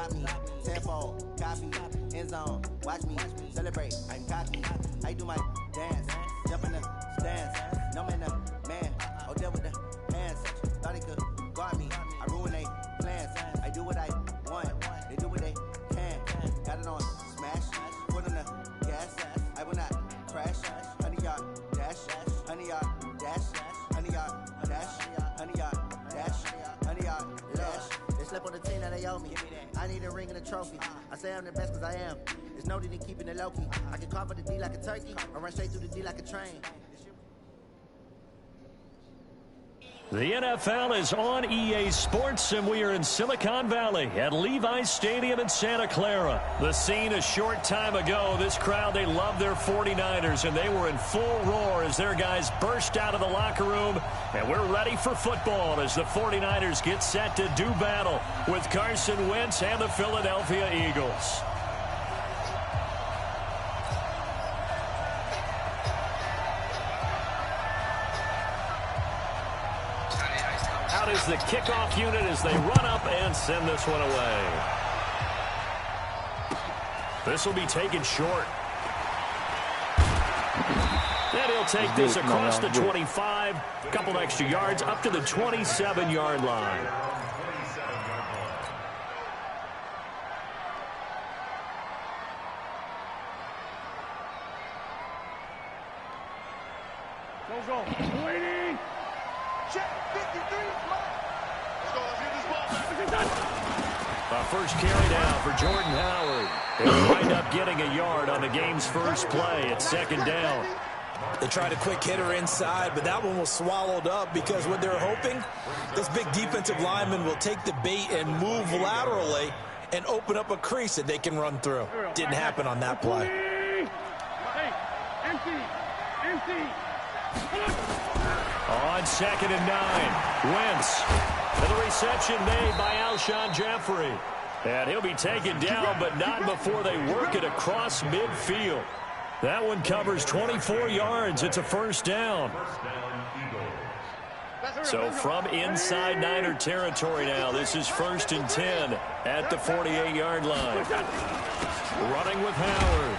Stop me, tenfold, copy, end zone, watch me, celebrate, I'm cocky. I do my dance, jump in the stands, no man, man, oh there with the hands, thought they could guard me, I ruin they plans, I do what I want, they do what they can, got it on smash, put on the gas, I will not crash, 100-yard dash, 100-yard dash, 100-yard dash, 100-yard dash, 100-yard dash. They slept on the team that they owe me. I need a ring and a trophy. I say I'm the best cause I am. There's no need in keeping it low-key. I can carve for the D like a turkey, or run straight through the D like a train. The NFL is on EA Sports, and we are in Silicon Valley at Levi's Stadium in Santa Clara. The scene a short time ago, this crowd, they love their 49ers, and they were in full roar as their guys burst out of the locker room. And we're ready for football as the 49ers get set to do battle with Carson Wentz and the Philadelphia Eagles. Out is the kickoff unit as they run up and send this one away. This will be taken short. And he'll take this across the 25, a couple extra yards up to the 27-yard line. Go. Waiting. Check 53. A first carry down for Jordan Howard. He'll wind up getting a yard on the game's first play at second down. They tried a quick hitter inside, but that one was swallowed up because what they're hoping, this big defensive lineman will take the bait and move laterally and open up a crease that they can run through. Didn't happen on that play. Empty. On 2nd and 9, Wentz. And the reception made by Alshon Jeffrey. And he'll be taken down, but not before they work it across midfield. That one covers 24 yards. It's a first down. So from inside Niner territory now, this is 1st and 10 at the 48-yard line. Running with Howard.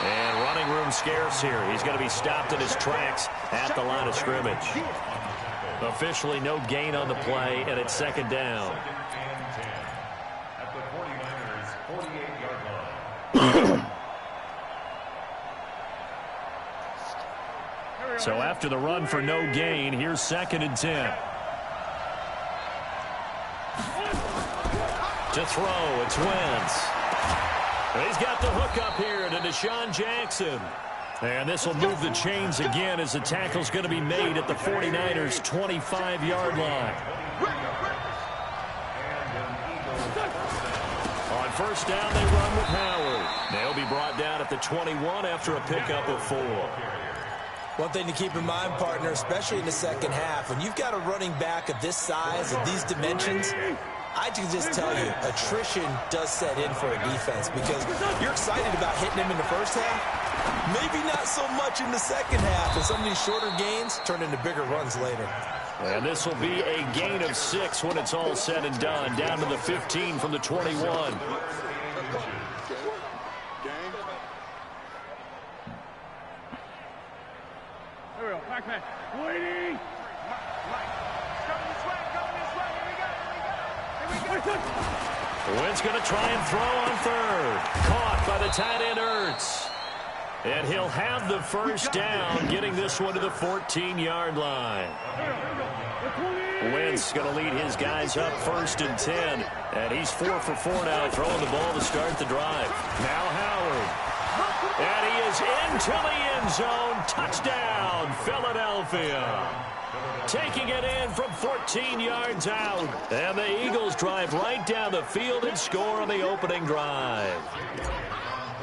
And running room scarce here. He's going to be stopped in his tracks at the line of scrimmage. Officially no gain on the play, and it's second down. At the 49ers 48-yard line. So after the run for no gain, here's 2nd and 10. To throw, it's Wentz. He's got the hook up here to Deshaun Jackson. And this will move the chains again as the tackle's going to be made at the 49ers' 25-yard line. On first down, they run with Howard. They'll be brought down at the 21 after a pickup of 4. One thing to keep in mind, partner, especially in the second half, when you've got a running back of this size and these dimensions, I can just tell you, attrition does set in for a defense because you're excited about hitting him in the first half. Maybe not so much in the second half, and some of these shorter gains turn into bigger runs later. And this will be a gain of 6 when it's all said and done, down to the 15 from the 21. MackMed, waiting. Wentz going to try and throw on 3rd. Caught by the tight end Ertz. And he'll have the first down, getting this one to the 14-yard line. Wentz going to lead his guys up 1st and 10. And he's 4 for 4 now, throwing the ball to start the drive. Now Howard. And he is into the end zone. Touchdown, Philadelphia. Taking it in from 14 yards out. And the Eagles drive right down the field and score on the opening drive.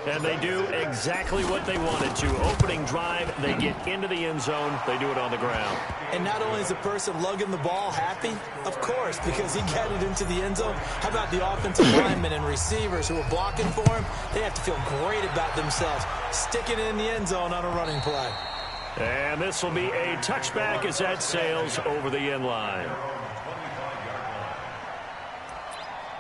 And they do exactly what they wanted to. Opening drive, they get into the end zone. They do it on the ground. And not only is the person lugging the ball happy, of course, because he got it into the end zone. How about the offensive linemen and receivers who are blocking for him? They have to feel great about themselves, sticking it in the end zone on a running play. And this will be a touchback as that sails over the end line.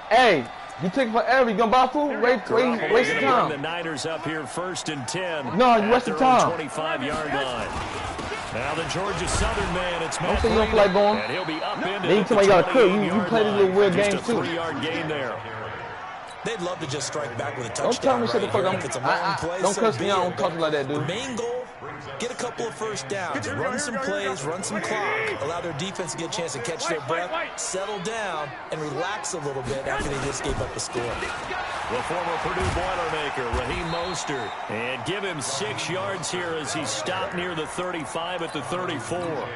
Hey, You take forever. You gonna buy food? Waste The time. Niners up here 1st and 10. No, you waste the time. 25-yard line. Now the Georgia Southern man, it's Matt Don't say you don't feel like going. and he'll be up into Then you tell me you gotta cook. You 28-yard play these line. little weird Just games a too. 3-yard gain there. They'd love to just strike back with a Don't tell touchdown me shut the right fuck here. up. If it's a long play, Don't so cuss be me out. I it. don't talk like that, The dude. main goal, get a couple of first downs, run some plays, run some clock, allow their defense to get a chance to catch their breath, settle down, and relax a little bit after they just gave up a score. The former Purdue Boilermaker, Raheem Mostert. And give him 6 yards here as he stopped near the 35 at the 34.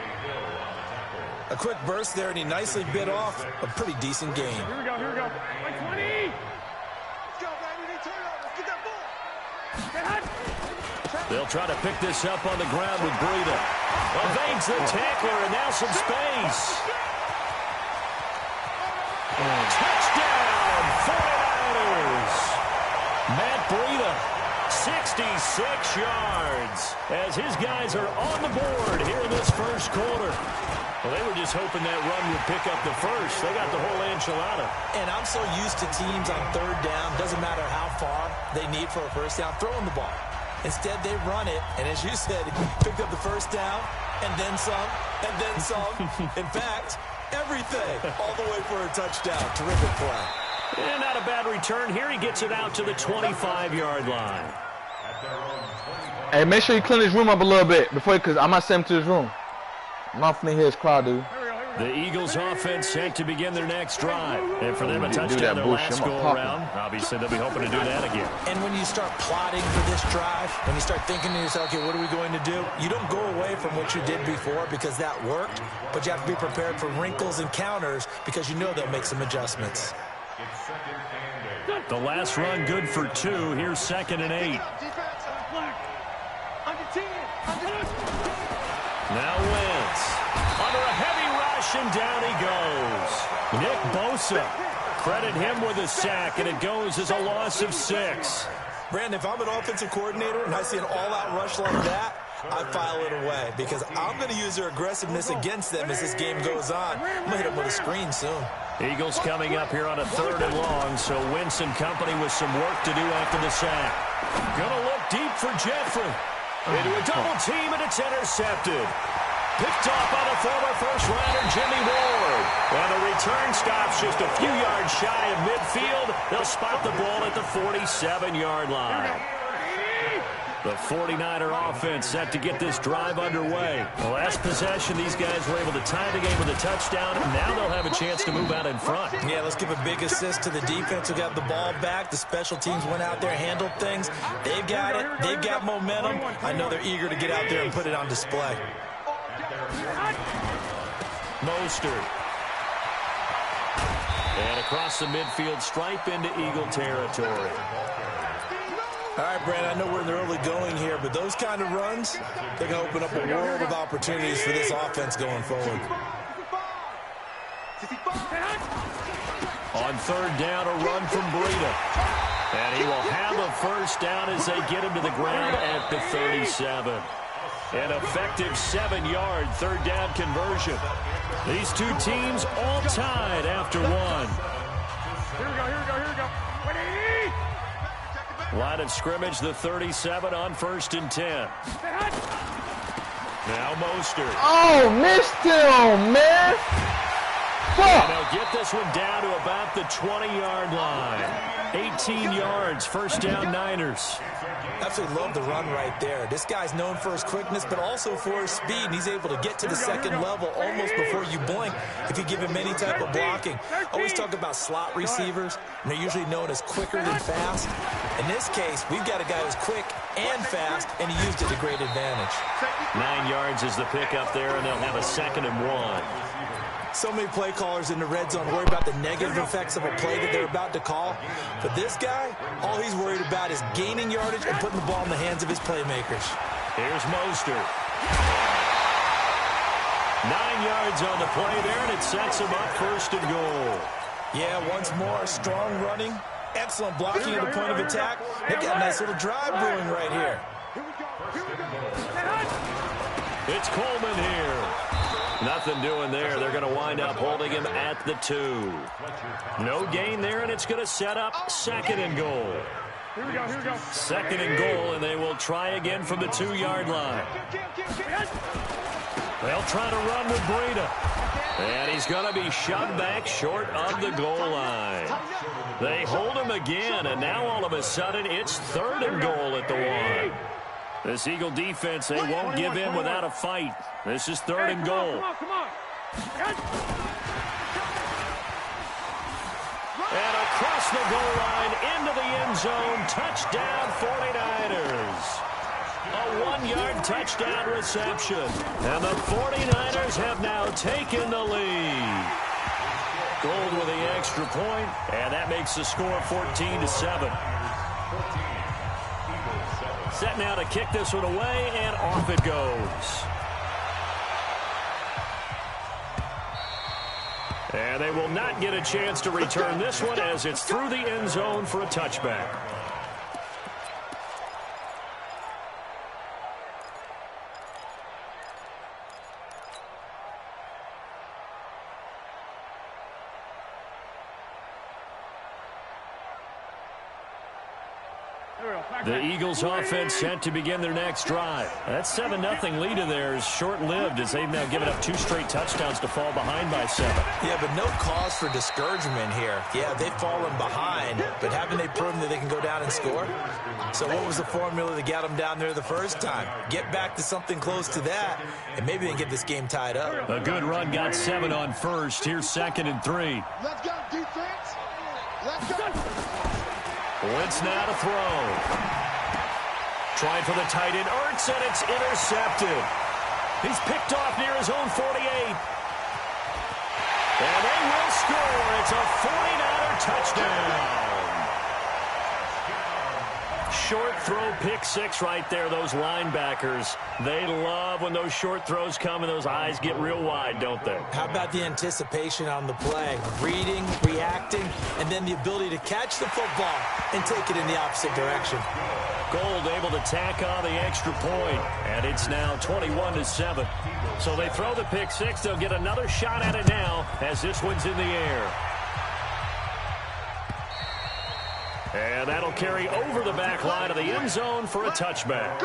A quick burst there, and he nicely bit off a pretty decent gain. Here we go, here we go. Like 20. Let's go, baby. They turn over. Get that ball. Get hot. They'll try to pick this up on the ground with Breida. Evades the tackler, and now some space. Touchdown, 49ers. Matt Breida, 66 yards, as his guys are on the board here in this first quarter. Well, they were just hoping that run would pick up the first. They got the whole enchilada. And I'm so used to teams on third down, doesn't matter how far they need for a first down, throwing the ball. Instead, they run it, and as you said, picked up the first down, and then some, and then some. In fact, everything, all the way for a touchdown. Terrific play. And not a bad return here. He gets it out to the 25-yard line. Hey, make sure you clean his room up a little bit before, because I might send him to his room. I'm not finna hear his crowd, dude. The Eagles offense set to begin their next drive. And for them, a touchdown their last go-around. Obviously, they'll be hoping to do that again. And when you start plotting for this drive, when you start thinking to yourself, okay, what are we going to do? You don't go away from what you did before because that worked, but you have to be prepared for wrinkles and counters because you know they'll make some adjustments. The last run good for 2. Here's 2nd and 8. Now Wentz. Under a heavy rush, and down he goes. Nick Bosa. Credit him with a sack, and it goes as a loss of 6. Brandon, if I'm an offensive coordinator and I see an all-out rush like that, I file it away because I'm going to use their aggressiveness against them as this game goes on. I'm going to hit them with a screen soon. Eagles coming up here on a 3rd and long, so Wentz and company with some work to do after the sack. Gonna look deep for Jeffrey. Into a double team, and it's intercepted. Picked off by the former first-rounder Jimmy Ward. And the return stops just a few yards shy of midfield. They'll spot the ball at the 47-yard line. The 49er offense set to get this drive underway. The last possession, these guys were able to tie the game with a touchdown, and now they'll have a chance to move out in front. Yeah, let's give a big assist to the defense who got the ball back. The special teams went out there, handled things. They've got it. They've got momentum. I know they're eager to get out there and put it on display. Mostert. And across the midfield stripe into Eagle territory. All right, Brandon, I know we're in the early going here, but those kind of runs, they're going to open up a world of opportunities for this offense going forward. On 3rd down, a run from Breida. And he will have a first down as they get him to the ground at the 37. An effective 7-yard 3rd down conversion. These two teams all tied after one. Here we go, here we go, here we go. 180! Line of scrimmage, the 37 on 1st and 10. Now Mostert. Oh, missed him, man. And they'll get this one down to about the 20-yard line. 18 yards, first down Niners. Absolutely love the run right there. This guy's known for his quickness, but also for his speed. And he's able to get to the second level almost before you blink if you give him any type of blocking. I always talk about slot receivers, and they're usually known as quicker than fast. In this case, we've got a guy who's quick and fast, and he used it to great advantage. 9 yards is the pickup there, and they'll have a 2nd and 1. So many play callers in the red zone worry about the negative effects of a play that they're about to call. But this guy, all he's worried about is gaining yardage and putting the ball in the hands of his playmakers. Here's Mostert. 9 yards on the play there, and it sets him up 1st and goal. Yeah, once more, strong running, excellent blocking at the point of attack. They've got a nice little drive brewing right here. It's Coleman here. Nothing doing there. They're going to wind up holding him at the 2. No gain there, and it's going to set up second and goal. Here we go. Second and goal, and they will try again from the 2-yard line. They'll try to run with Breida. And he's going to be shoved back short of the goal line. They hold him again, and now all of a sudden it's third and goal at the 1. This Eagle defense, they won't give in without a fight. This is third and goal. Come on. And across the goal line into the end zone. Touchdown 49ers. A 1-yard touchdown reception. And the 49ers have now taken the lead. Gold with the extra point, and that makes the score 14-7. Set now to kick this one away, and off it goes. And they will not get a chance to return this one as it's through the end zone for a touchback. The Eagles offense set to begin their next drive. That 7-0 lead of theirs short-lived as they've now given up 2 straight touchdowns to fall behind by 7. Yeah, but no cause for discouragement here. Yeah, they've fallen behind, but haven't they proven that they can go down and score? So what was the formula that got them down there the first time? Get back to something close to that, and maybe they can get this game tied up. A good run got 7 on first. Here's 2nd and 3. Let's go, defense. Let's go. Wentz now to throw. Trying for the tight end, Ertz, and it's intercepted. He's picked off near his own 48. And they will score. It's a 49er touchdown. Short throw, pick 6 right there. Those linebackers, they love when those short throws come and those eyes get real wide, don't they? How about the anticipation on the play? Reading, reacting, and then the ability to catch the football and take it in the opposite direction. Gold able to tack on the extra point, and it's now 21-7. So they throw the pick 6. They'll get another shot at it now as this one's in the air. And that'll carry over the back line of the end zone for a touchback.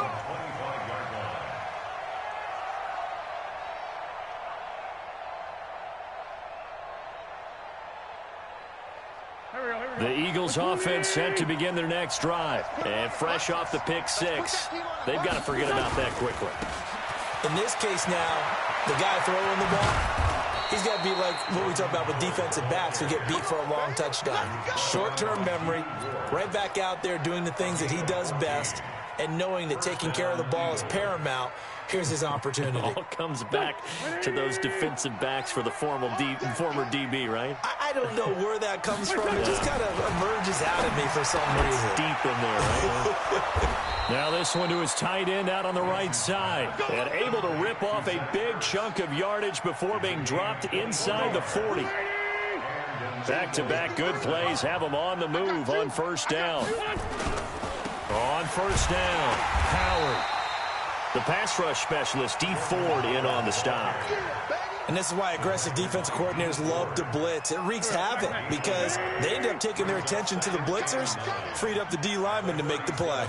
The Eagles offense set to begin their next drive. And fresh off the pick 6, they've got to forget about that quickly. In this case now, the guy throwing the ball, he's got to be like what we talk about with defensive backs who get beat for a long touchdown. Short-term memory, right back out there doing the things that he does best, and knowing that taking care of the ball is paramount. Here's his opportunity. It all comes back to those defensive backs for the former DB, right? I don't know where that comes from. It just kind of emerges out of me for some reason. It's deep in there, right? Now this one to his tight end out on the right side. And able to rip off a big chunk of yardage before being dropped inside the 40. Back-to-back good plays have him on the move on first down. On first down, Howard. The pass rush specialist, D. Ford, in on the stop. And this is why aggressive defensive coordinators love to blitz. It wreaks havoc because they end up taking their attention to the blitzers, freed up the D lineman to make the play.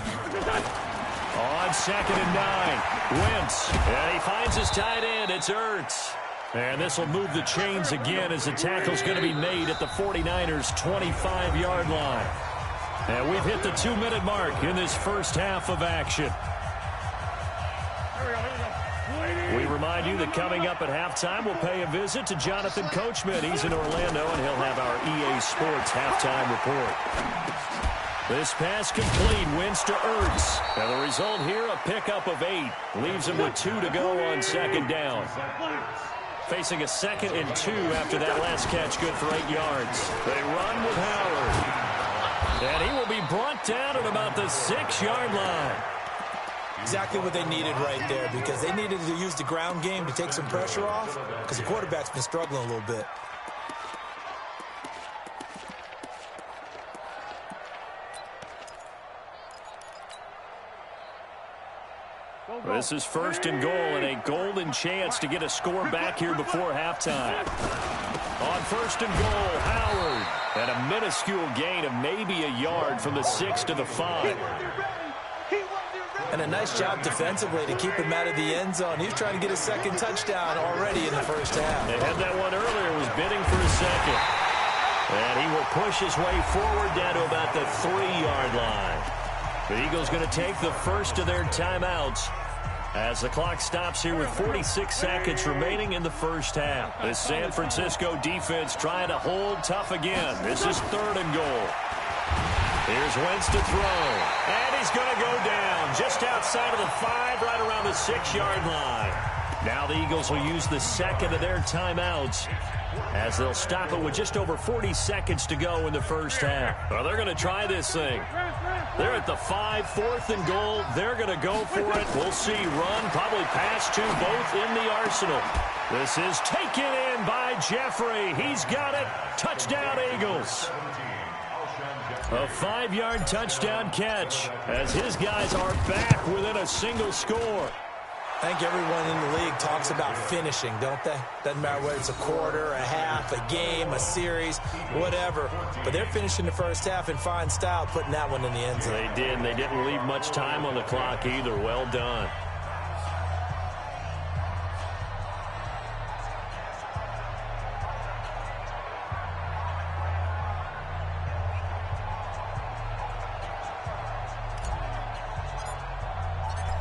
On 2nd and 9, Wentz. And he finds his tight end. It's Ertz. And this will move the chains again as the tackle's going to be made at the 49ers' 25-yard line. And we've hit the 2-minute mark in this first half of action. We remind you that coming up at halftime, we'll pay a visit to Jonathan Coachman. He's in Orlando, and he'll have our EA Sports halftime report. This pass complete, Wentz to Ertz. And the result here, a pickup of 8. Leaves him with 2 to go on 2nd down. Facing a 2nd and 2 after that last catch, good for 8 yards. They run with Howard. And he will be brought down at about the 6-yard line. Exactly what they needed right there, because they needed to use the ground game to take some pressure off, because the quarterback's been struggling a little bit. Go, This is 1st and goal, and a golden chance to get a score back here before halftime. On 1st and goal, Howard. And a minuscule gain of maybe a yard from the 6 to the 5. And a nice job defensively to keep him out of the end zone. He was trying to get a second touchdown already in the first half. They had that one earlier, was bidding for a second. And he will push his way forward down to about the 3-yard line. The Eagles going to take the first of their timeouts as the clock stops here with 46 seconds remaining in the first half. The San Francisco defense trying to hold tough again. This is 3rd and goal. Here's Wentz to throw. And he's going to go down just outside of the 5, right around the 6-yard line. Now the Eagles will use the second of their timeouts as they'll stop it with just over 40 seconds to go in the first half. Well, they're going to try this thing. They're at the 5, 4th and goal. They're going to go for it. We'll see run, probably pass to both in the arsenal. This is taken in by Jeffrey. He's got it. Touchdown, Eagles. A 5-yard touchdown catch as his guys are back within a single score. I think everyone in the league talks about finishing, don't they? Doesn't matter whether it's a quarter, a half, a game, a series, whatever. But they're finishing the first half in fine style, putting that one in the end zone. They did, and they didn't leave much time on the clock either. Well done.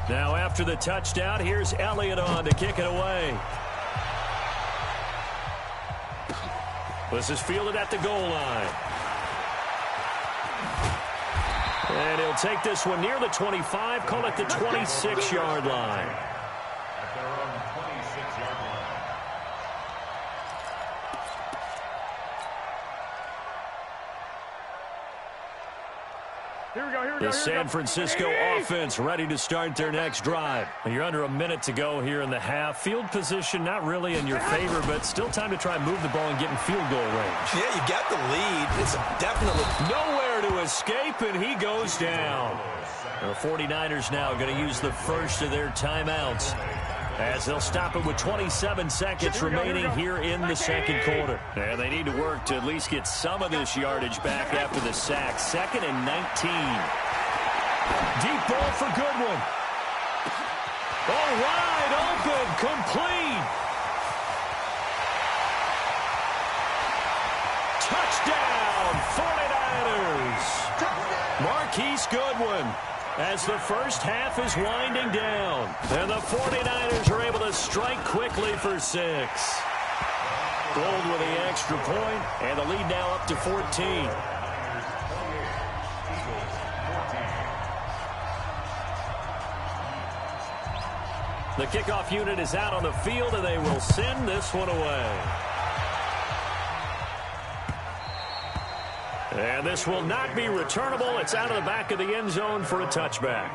Now after the touchdown, here's Elliott on to kick it away. This is fielded at the goal line. And he'll take this one near the 25, call it the 26-yard line. At their own 26-yard line. Here we go, The San Francisco offense ready to start their next drive. You're under a minute to go here in the half. Field position not really in your favor, but still time to try and move the ball and get in field goal range. Yeah, you got the lead. It's definitely Nowhere to escape, and he goes down. The 49ers now going to use the first of their timeouts as they'll stop it with 27 seconds remaining here in the second quarter. And they need to work to at least get some of this yardage back after the sack. 2nd and 19. Deep ball for Goodwin. All wide open, complete. Touchdown, 49ers. Marquise Goodwin. As the first half is winding down. And the 49ers are able to strike quickly for 6. Gold with the extra point, and the lead now up to 14. The kickoff unit is out on the field, and they will send this one away. And this will not be returnable. It's out of the back of the end zone for a touchback.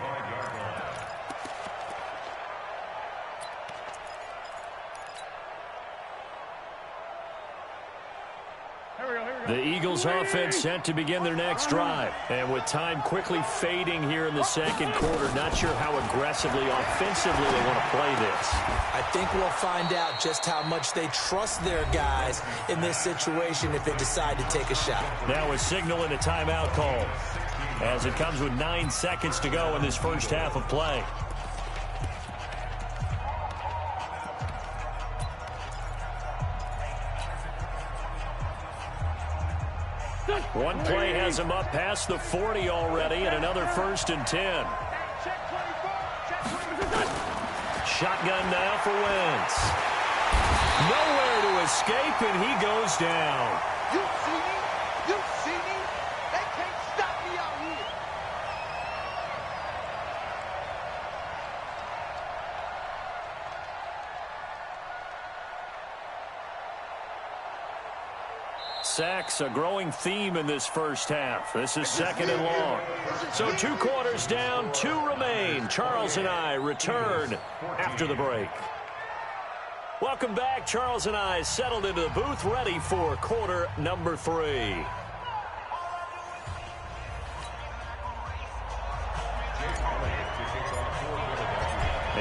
The Eagles offense set to begin their next drive. And with time quickly fading here in the second quarter, not sure how aggressively, offensively they want to play this. I think we'll find out just how much they trust their guys in this situation if they decide to take a shot. Now a signal and a timeout call as it comes with 9 seconds to go in this first half of play. One play has him up past the 40 already, and another 1st and 10. Shotgun now for Wentz. Nowhere to escape, and he goes down. You see me? You see me? They can't stop me out here. Sacks, a growing theme in this first half. This is 2nd and long. So 2 quarters down, 2 remain. Charles and I return after the break. Welcome back. Charles and I settled into the booth, ready for quarter number 3.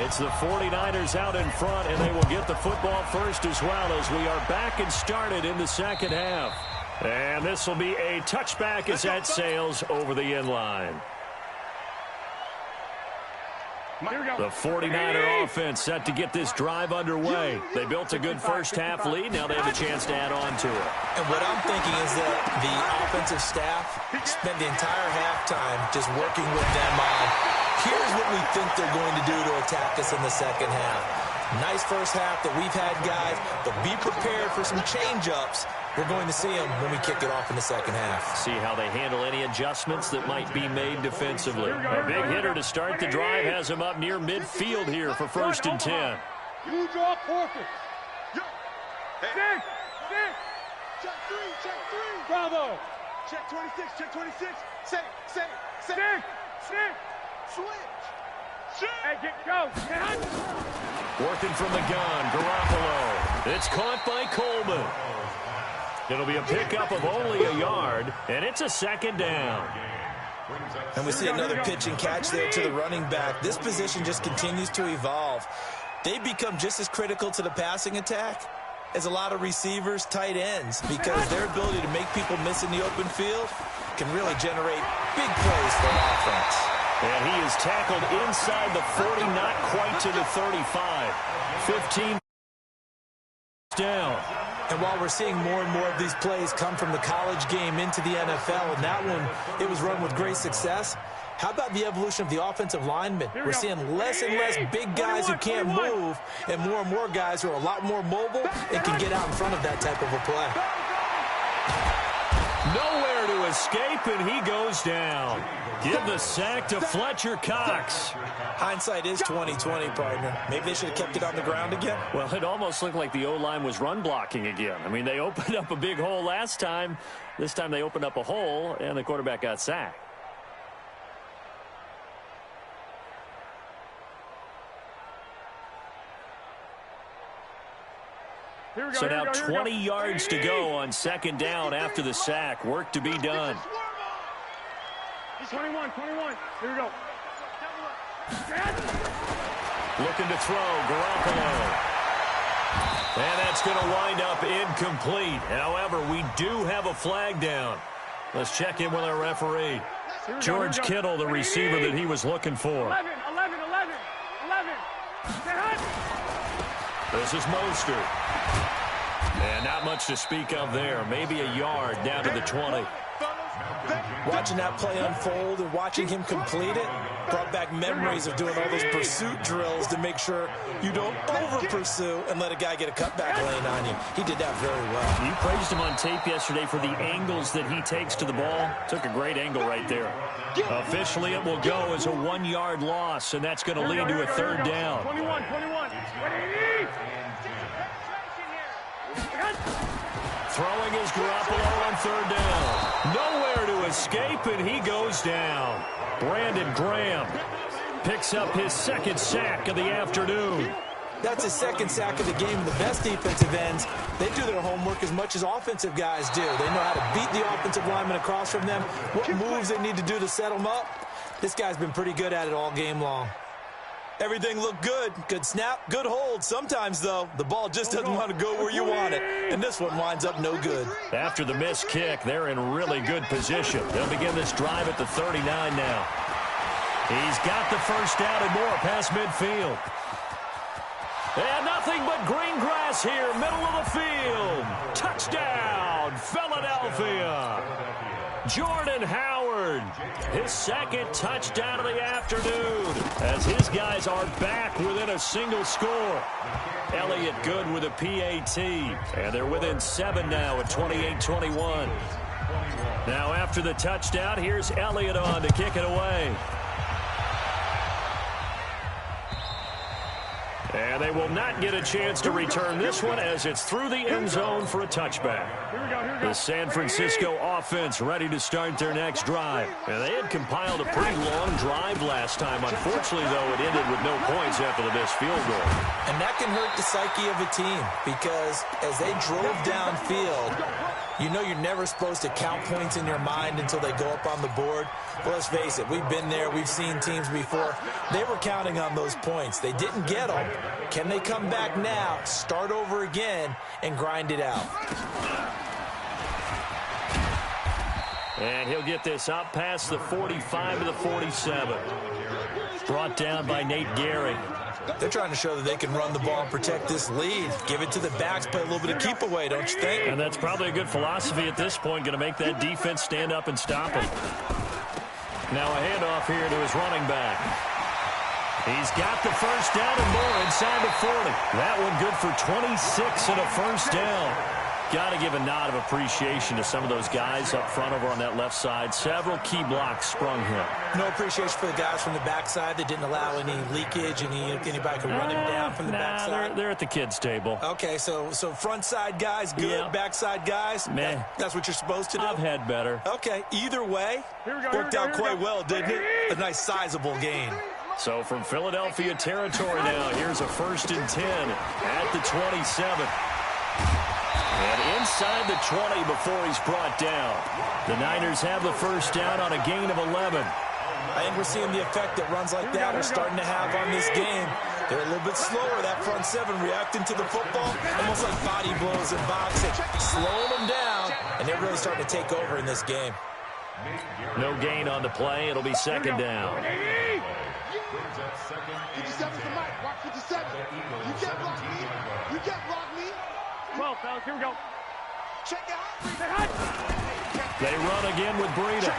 It's the 49ers out in front, and they will get the football first as well as we are back and started in the second half. And this will be a touchback as that sails over the end line. The 49er offense set to get this drive underway. They built a good first-half lead. Now they have a chance to add on to it. And what I'm thinking is that the offensive staff spent the entire halftime just working with them on, here's what we think they're going to do to attack us in the second half. Nice first half that we've had, guys, but be prepared for some change-ups. We're going to see them when we kick it off in the second half. See how they handle any adjustments that might be made defensively. A big hitter to start the drive has him up near midfield here for 1st and 10. You draw forfeit. Check 3. Bravo. Check 26, check 26. Say. Switch. Hey, go. Working from the gun, Garoppolo. It's caught by Coleman. It'll be a pickup of only a yard, and it's a second down. And we see another pitch and catch there to the running back. This position just continues to evolve. They become just as critical to the passing attack as a lot of receivers, tight ends, because their ability to make people miss in the open field can really generate big plays for offense. And he is tackled inside the 40, not quite to the 35. 15 down. And while we're seeing more and more of these plays come from the college game into the NFL, and that one, it was run with great success, how about the evolution of the offensive linemen? We're seeing less and less big guys who can't move, and more guys who are a lot more mobile and can get out in front of that type of a play. Nowhere to escape, and he goes down. Give the sack to Fletcher Cox. Hindsight is 20/20, partner. Maybe they should have kept it on the ground again. Well, it almost looked like the O-line was run blocking again. I mean, they opened up a big hole last time. This time they opened up a hole, and the quarterback got sacked. So now 20 yards to go on second down after the sack. Work to be done. 21. Here we go. Looking to throw, Garoppolo. And that's going to wind up incomplete. However, we do have a flag down. Let's check in with our referee. George Kittle, the receiver that he was looking for. 11. This is Mostert. And not much to speak of there. Maybe a yard down to the 20. Watching that play unfold and watching him complete it brought back memories of doing all those pursuit drills to make sure you don't over-pursue and let a guy get a cutback lane on you. He did that very well. You praised him on tape yesterday for the angles that he takes to the ball. Took a great angle right there. Officially, it will go as a 1-yard loss, and that's going to lead to a third down. 21. Throwing is Garoppolo on third down. Nowhere to escape, and he goes down. Brandon Graham picks up his second sack of the afternoon. That's his second sack of the game. The best defensive ends, they do their homework as much as offensive guys do. They know how to beat the offensive lineman across from them, what moves they need to do to set them up. This guy's been pretty good at it all game long. Everything looked good. Good snap, good hold. Sometimes, though, the ball just doesn't want to go where you want it. And this one winds up no good. After the missed kick, they're in really good position. They'll begin this drive at the 39 now. He's got the first down and more past midfield. And nothing but green grass here, middle of the field. Touchdown, Philadelphia. Jordan Howard, his second touchdown of the afternoon, as his guys are back within a single score. Elliott good with a PAT, and they're within 7 now at 28-21. Now after the touchdown, here's Elliott on to kick it away. And they will not get a chance to return this one as it's through the end zone for a touchback. The San Francisco offense ready to start their next drive. And they had compiled a pretty long drive last time. Unfortunately, though, it ended with no points after the missed field goal. And that can hurt the psyche of a team because as they drove downfield, You know you're never supposed to count points in your mind until they go up on the board. But let's face it, we've been there. We've seen teams before. They were counting on those points. They didn't get them. Can they come back now, start over again, and grind it out? And he'll get this up past the 45 to the 47. Brought down by Nate Gehring. They're trying to show that they can run the ball and protect this lead. Give it to the backs, play a little bit of keep away, don't you think? And that's probably a good philosophy at this point, going to make that defense stand up and stop him. Now a handoff here to his running back. He's got the first down and more inside the 40. That one good for 26 and a first down. Got to give a nod of appreciation to some of those guys up front over on that left side. Several key blocks sprung here. No appreciation for the guys from the backside that didn't allow any leakage, anybody could run him down from the backside. They're at the kids' table. Okay, so front side guys good, yeah. Backside guys, man, that's what you're supposed to do? I've had better. Okay, either way, worked out quite well, didn't it? A nice sizable gain. So from Philadelphia territory now, here's a 1st and 10 at the 27. And inside the 20 before he's brought down. The Niners have the first down on a gain of 11. I think we're seeing the effect that runs like that are starting to have on this game. They're a little bit slower, that front seven, reacting to the football, almost like body blows in boxing, slowing them down, and they're really starting to take over in this game. No gain on the play. It'll be 2nd down. 57's the mic. Watch 57. You can't block me. You can't block me. 12, fellas. Here we go. Check out. They run again with Breida.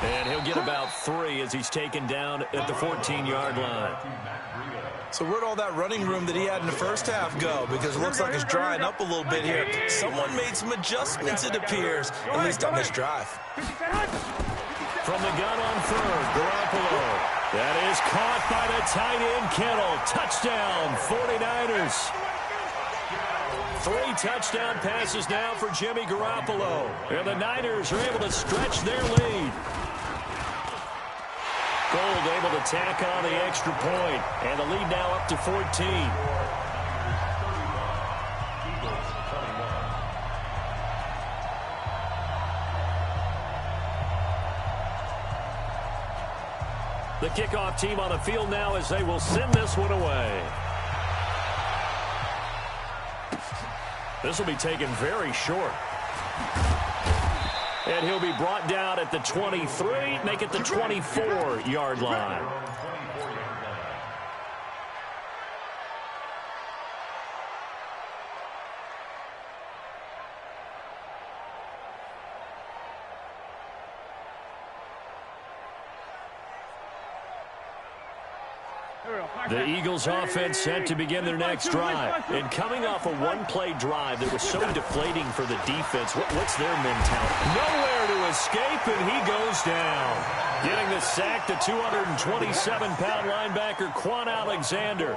And he'll get about 3 as he's taken down at the 14-yard line. So where'd all that running room that he had in the first half go? Because it looks like it's drying up a little bit here. Someone made some adjustments, it appears, at least on this drive. From the gun on 3rd, Garoppolo. That is caught by the tight end, Kittle. Touchdown, 49ers. 3 touchdown passes now for Jimmy Garoppolo. And the Niners are able to stretch their lead. Gold able to tack on the extra point. And the lead now up to 14. The kickoff team on the field now as they will send this one away. This will be taken very short. And he'll be brought down at the 23, make it the 24-yard line. The Eagles offense set to begin their next drive. And coming off a one-play drive that was so deflating for the defense, what's their mentality? Nowhere to escape, and he goes down. Getting the sack, the 227-pound linebacker, Quan Alexander.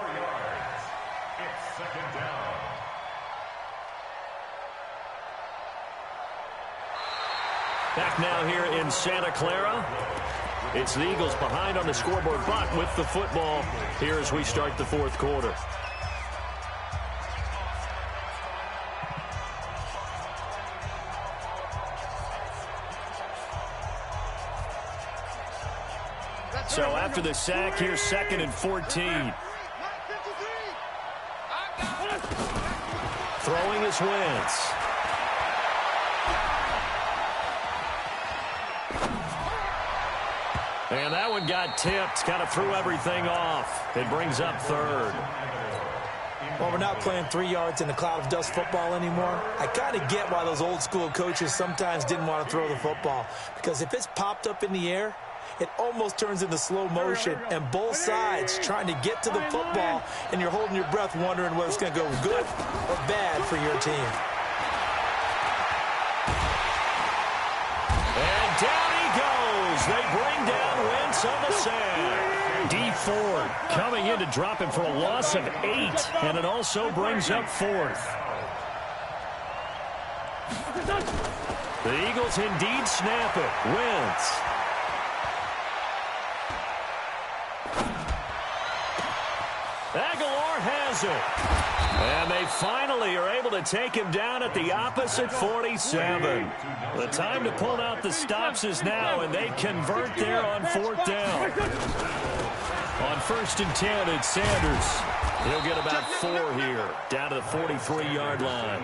It's 2nd down. Back now here in Santa Clara. It's the Eagles behind on the scoreboard, but with the football here as we start the 4th quarter. So after the sack, here's 2nd and 14. Throwing is Wentz. And that one got tipped, kind of threw everything off. It brings up 3rd. Well, we're not playing 3 yards in a cloud of dust football anymore. I kind of get why those old school coaches sometimes didn't want to throw the football. Because if it's popped up in the air, it almost turns into slow motion. And both sides trying to get to the football, and you're holding your breath wondering whether it's going to go good or bad for your team. And down he goes. They bring down Wentz on the sack. D Ford coming in to drop him for a loss of 8, and it also brings up 4th. The Eagles indeed snap it. Wentz. Aguilar has it. And they finally are able to take him down at the opposite 47. The time to pull out the stops is now, and they convert there on 4th down. On 1st and 10, it's Sanders. He'll get about 4 here, down to the 43-yard line.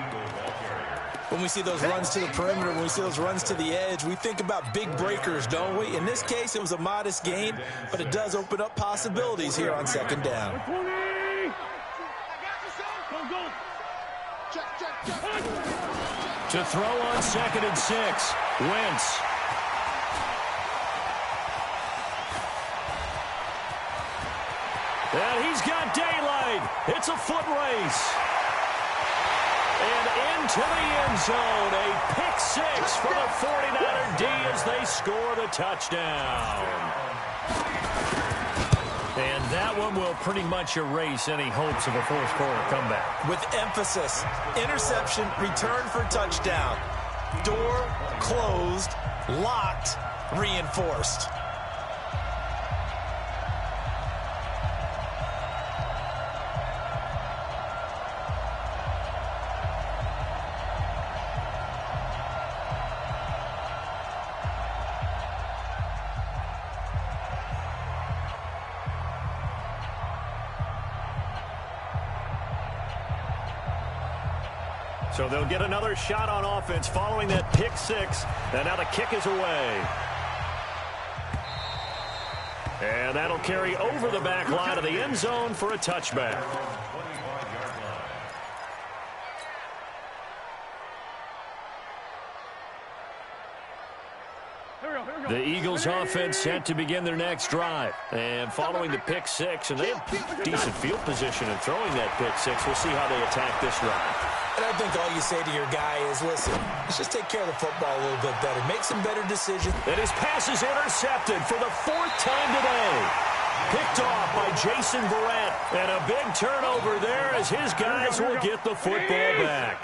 When we see those runs to the perimeter, when we see those runs to the edge, we think about big breakers, don't we? In this case, it was a modest gain, but it does open up possibilities here on 2nd down. To throw on 2nd and 6, Wentz. And he's got daylight. It's a foot race. And into the end zone, a pick 6 for the 49er D as they score the touchdown. And that one will pretty much erase any hopes of a fourth-quarter comeback. With emphasis, interception, return for touchdown. Door closed, locked, reinforced. So they'll get another shot on offense following that pick 6. And now the kick is away. And that'll carry over the back line of the end zone for a touchback. The Eagles offense set to begin their next drive. And following the pick 6, and they have decent field position in throwing that pick 6. We'll see how they attack this drive. And I think all you say to your guy is, listen, let's just take care of the football a little bit better. Make some better decisions. And his pass is intercepted for the 4th time today. Picked off by Jason Verrett. And a big turnover there as his guys will get the football back.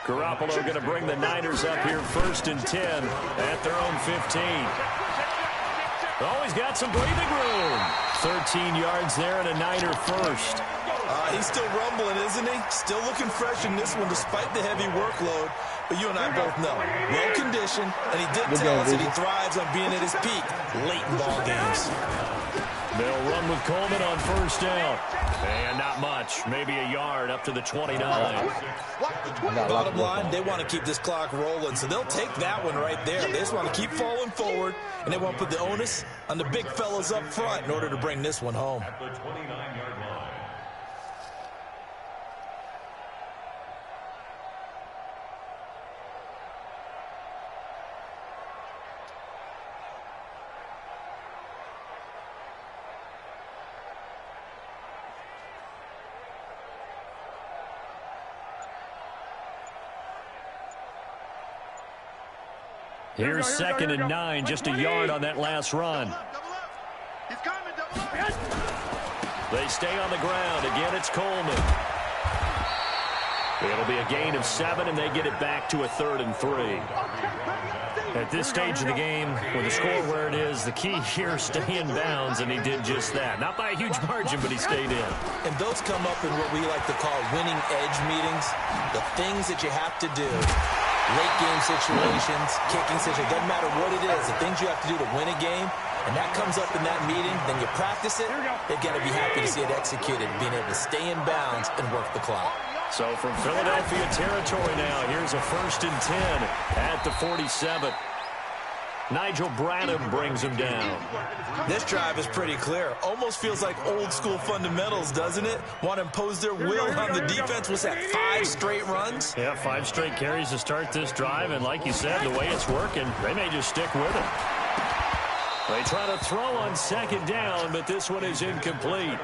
Garoppolo going to bring the Niners up here 1st and 10 at their own 15. Oh, he's got some breathing room. 13 yards there and a Niner first. He's still rumbling, isn't he? Still looking fresh in this one despite the heavy workload. But you and I both know, well-conditioned, and he did tell us that he thrives on being at his peak late in ball games. They'll run with Coleman on 1st down. And not much, maybe a yard up to the 29. Bottom line, they want to keep this clock rolling, so they'll take that one right there. They just want to keep falling forward, and they want to put the onus on the big fellas up front in order to bring this one home. At the 29-yard line. Here's 2nd and 9, just a yard on that last run. They stay on the ground. Again, it's Coleman. It'll be a gain of 7, and they get it back to a 3rd and 3. At this stage of the game, with the score where it is, the key here is stay in bounds, and he did just that. Not by a huge margin, but he stayed in. And those come up in what we like to call winning edge meetings, the things that you have to do. Late game situations, kicking situations, doesn't matter what it is, the things you have to do to win a game, and that comes up in that meeting, then you practice it, they've got to be happy to see it executed, being able to stay in bounds and work the clock. So from Philadelphia territory now, here's a 1st and 10 at the 47. Nigel Bradham brings him down. This drive is pretty clear. Almost feels like old school fundamentals, doesn't it? Want to impose their will on the defense. What's that, 5 straight runs? Yeah, 5 straight carries to start this drive. And like you said, the way it's working, they may just stick with it. They try to throw on 2nd down, but this one is incomplete.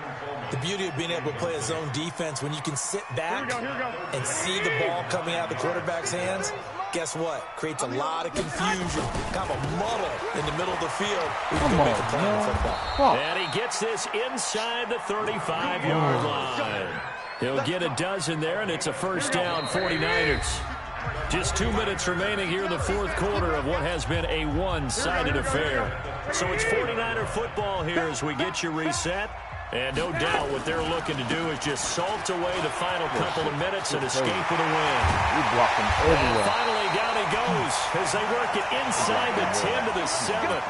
The beauty of being able to play a zone defense, when you can sit back and see the ball coming out of the quarterback's hands, guess what? Creates a lot of confusion, kind of a muddle in the middle of the field. And he gets this inside the 35-yard line. He'll get a dozen there, and it's a 1st down, 49ers. Just 2 minutes remaining here in the 4th quarter of what has been a one-sided affair. So it's 49er football here as we get you reset. And no doubt what they're looking to do is just salt away the final couple of minutes and escape with a win. And finally, down he goes as they work it inside the 10 to the 7.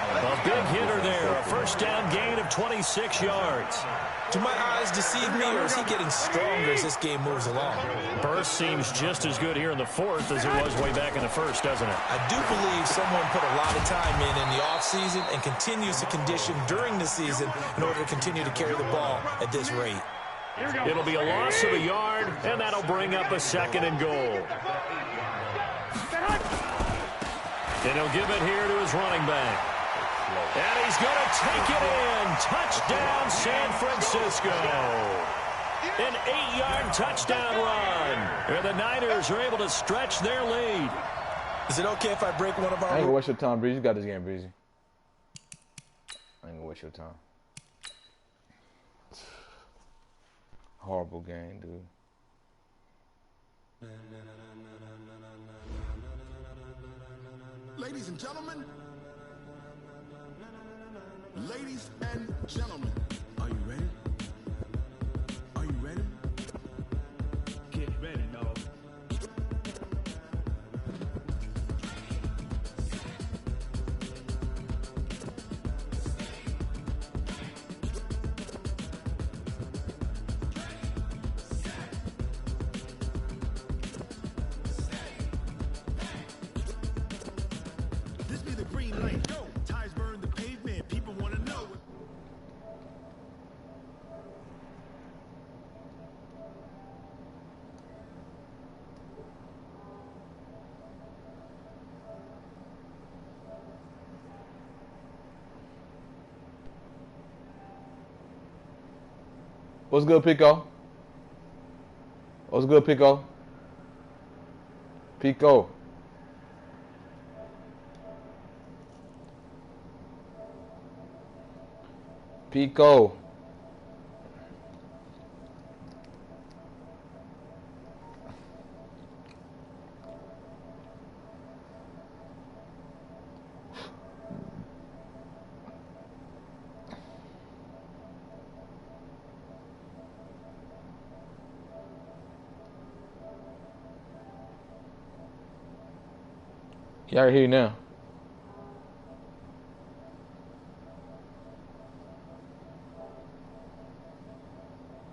A big hitter there, a first down gain of 26 yards. Do my eyes deceive me, or is he getting stronger as this game moves along? Burst seems just as good here in the fourth as it was way back in the first, doesn't it? I do believe someone put a lot of time in the offseason and continues to condition during the season in order to continue to carry the ball at this rate. It'll be a loss of a yard, and that'll bring up a 2nd and goal. And he'll give it here to his running back. And he's going to take it in. Touchdown, San Francisco. An 8-yard touchdown run. And the Niners are able to stretch their lead. Is it okay if I break one of our... I ain't gonna waste your time, Breezy. You got this game, Breezy. I ain't gonna waste your time. Horrible game, dude. Ladies and gentlemen. Ladies and gentlemen, are you ready? Are you ready? Get ready, dog. This be the green light. Go. Ties burn the pavement. People want to know. What's good, Pico? What's good, Pico? Pico. Pico. Yeah, I hear you now.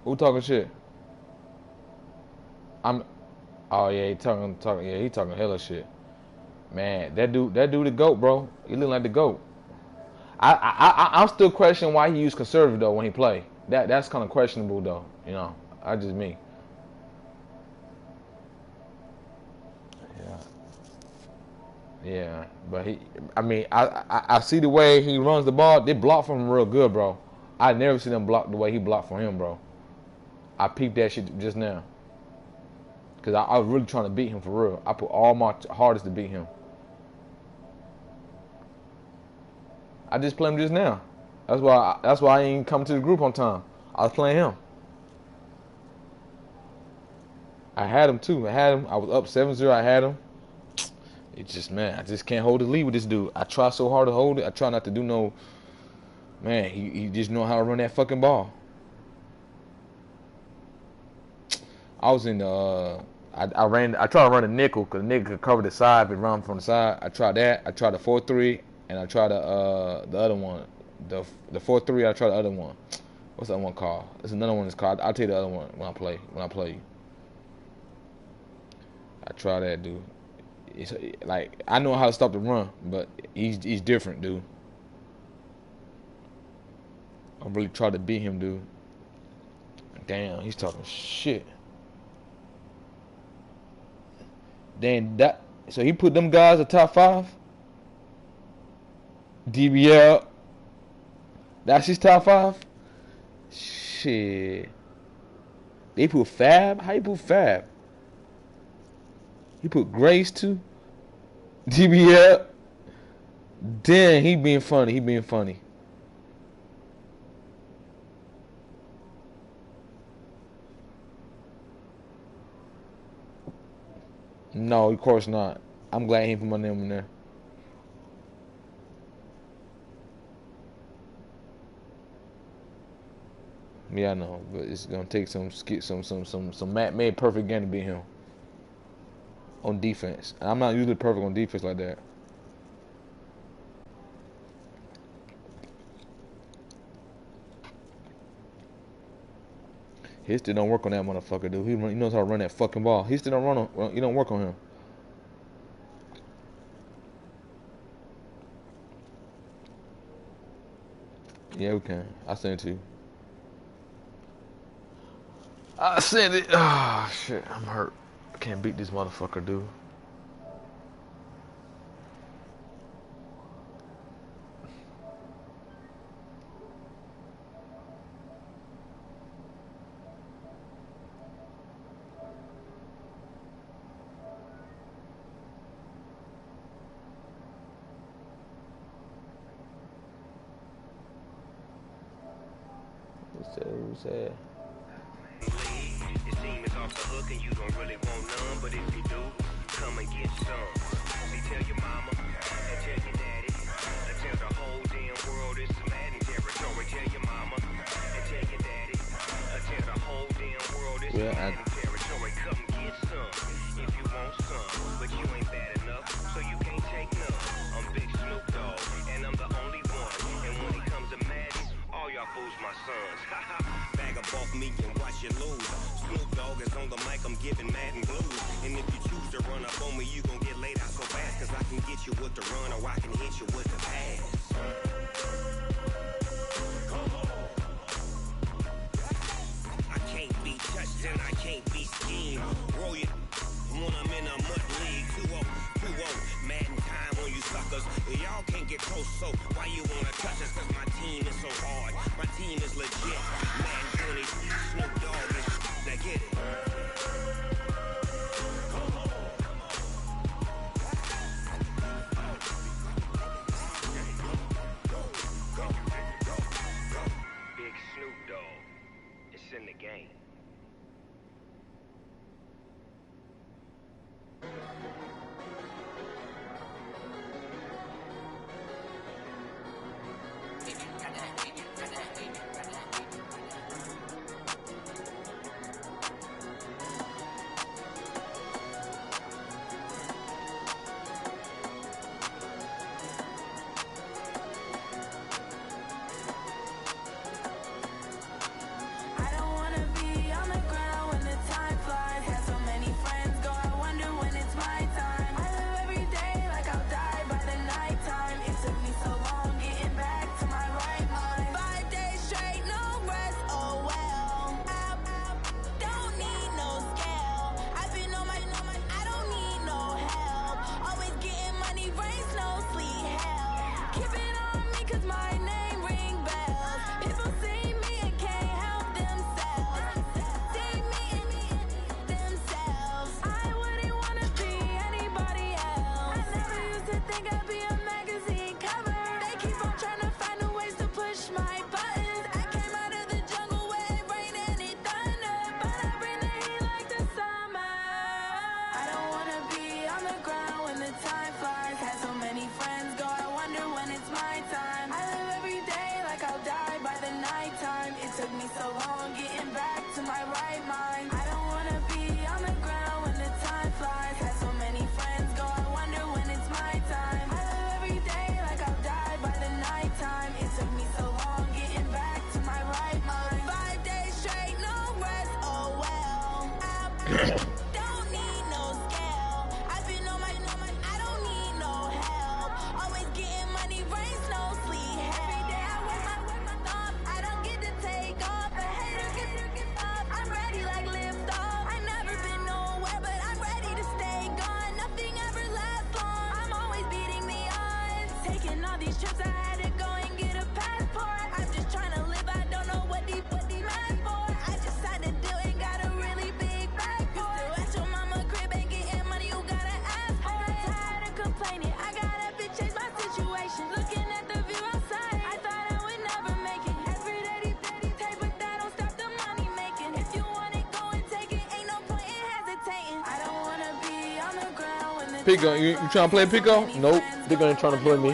Who talking shit? Oh yeah, he talking. Yeah, he talking hella shit. Man, that dude the GOAT, bro. He look like the GOAT. I'm still questioning why he used conservative though when he play. That's kind of questionable though. You know, I just me. Yeah, but I see the way he runs the ball. They block from him real good, bro. I never seen them block the way he blocked for him, bro. I peeped that shit just now. Because I was really trying to beat him for real. I put all my hardest to beat him. I just played him just now. That's why I ain't come to the group on time. I was playing him. I had him too. I was up 7-0. I had him. It's just, man, I just can't hold the lead with this dude. I try so hard to hold it. I try not to do no... Man, he just know how to run that fucking ball. I was in the... I tried to run a nickel because the nigga could cover the side and run from the side. I tried that. I tried the 4-3, and I tried the other one. The 4-3, I tried the other one. What's that one called? There's another one that's called... I'll tell you the other one when I play you. I try that, dude. It's like, I know how to stop the run, but he's different, dude. I really tried to beat him, dude. Damn, he's talking shit. Then so he put them guys at top 5. DBL. That's his top 5. Shit. They put Fab. How you put Fab? He put Grace too. DBL. Damn, he being funny. No, of course not. I'm glad he didn't put my name in there. Yeah, I know, but it's gonna take some MackMed perfect game to beat him on defense. And I'm not usually perfect on defense like that. He still don't work on that motherfucker, dude. He knows how to run that fucking ball. He still don't run on. You don't work on him. Yeah, we can. I send it to you. I sent it. Oh shit, I'm hurt. I can't beat this motherfucker, dude. Who said? It seems off the hook and you don't really want none, but if you do, come and get some. See, tell your mama and tell your daddy, and tell the whole damn world it's Madden territory. Tell your mama and tell your daddy, and tell the whole damn world it's Madden territory. Come get some if you want some, but you ain't bad enough, so you can't take none. I'm Big Snoop Dogg, and I'm the only one. And when it comes to Madden, all y'all fools my sons. Bag up off me and watch you lose. Snoop Dogg is on the mic, I'm giving Madden blues. And if you choose to run up on me, you gon' get laid out so fast. Cause I can get you with the run or I can hit you with the pass. I can't be touched and I can't be schemed. Roll you when I'm in a mud league. 2-0, 2-0, Madden time on you suckers. Y'all can't get close, so why you wanna touch us? Cause my team is so hard, my team is legit. Madden 20, Snoop Dogg is now get it. Big Snoop Dogg, it's in the game. Pico, you trying to play Pico? Nope. Pico ain't trying to play me.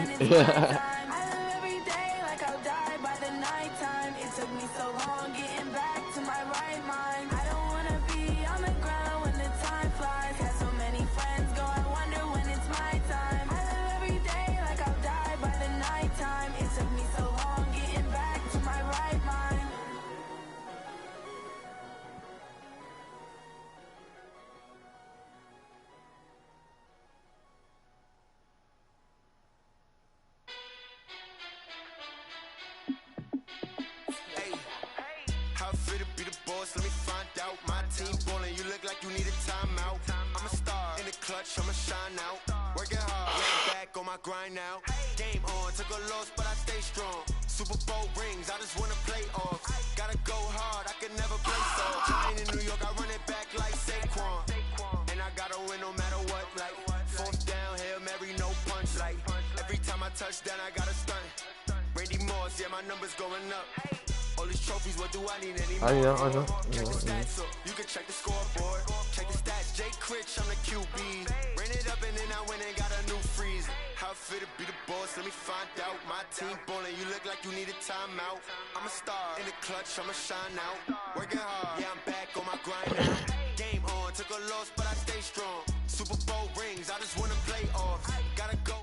boss, let me find out. My team ballin', you look like you need a timeout. I'm a star in the clutch, I'ma shine out. Working hard, yeah, I'm back on my grind now. Game on, took a loss, but I stay strong. Super Bowl rings, I just wanna play off. Gotta go hard, I can never play soft. Giant in New York, I run it back like Saquon. And I gotta win no matter what, like fourth down, Hail Mary, no punch. Like every time I touch down, I gotta stunt. Randy Moss, yeah, my numbers going up. All these trophies, what do I need anymore? I know. Check the stats up, you can check the scoreboard. Check the stats, Jay Critch, I'm the QB. Ran it up and then I went and got a new freeze. How it feel to be the boss, let me find out. My team ballin', you look like you need a timeout. I'm a star in the clutch, I'ma shine out. Working hard, yeah, I'm back on my grind now. Game on, took a loss, but I stay strong. Super Bowl rings, I just wanna play off. Gotta go.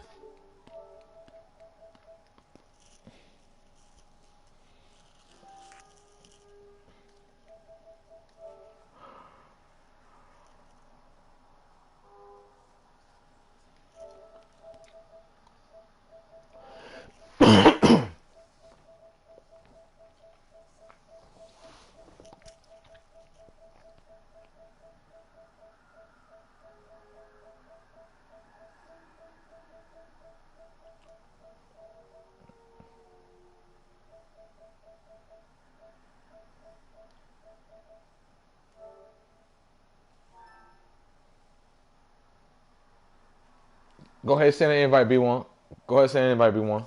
Go ahead, send an invite, B1. Go ahead, send an invite, B1.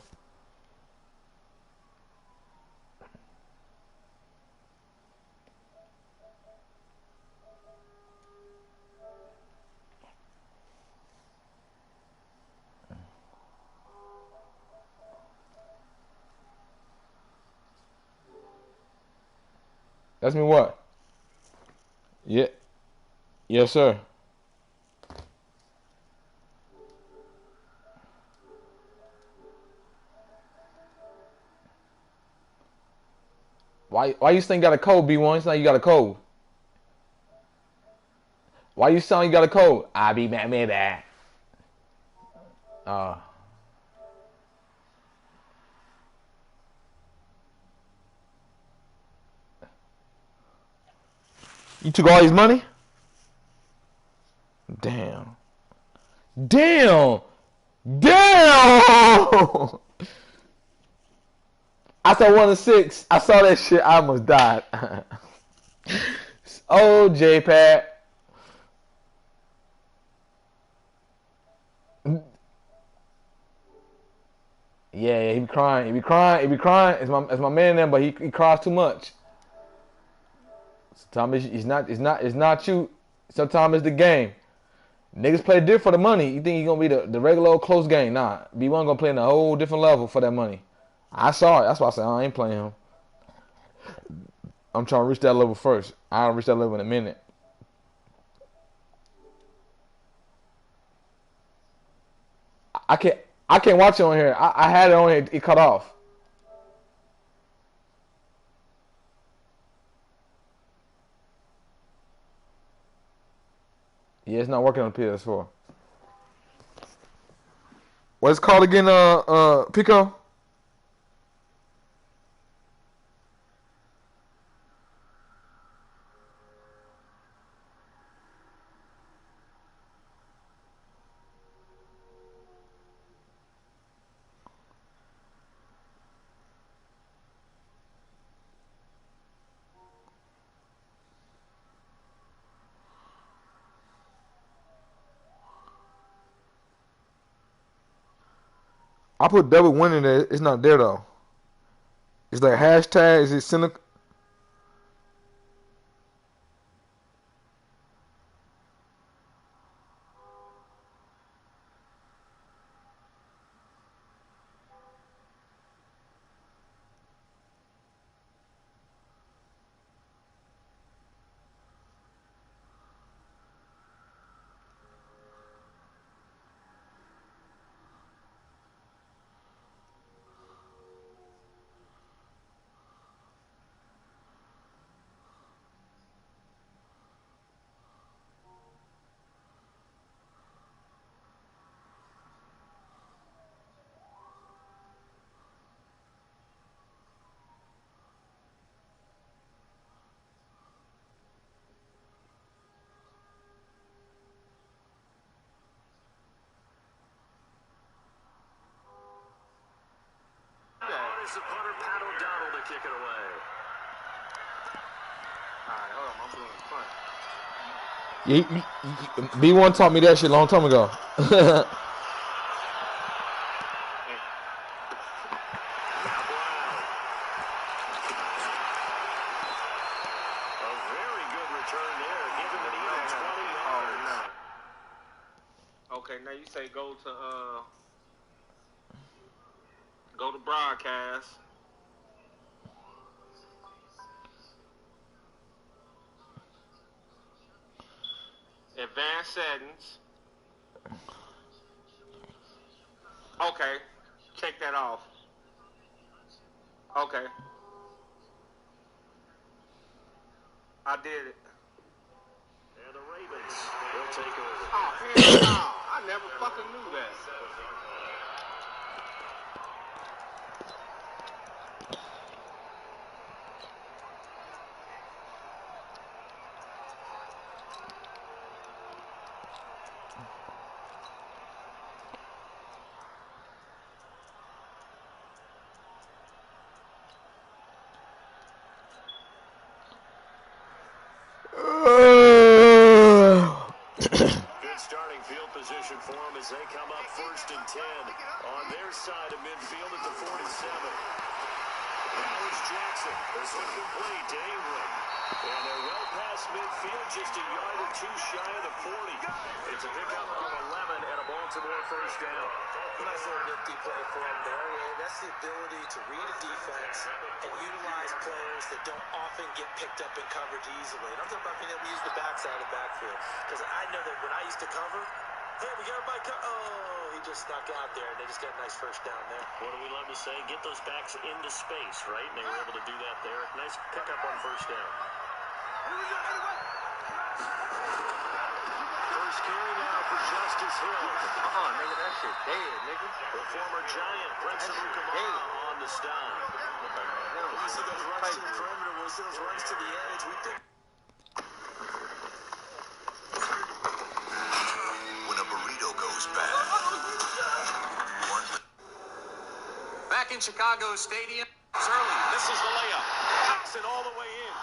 That's me what? Yeah. Yes, sir. Why you think you got a code, B1? It's like you got a code. Why you sound you got a code? I be MackMed that. You took all his money? Damn. Damn! Damn! I saw 1 to 6. I saw that shit. I almost died. Oh, J-Pat. Yeah, he be crying. He be crying. It's my man there, but he cries too much. Sometimes it's not you. Sometimes it's the game. Niggas play different for the money. You think you're gonna be the regular old close game? Nah. B1 gonna play in a whole different level for that money. I saw it. That's why I said I ain't playing him. I'm trying to reach that level first. I'll reach that level in a minute. I can't watch it on here. I had it on here. It cut off. Yeah, it's not working on PS4. What's it called again, Pico? I put double win in there. It's not there though. It's like hashtag. Is it cynical? choice of punter Pat O'Donnell to kick it away. All right, hold on. I'm doing the punt. B1 taught me that shit a long time ago. Okay, now you say go to broadcast. Advanced settings. Okay, take that off. Okay. I did it. And the Ravens will take over. Oh, hell no. I never fucking knew that. Good starting field position for them as they come up 1st and 10 on their side of midfield at the 47. Now it's Jackson. This one complete to Ingram. And they're well past midfield, just a yard or two shy of the 40. It's a pickup of 11 and a Baltimore first down. Nice little nifty play for him there. That's the ability to read a defense and utilize players that don't often get picked up in coverage easily. And I'm talking about being able to use the backside of the backfield. Because I know that when I used to cover, hey, we got everybody he just snuck out there, and they just got a nice first down there. What do we love to say? Get those backs into space, right? And they were able to do that there. Nice pickup on first down. First carry now for Justice Hill. Nigga, that shit dead, nigga. The former Giant, Brenton Lukamara on the stop. You see those runs to the perimeter, we'll see those runs to the edge. We think. When a burrito goes bad. Back in Chicago Stadium, it's early. This is the layup. Paxson all the way in.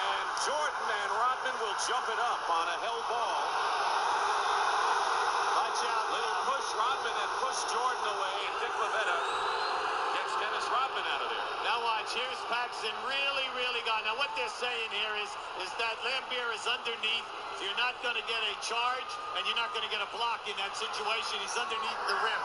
And Jordan and Rodman will jump it up on a held ball. Watch out, little push Rodman and push Jordan away. And Dick Lavetta gets Dennis Rodman out of there. Now watch, here's Paxson really gone. Now what they're saying here is that Lambier is underneath. So you're not going to get a charge, and you're not going to get a block in that situation. He's underneath the rim.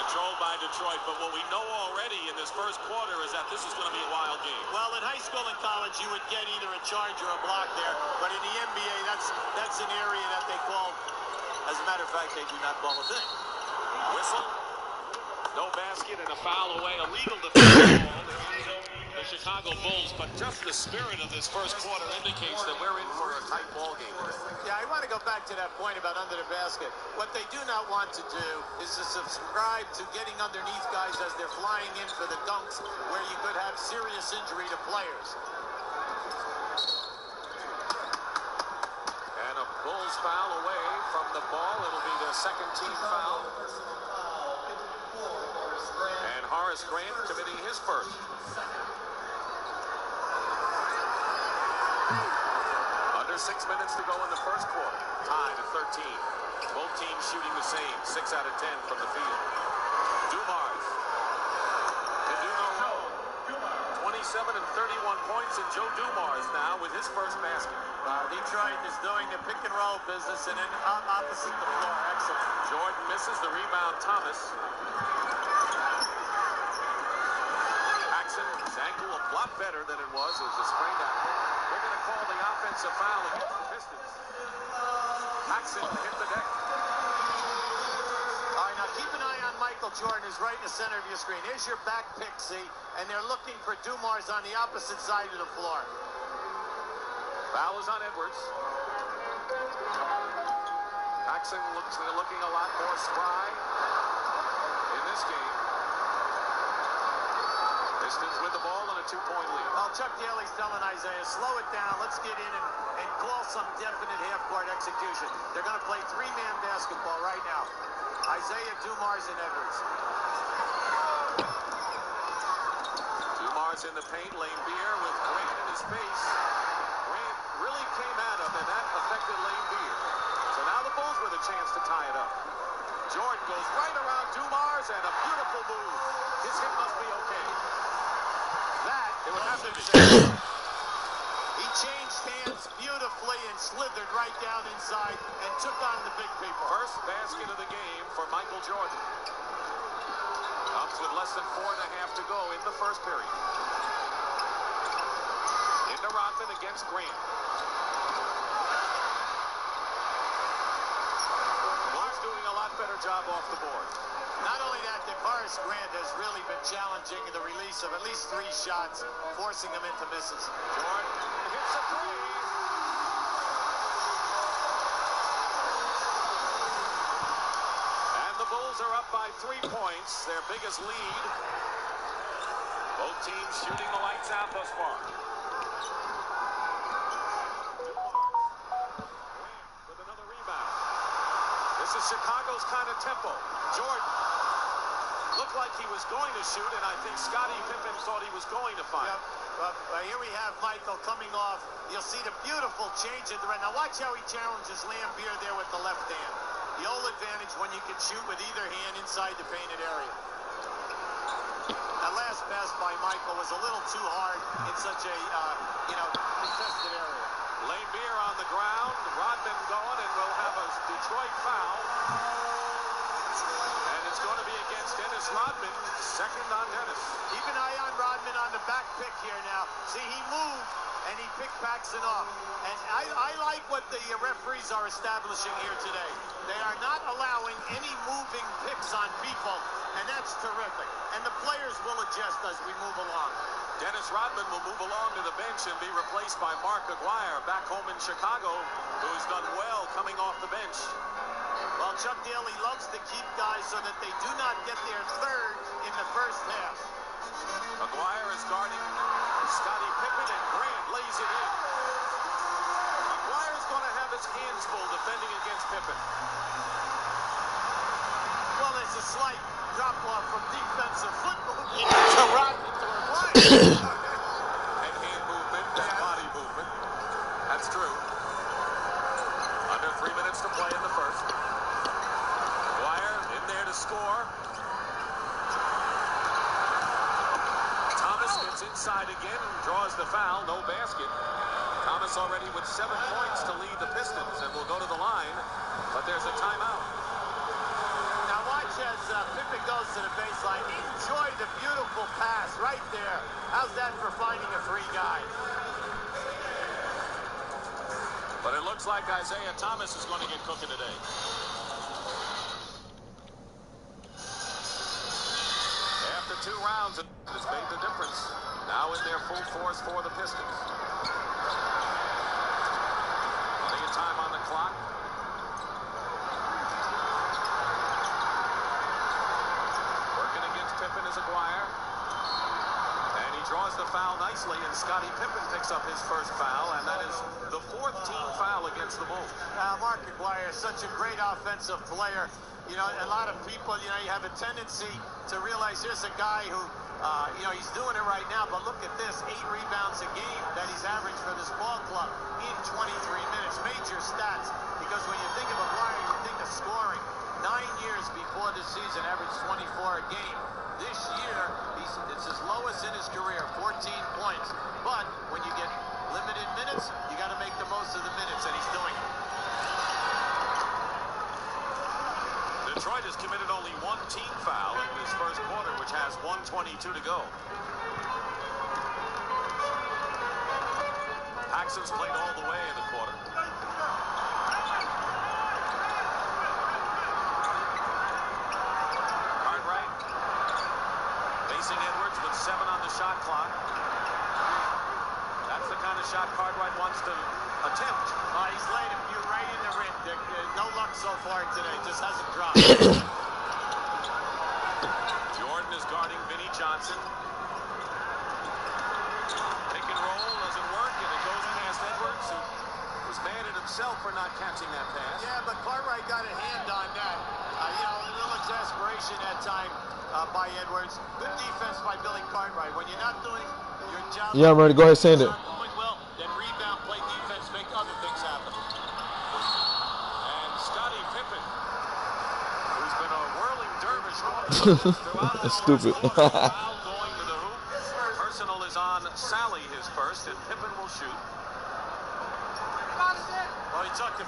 Controlled by Detroit, but what we know already in this first quarter is that this is going to be a wild game. Well, in high school and college, you would get either a charge or a block there, but in the NBA, that's an area that they call, as a matter of fact, they do not call a thing. Whistle, no basket, and a foul away, a legal defense ball. The Chicago Bulls, but just the spirit of this first quarter indicates that we're in for a tight ball game. Yeah, I want to go back to that point about under the basket. What they do not want to do is to subscribe to getting underneath guys as they're flying in for the dunks, where you could have serious injury to players. And a Bulls foul away from the ball. It'll be the second team foul. And Horace Grant committing his first. Under 6 minutes to go in the first quarter. Tied at 13. Both teams shooting the same. 6 out of 10 from the field. Dumars. Can do no wrong. 27 and 31 points, and Joe Dumars now with his first basket. Detroit is doing the pick and roll business and then opposite the floor. Excellent. Jordan misses the rebound. Thomas. Paxson, his ankle a lot better than it was. It was a sprained ankle. They're going to call the offensive foul against the Pistons. Paxson hit the deck. All right, now keep an eye on Michael Jordan, who's right in the center of your screen. Here's your back pick, see, and they're looking for Dumars on the opposite side of the floor. Foul is on Edwards. Paxson looking a lot more spry in this game. This Pistons with the ball and a 2-point lead. Well, Chuck Daly's telling Isaiah, slow it down. Let's get in and call some definite half-court execution. They're going to play three-man basketball right now. Isaiah, Dumars, and Edwards. Dumars in the paint. Lane Beer with Grant in his face. Grant really came at him, and that affected Lane Beer. So now the Bulls with a chance to tie it up. Jordan goes right around Dumars, and a beautiful move. His hit must be okay. That, it would have to be there. He changed hands beautifully and slithered right down inside and took on the big people. First basket of the game for Michael Jordan. Comes with less than 4.5 to go in the first period. Into Rodman against Grant. Lamar's doing a lot better job off the board. Not only that, DeForest Grant has really been challenging the release of at least 3 shots, forcing him into misses. Jordan hits a three. And the Bulls are up by 3 points, their biggest lead. Both teams shooting the lights out thus far. With another rebound. This is Chicago's kind of tempo. Jordan looked like he was going to shoot, and I think Scottie Pippen thought he was going to find. Yep. Here we have Michael coming off. You'll see the beautiful change in the red. Now watch how he challenges Lambier there with the left hand. The old advantage when you can shoot with either hand inside the painted area. That last pass by Michael was a little too hard in such a, contested area. Lambier on the ground. Rodman going, and we'll have a Detroit foul. And it's going to be against Dennis Rodman, second on Dennis. Keep an eye on Rodman on the back pick here now. See, he moved, and he picked Paxson off. And I like what the referees are establishing here today. They are not allowing any moving picks on people, and that's terrific. And the players will adjust as we move along. Dennis Rodman will move along to the bench and be replaced by Mark Aguirre, back home in Chicago, who has done well coming off the bench. Well, Chuck Daly loves to keep guys so that they do not get their third in the first half. Aguirre is guarding Scottie Pippen, and Grant lays it in. Aguirre's going to have his hands full defending against Pippen. Well, there's a slight drop-off from defensive football to Rodman to Aguirre. And hand movement and body movement. That's true. Under 3 minutes to play in the first. Aguirre in there to score. Thomas gets inside again and draws the foul. No basket. Thomas already with 7 points to lead the Pistons, and will go to the line, but there's a timeout. Now watch as Pippen goes to the baseline. Enjoy the beautiful pass right there. How's that for finding a free guy? But it looks like Isaiah Thomas is going to get cooking today. After 2 rounds, it has made the difference. Now in their full force for the Pistons. Plenty of time on the clock. Working against Pippen is Aguirre. And he draws the foul nicely, and Scottie Pippen picks up his first foul, and that is the 4th team foul against the Bulls. Mark Aguirre is such a great offensive player. You know, a lot of people, you have a tendency to realize here's a guy who, he's doing it right now, but look at this, 8 rebounds a game that he's averaged for this ball club in 23 minutes. Major stats, because when you think of Aguirre, you think of scoring. 9 years before the season, averaged 24 a game. This year, it's his lowest in his career, 14 points. But when you get limited minutes, you got to make the most of the minutes, and he's doing it. Detroit has committed only 1 team foul in this first quarter, which has 1:22 to go. Paxson's played all the way in the quarter. Cartwright facing Edwards with 7 on the shot clock. That's the kind of shot Cartwright wants to attempt. He's laid a few right in the rim. No luck so far today. Just hasn't dropped. Jordan is guarding Vinnie Johnson. frustration at time by Edwards. Good defense by Billy Cartwright. When you're not doing your job, Yeah, I'm ready. Go ahead, send it. Well, then rebound, play defense, make other things happen. And Scottie Pippen, who's been a whirling dervish That's stupid. foul going to the hoop. Personal is on Sally, his first, and Pippen will shoot.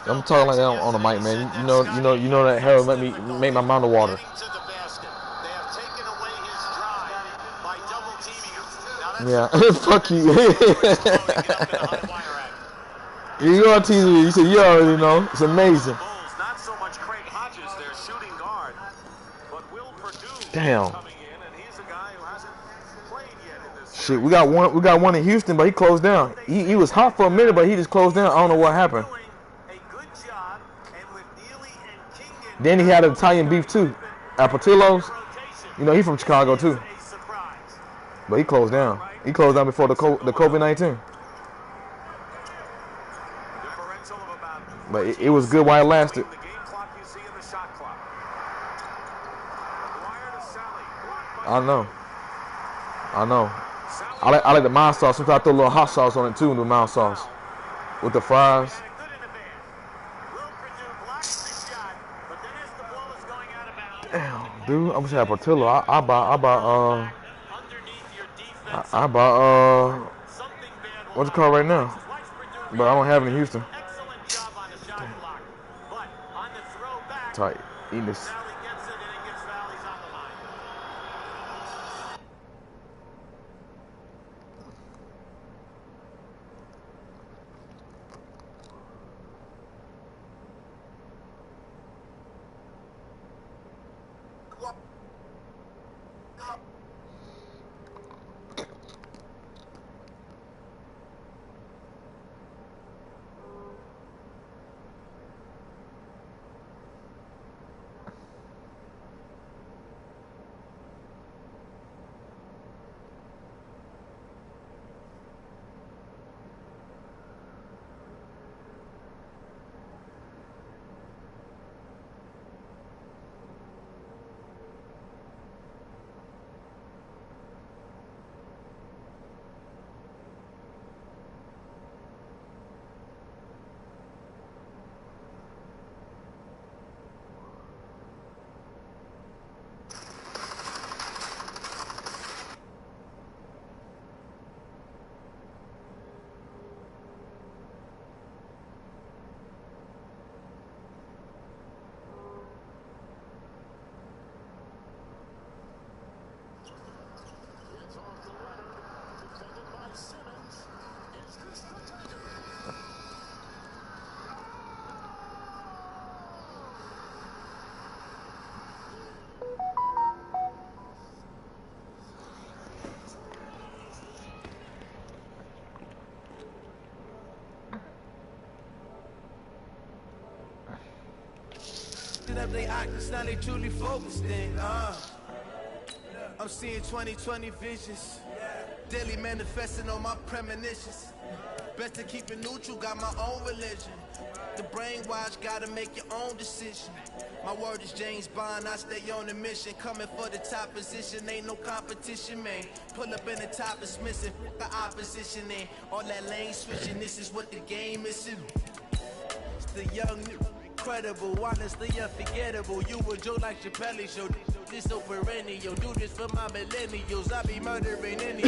I'm talking like that on the mic, man. You know that Harold make my mouth water. Yeah, fuck you. You on TV? You said you already know. It's amazing. Not so much Craig Hodges, their shooting guard, but Will Perdue Damn. coming in, and he's a guy who hasn't played yet in this. Shit, we got one in Houston, but he closed down. He was hot for a minute, but he just closed down. I don't know what happened. Then he had an Italian beef too, at Portillo's. You know, he's from Chicago too. But he closed down. He closed down before the COVID-19. But it was good while it lasted. I know. I like the mild sauce. Sometimes I throw a little hot sauce on it too, the mild sauce with the fries. Damn, dude, I'm just have Portillo. I buy what's it called right now? But I don't have it in Houston. Tight. Eating this. Up they octaves, now they truly focused in. I'm seeing 2020 visions, daily manifesting on my premonitions. Best to keep it neutral, got my own religion. The brainwash, gotta make your own decision. My word is James Bond, I stay on a mission. Coming for the top position, ain't no competition, man. Pull up in the top is missing, the opposition in. All that lane switching, this is what the game is. It's the young new. Incredible, honestly unforgettable. You a joke like Chappelle show. This so perennial. Do this for my millennials. I be murdering any.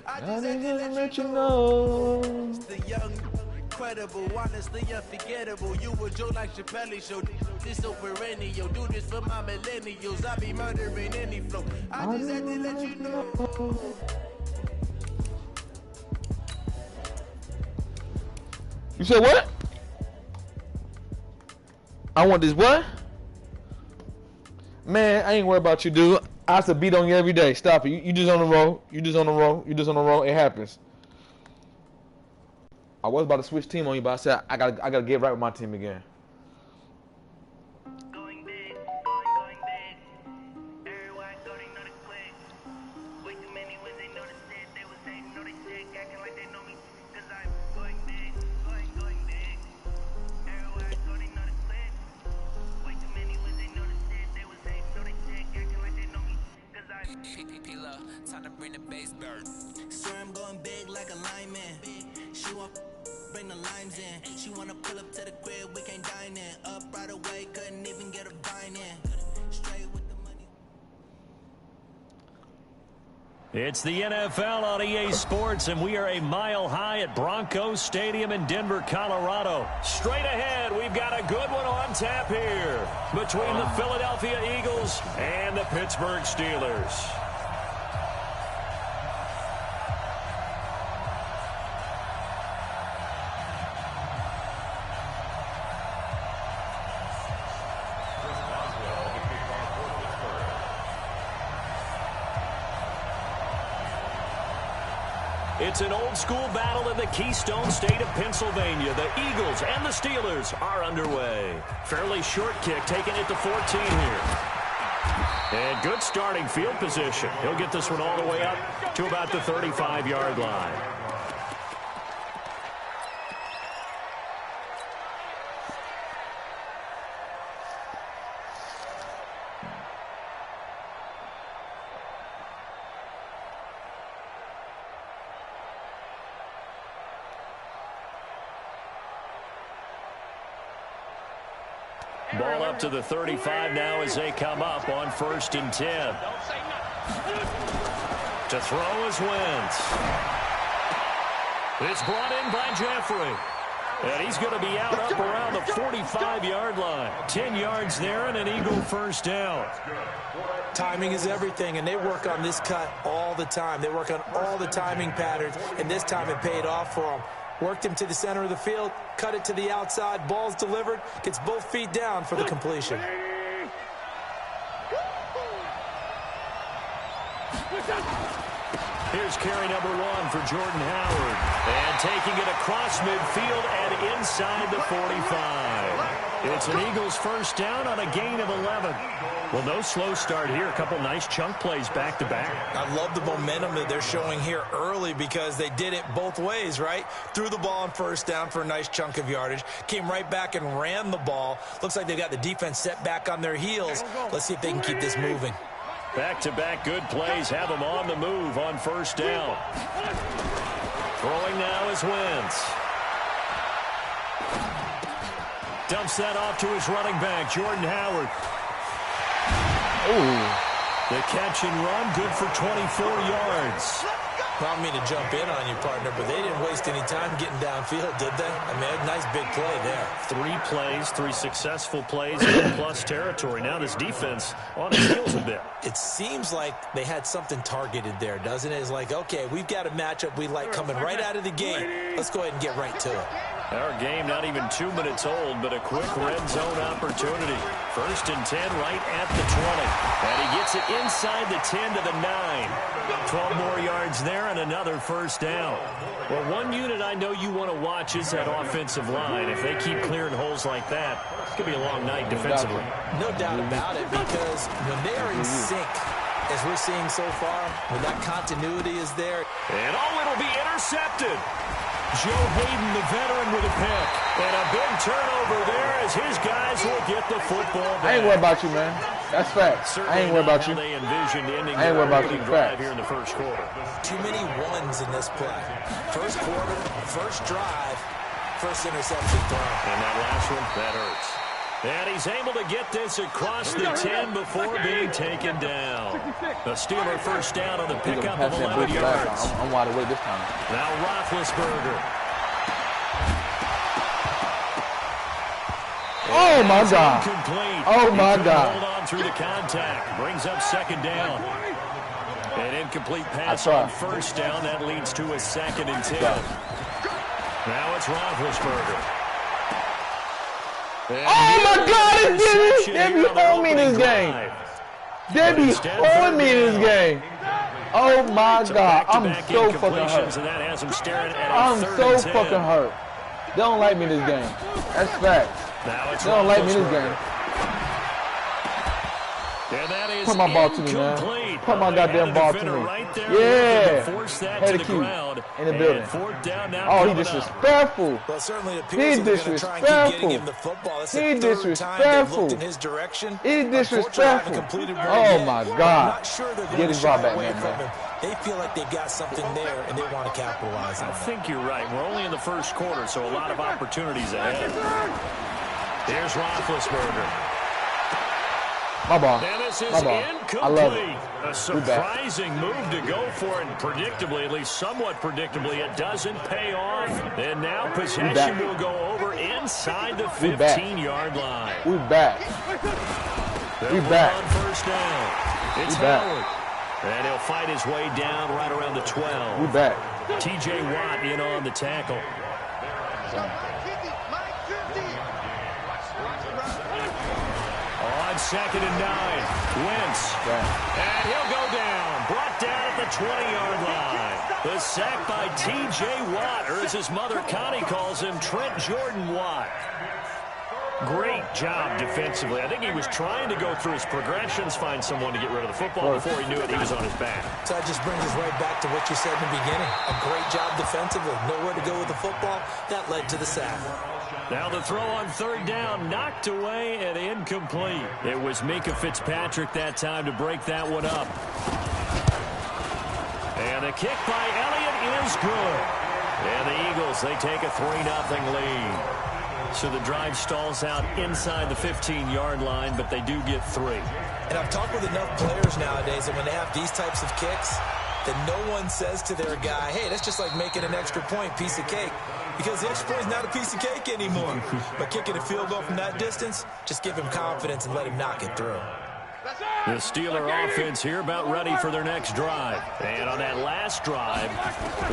I just had to let you know. It's the young, incredible, honestly unforgettable. You a joke like Chappelle show. This so perennial. Do this for my millennials. I be murdering any flow. I just had to let you know. You said what? I want this what? Man, I ain't worried about you, dude. I have to beat on you every day. Stop it. You just on the roll. You just on the roll. You just on the roll. It happens. I was about to switch team on you, but I said I gotta get right with my team again. time to bring the bass bird. Swear I'm going big like a lineman. She want bring the limes in. She wanna pull up to the crib, we can't dine in. Up right away, couldn't even get a vine in. Straight with the money. It's the NFL on EA Sports, and we are a mile high at Broncos Stadium in Denver, Colorado. Straight ahead, we've got a good one on tap here between the Philadelphia Eagles and the Pittsburgh Steelers. It's an old-school battle in the Keystone State of Pennsylvania. The Eagles and the Steelers are underway. Fairly short kick, taking it to 14 here. And good starting field position. He'll get this one all the way up to about the 35-yard line. Ball up to the 35 now as they come up on 1st and 10. To throw is Wentz. It's brought in by Jeffrey. And he's going to be out up around the 45-yard line. 10 yards there and an Eagle first down. Timing is everything, and they work on this cut all the time. They work on all the timing patterns, and this time it paid off for them. Worked him to the center of the field, cut it to the outside, ball's delivered, gets both feet down for the completion. Here's carry number 1 for Jordan Howard. And taking it across midfield and inside the 45. It's an Eagles first down on a gain of 11. Well, no slow start here. A couple nice chunk plays back-to-back. I love the momentum that they're showing here early because they did it both ways, right? Threw the ball on first down for a nice chunk of yardage. Came right back and ran the ball. Looks like they've got the defense set back on their heels. Let's see if they can keep this moving. Back-to-back good plays have them on the move on first down. Throwing now is Wentz. Dumps that off to his running back, Jordan Howard. Ooh. The catch and run, good for 24 yards. I don't mean to jump in on you, partner, but they didn't waste any time getting downfield, did they? I mean, a nice big play there. 3 plays, 3 successful plays in plus territory. Now this defense on its heels a bit. It seems like they had something targeted there, doesn't it? It's like, okay, we've got a matchup we like coming right out of the gate. Let's go ahead and get right to it. Our game not even 2 minutes old, but a quick red zone opportunity. 1st and 10 right at the 20. And he gets it inside the 10 to the 9. 12 more yards there and another first down. Well, one unit I know you want to watch is that offensive line. If they keep clearing holes like that, it's going to be a long night defensively. No doubt about it, because when they are in sync, as we're seeing so far, when that continuity is there. And it'll be intercepted. Joe Hayden, the veteran, with a pick. And a big turnover there as his guys will get the football back. I ain't worried about you, man. That's facts. I ain't worried about you. They envisioned ending I ain't worried about you. Drive here in the first quarter. Too many ones in this play. First quarter, first drive, first interception thrown. And that last one, that hurts. And he's able to get this across the 10 before being taken down. The Steeler first down on the pickup of 11 yards. I'm wide awake this time. Now Roethlisberger. Oh, my God. Incomplete. Oh, my God. Hold on through the contact. Brings up 2nd down. An incomplete pass on first down. That leads to a 2nd and 10. Now it's Roethlisberger. Oh, my God, they be holding me in this game. They be holding me in this game. Oh, my God. I'm so fucking hurt. I'm so fucking hurt. They don't like me in this game. That's fact. They don't like me in this game. And that is Put my ball to me, man. Put my goddamn ball to me. Right there, yeah. Force that Head to of the Q ground. in the building. Fourth down now. Oh, he disrespectful. Well, certainly appears He they're going to try and keep getting him the football. That's the third time they've looked in his direction. He disrespectful. Oh my God. I'm not sure they're going Get to his ball shy back, away man. from him. They feel like they've got something there, and they want to capitalize on it. I think you're right. We're only in the first quarter, so a lot of opportunities ahead. Here's Roethlisberger. My ball. And this is My ball. incomplete. I love it. A surprising move to go for it, and predictably, at least somewhat predictably, it doesn't pay off. And now possession will go over inside the 15-yard line. We back. We back. On first down. It's Howard. And he'll fight his way down right around the 12. We back. T.J. Watt in on the tackle. On 2nd and 9, Wentz. And he'll go down. Brought down at the 20-yard line. The sack by T.J. Watt, or as his mother Connie calls him, Trent Jordan Watt. Great job defensively. I think he was trying to go through his progressions, find someone to get rid of the football. Before he knew it, he was on his back. So that just brings us right back to what you said in the beginning. A great job defensively. Nowhere to go with the football. That led to the sack. Now the throw on 3rd down, knocked away and incomplete. It was Minkah Fitzpatrick that time to break that one up. And the kick by Elliott is good. And the Eagles, they take a 3-0 lead. So the drive stalls out inside the 15-yard line, but they do get 3. And I've talked with enough players nowadays that when they have these types of kicks, that no one says to their guy, hey, that's just like making an extra point, piece of cake. Because the extra point is not a piece of cake anymore. But kicking a field goal from that distance, just give him confidence and let him knock it through. The Steeler offense here about ready for their next drive. And on that last drive,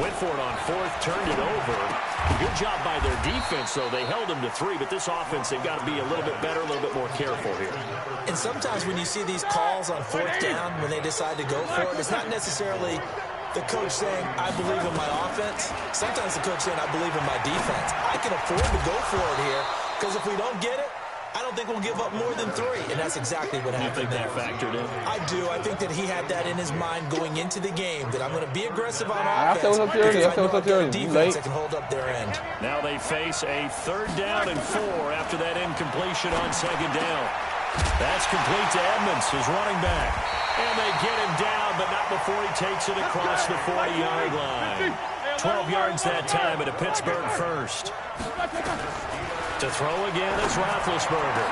went for it on 4th, turned it over. Good job by their defense, though. They held them to 3, but this offense, they've got to be a little bit better, a little bit more careful here. And sometimes when you see these calls on 4th down, when they decide to go for it, it's not necessarily the coach saying, I believe in my offense. Sometimes the coach saying, I believe in my defense. I can afford to go for it here, because if we don't get it, I don't think we'll give up more than 3, and that's exactly what happened there. You think that factored in? I do. I think that he had that in his mind going into the game, that I'm going to be aggressive on offense. I said what's up there early. I said what's up there early. Defense that can hold up their end. Now they face a 3rd down and 4 after that incompletion on 2nd down. That's complete to Edmonds, his running back. And they get him down, but not before he takes it across the 40-yard line. 12 yards that time at a Pittsburgh first. To throw again is Roethlisberger.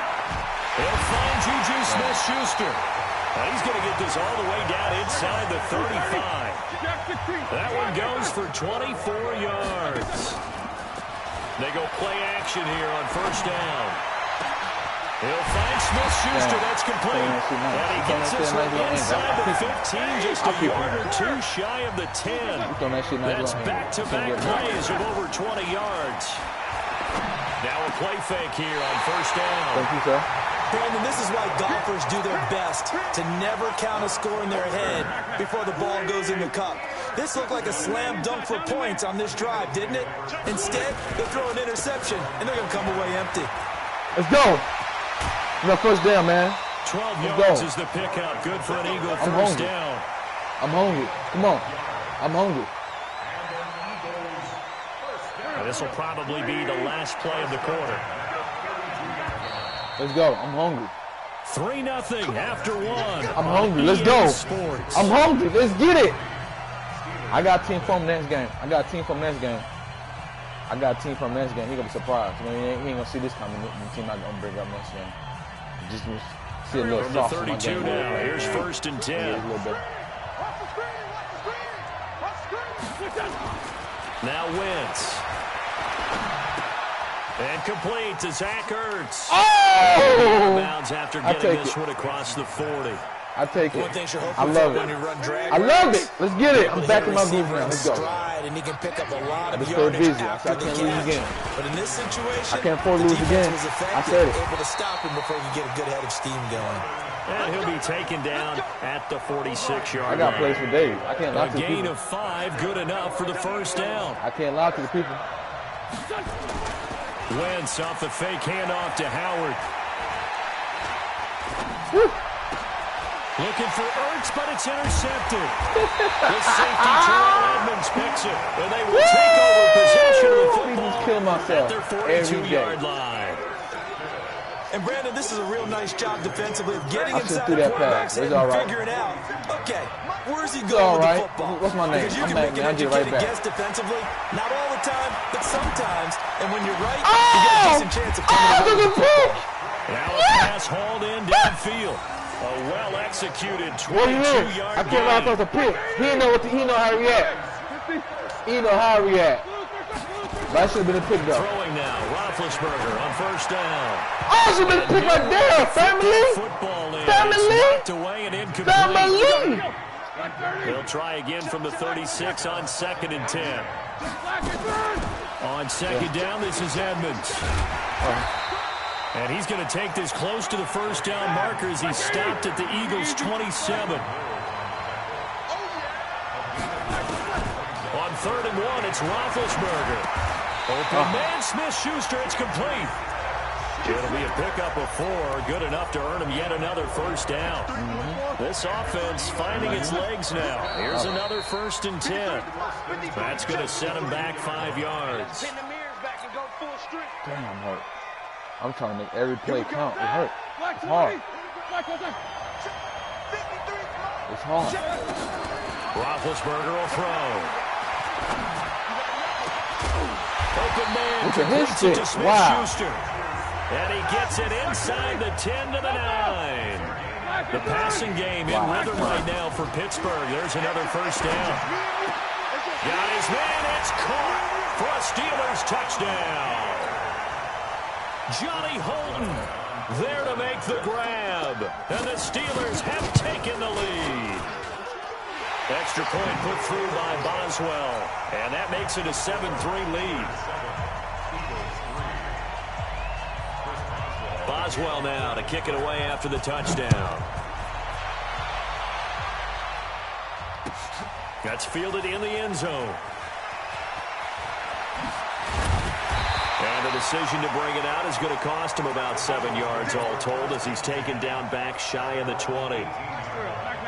He'll find Juju Smith-Schuster. Now he's going to get this all the way down inside the 35. That one goes for 24 yards. They go play action here on 1st down. He'll find Smith-Schuster. That's complete. And he gets this one inside the 15, just a yard or 2 shy of the 10. That's back-to-back plays of over 20 yards. Now a play fake here on 1st down. Thank you, sir. Brandon, this is why golfers do their best to never count a score in their head before the ball goes in the cup. This looked like a slam dunk for points on this drive, didn't it? Instead, they throw an interception, and they're going to come away empty. Let's go. No, 1st down, man. 12 yards is the pickup. Good for an Eagle 1st down. I'm hungry. Come on. I'm hungry. This will probably be the last play of the quarter. Let's go. I'm hungry. 3-0 after 1. I'm hungry. Let's go. Sports. I'm hungry. Let's get it. I got a team from next game. I got a team from next game. He gonna be surprised. You know, he ain't gonna see this coming. The team not gonna bring up next game. Just see a little from soft the 32 now. Here's 1st and 10. Yeah, a little bit. Now Wentz. And complete to Zach Ertz. Oh! Bounds after getting this one across the 40. I take it. One thing you're hoping I love for it. when you run drag I love routes, it. Let's get it. I'm back in my receiver groove now. Let's go. stride, and he can pick up a lot of Let's yardage go busy. after I the can't lose catch. again. But in this situation, I can't afford to the lose defense again. was effective, I said it. able to stop him before he could get a good head of steam going. And he'll be taken down at the 46-yard line. I got plays for days. I can't lie to the people. A gain of 5, good enough for the 1st down. I can't lie to the people. Wentz off the fake handoff to Howard. Woo. Looking for Ertz, but it's intercepted. The safety Terrell Edmonds picks it, and they will take over possession of the football at their 42-yard line. And Brandon, this is a real nice job defensively of getting inside the quarterback's head and figuring out, okay, where's he going with the football? What's my name? Because you can make an educated guess defensively, not all the time, but sometimes. And when you're right, you get a decent chance of coming away with the football. Now a pass hauled in downfield. A well-executed 22-yard I can't lie, a pick. He know how to react. He know how to react. That should have been a pick, though. Throwing now, Roethlisberger on first down. Oh, should have been a pick right there, family. Family. They'll try again from the 36 on 2nd and 10. On second down, this is Edmonds. And he's going to take this close to the first down marker as he stopped at the Eagles' 27. On 3rd and 1, it's Roethlisberger. Open man, Smith-Schuster, it's complete. It'll be a pickup of 4, good enough to earn him yet another first down. This offense finding its legs now. Here's another 1st and 10. That's going to set him back 5 yards. Damn, I'm hurt. I'm trying to make every play count. It hurt. It's hard. It's hard. Roethlisberger will throw. Open man completes it to Smith-Schuster. And he gets it inside the 10 to the 9. The passing game in rhythm right now for Pittsburgh. There's another first down. Got his man. It's caught for a Steelers touchdown. Johnny Holton there to make the grab. And the Steelers have taken the lead. Extra point put through by Boswell. And that makes it a 7-3 lead. Boswell now to kick it away after the touchdown. That's fielded in the end zone. And the decision to bring it out is going to cost him about 7 yards all told as he's taken down back shy of the 20.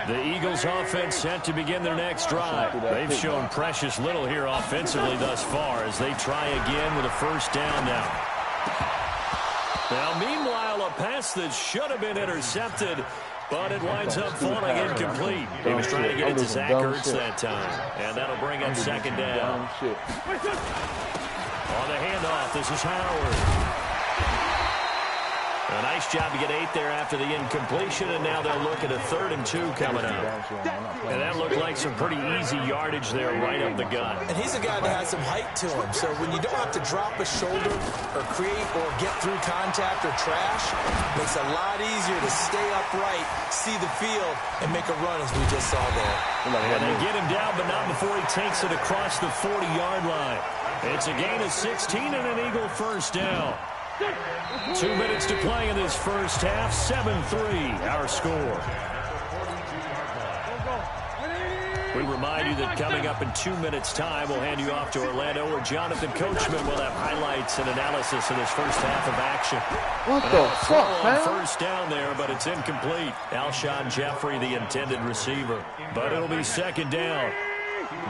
The Eagles offense set to begin their next drive. They've shown precious little here offensively thus far as they try again with a first down now. Now, meanwhile, a pass that should have been intercepted, but it winds up falling incomplete. He was trying to get it to Zach Ertz that time, and that'll bring up 2nd down. On the handoff, this is Howard. A nice job to get 8 there after the incompletion, and now they'll look at a 3rd and 2 coming up. And that looked like some pretty easy yardage there right up the gut. And he's a guy that has some height to him, so when you don't have to drop a shoulder or create or get through contact or trash, it makes it a lot easier to stay upright, see the field, and make a run as we just saw there. And they get him down, but not before he takes it across the 40-yard line. It's a gain of 16 and an Eagle first down. 2 minutes to play in this first half. 7-3 our score. We remind you that coming up in 2 minutes time we'll hand you off to Orlando where Jonathan Coachman will have highlights and analysis of this first half of action. What the fuck, man? First down there, but it's incomplete. Alshon Jeffrey the intended receiver, but it'll be 2nd down.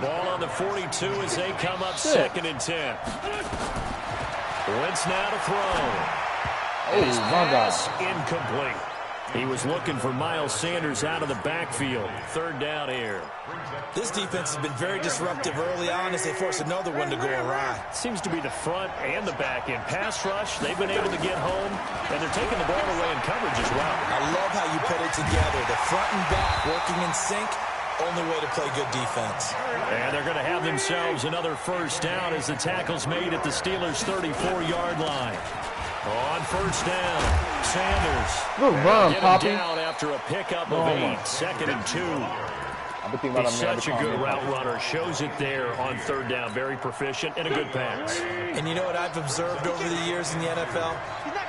Ball on the 42 as they come up 2nd and 10. Wentz now to throw. His pass incomplete. He was looking for Miles Sanders out of the backfield. 3rd down here. This defense has been very disruptive early on as they force another one to go awry. Seems to be the front and the back end. Pass rush, they've been able to get home, and they're taking the ball away in coverage as well. I love how you put it together. The front and back working in sync. Only way to play good defense. And they're going to have themselves another first down as the tackle's made at the Steelers' 34-yard line. On first down, Sanders. Good run, Poppy. Down after a pickup of 8, 2nd and 2. He's such a good route runner. Shows it there on 3rd down. Very proficient and a good pass. And you know what I've observed over the years in the NFL?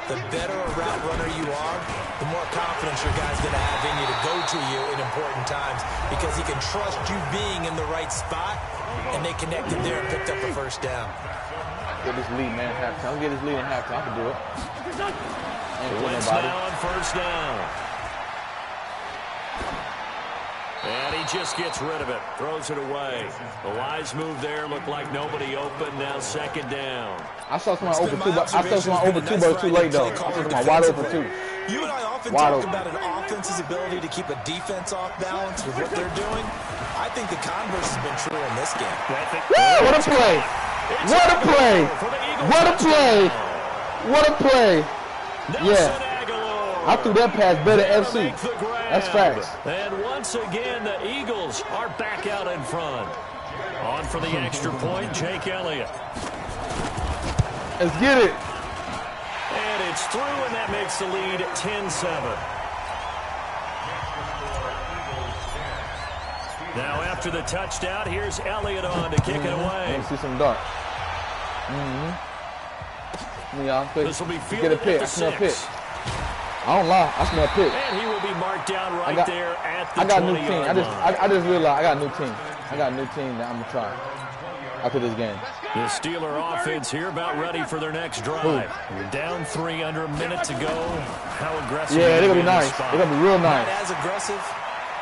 The better a route runner you are, the more confidence your guy's going to have in you to go to you in important times because he can trust you being in the right spot, and they connected there and picked up a first down. Get this lead, man, at halftime. Get this lead at halftime. I can do it. Wentz now on first down. just gets rid of it. Throws it away. A wise move there. Looked like nobody open. Now second down. I saw someone over two, but I saw someone over two, but too late though. I saw someone wide open too. You and I often talk about an offense's ability to keep a defense off balance with what they're doing. I think the converse has been true in this game. Woo, what a play! What a play! What a play! What a play! Yeah. I threw that pass better than FC. That's facts. And once again, the Eagles are back out in front. On for the extra point, Jake Elliott. Let's get it. And it's through, and that makes the lead 10-7. Now after the touchdown, here's Elliott on to kick it away. Let's see some dart. This will be fielded at the 6. I don't lie, I smell pick. And he will be marked down right there at the 20-yard line. I got a new team. I just realized I got a new team. I got a new team that I'm going to try after this game. The Steeler offense here about ready for their next drive. Down 3, under a minute to go. How aggressive? Yeah, they're going to be nice. They're going to be real nice. Not as aggressive.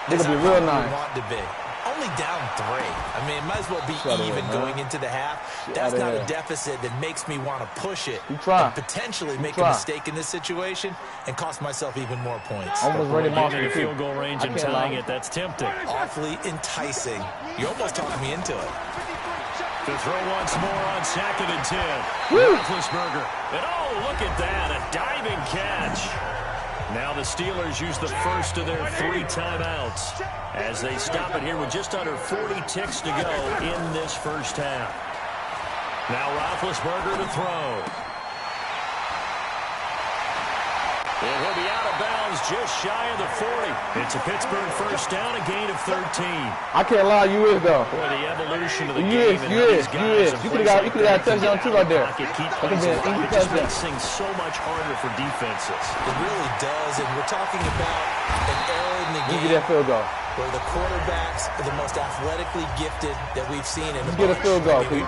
They're going to be real nice. Want to be. Only down 3. I mean, it might as well be even going into the half. That's not a deficit that makes me want to push it and potentially make a mistake in this situation and cost myself even more points. Almost ready to get a field goal range and tying it. That's tempting. Awfully enticing. You almost talked me into it. To throw once more on 2nd and 10. Roethlisberger. And oh, look at that. A diving catch. Now the Steelers use the first of their 3 timeouts as they stop it here with just under 40 ticks to go in this first half. Now Roethlisberger to throw. And he'll be out of bounds just shy of the 40. It's a Pittsburgh first down, a gain of 13. I can't lie, you is though. Boy, the evolution of the game. You is. You could have got a touchdown too right there. It just makes things so much harder for defenses. It really does, and we're talking about an era in the game. You get that field goal. Where the quarterbacks are the most athletically gifted that we've seen in a bunch. Get a field goal. You're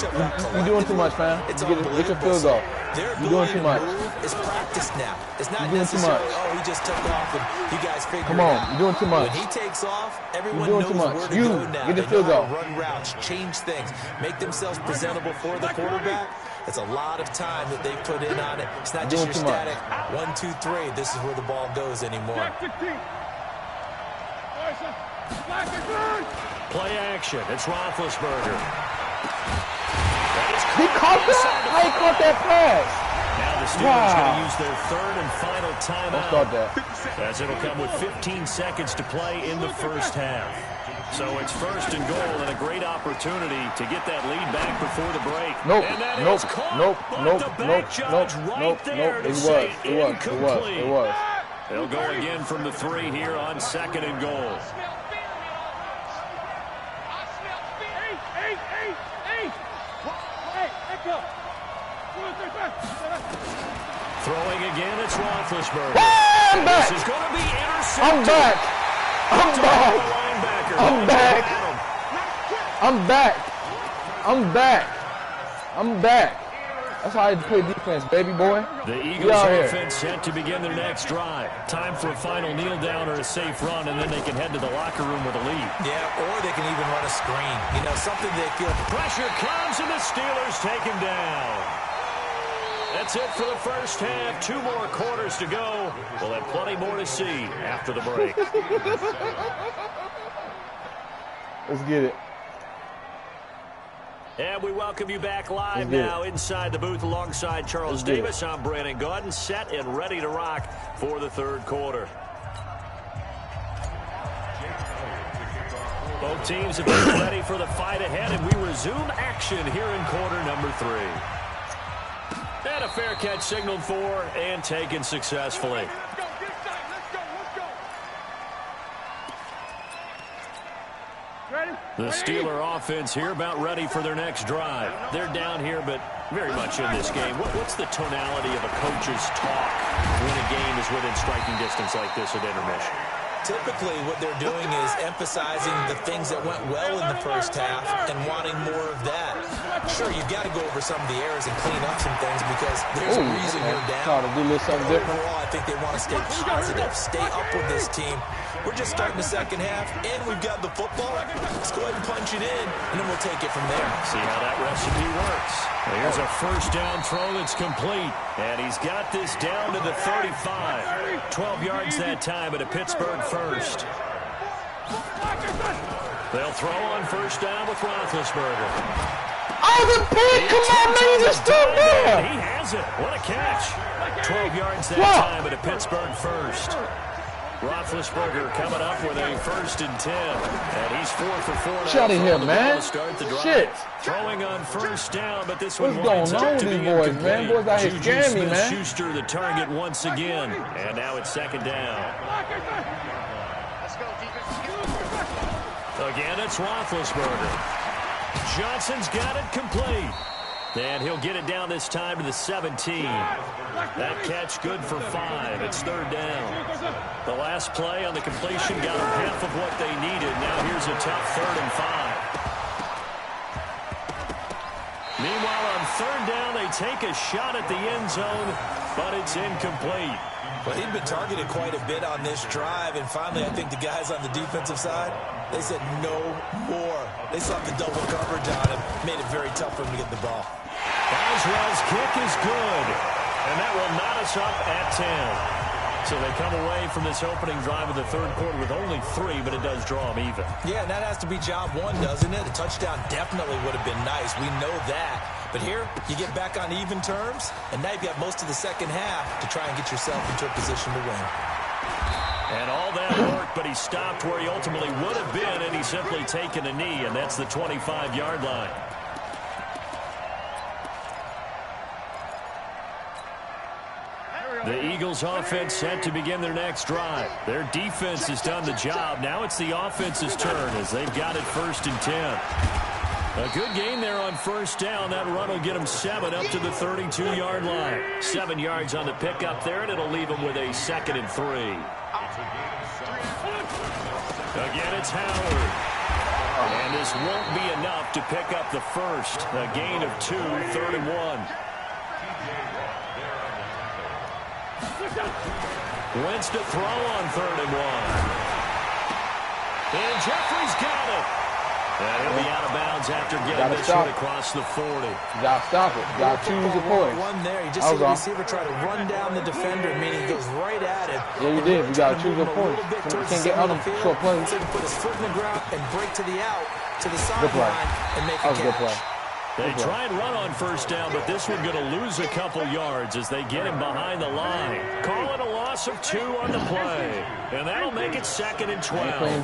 doing too much, man. Get your field goal. You're doing too much. It's practice now. It's not necessarily, oh, he just took off and you guys figured it out. Come on, you're doing too much. When he takes off, everyone knows where to go now. Get the field goal. Run routes, change things, make themselves presentable for the quarterback. It's a lot of time that they put in on it. It's not just your static 1, 2, 3. This is where the ball goes anymore. Play action. It's Roethlisberger. He caught that? How he caught that pass? Now the Steelers going to use their 3rd and final timeout. Don't start that. As it'll come with 15 seconds to play in the first half. So it's 1st and goal and a great opportunity to get that lead back before the break. Nope. It was. They'll go again from the 3 here on 2nd and goal. Throwing again, it's Roethlisberger. I'm back. This is going to be intercepted. I'm back. That's how I play defense, baby boy. The Eagles offense set to begin their next drive. Time for a final kneel down or a safe run, and then they can head to the locker room with a lead. Yeah, or they can even run a screen. You know, something they feel. Pressure comes, and the Steelers take him down. That's it for the first half. 2 more quarters to go. We'll have plenty more to see after the break. Let's get it. And we welcome you back live now inside the booth alongside Charles Davis. I'm Brandon Gaudin, set and ready to rock for the 3rd quarter. Both teams have been ready for the fight ahead, and we resume action here in quarter number 3. And a fair catch signaled for and taken successfully. The Steeler offense here about ready for their next drive. They're down here, but very much in this game. What's the tonality of a coach's talk when a game is within striking distance like this at intermission? Typically, what they're doing is emphasizing the things that went well in the first half and wanting more of that. Sure, you've got to go over some of the errors and clean up some things because there's a reason you're down. Trying to do a little something different. Overall, I think they want to stay positive, stay up with this team. We're just starting the second half, and we've got the football. Let's go ahead and punch it in, and then we'll take it from there. See how that recipe works. Here's a first down throw that's complete, and he's got this down to the 35. 12 yards that time at a Pittsburgh first. They'll throw on first down with Roethlisberger. Oh, the pick! Come on, man, you just stood there! He has it. What a catch. 12 yards that time at a Pittsburgh first. Roethlisberger coming up with a 1st and 10. And he's 4 for 4 now. Get out of here, man. Shit. Throwing on first down, but this one What's going on with these boys, man? Boys out here scaring me, man. Schuster the target once again. And now it's 2nd down. Again, it's Roethlisberger. Johnson's got it complete. And he'll get it down this time to the 17. That catch good for 5. It's 3rd down. The last play on the completion got them half of what they needed. Now here's a tough 3rd and 5. Meanwhile, on 3rd down, they take a shot at the end zone, but it's incomplete. Well, he'd been targeted quite a bit on this drive, and finally I think the guys on the defensive side, they said no more. They slapped the double coverage on him, made it very tough for him to get the ball. Boswell's kick is good, and that will knot us up at 10. So they come away from this opening drive of the 3rd quarter with only 3, but it does draw them even. Yeah, and that has to be job 1, doesn't it? A touchdown definitely would have been nice. We know that. But here, you get back on even terms, and now you've got most of the second half to try and get yourself into a position to win. And all that worked, but he stopped where he ultimately would have been, and he's simply taken a knee, and that's the 25-yard line. The Eagles offense set to begin their next drive. Their defense has done the job. Now it's the offense's turn as they've got it 1st and 10. A good game there on 1st down. That run will get them 7 up to the 32-yard line. 7 yards on the pickup there, and it'll leave them with a 2nd and 3. Again, it's Howard. And this won't be enough to pick up the first. A gain of 2, 3rd and 1. Wentz to throw on 3rd and 1. And Jeffrey's got it. And he'll be out of bounds after getting this one across the 40. You gotta stop it. You gotta choose the points. One there. You just see the receiver try to run down the defender, meaning he goes right at it. Yeah, you did. You gotta choose the points. You can't get out of short plays. So he can put his foot in the ground and break to the out, to the sideline, and make a catch. Good play. They try and run on 1st down, but this one's going to lose a couple yards as they get him behind the line. Call it a loss of 2 on the play. And that'll make it 2nd and 12. Playing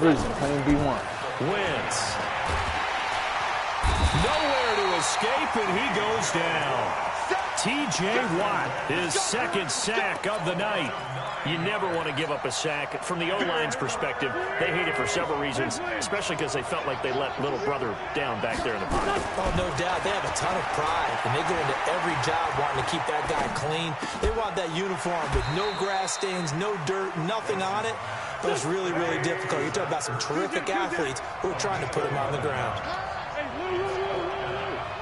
B1. Wentz. Nowhere to escape, and he goes down. T.J. Watt, his 2nd sack of the night. You never want to give up a sack. From the O-line's perspective, they hate it for several reasons, especially because they felt like they let little brother down back there in the pocket. Oh, no doubt. They have a ton of pride, and they go into every job wanting to keep that guy clean. They want that uniform with no grass stains, no dirt, nothing on it. But it's really, really difficult. You're talking about some terrific athletes who are trying to put him on the ground.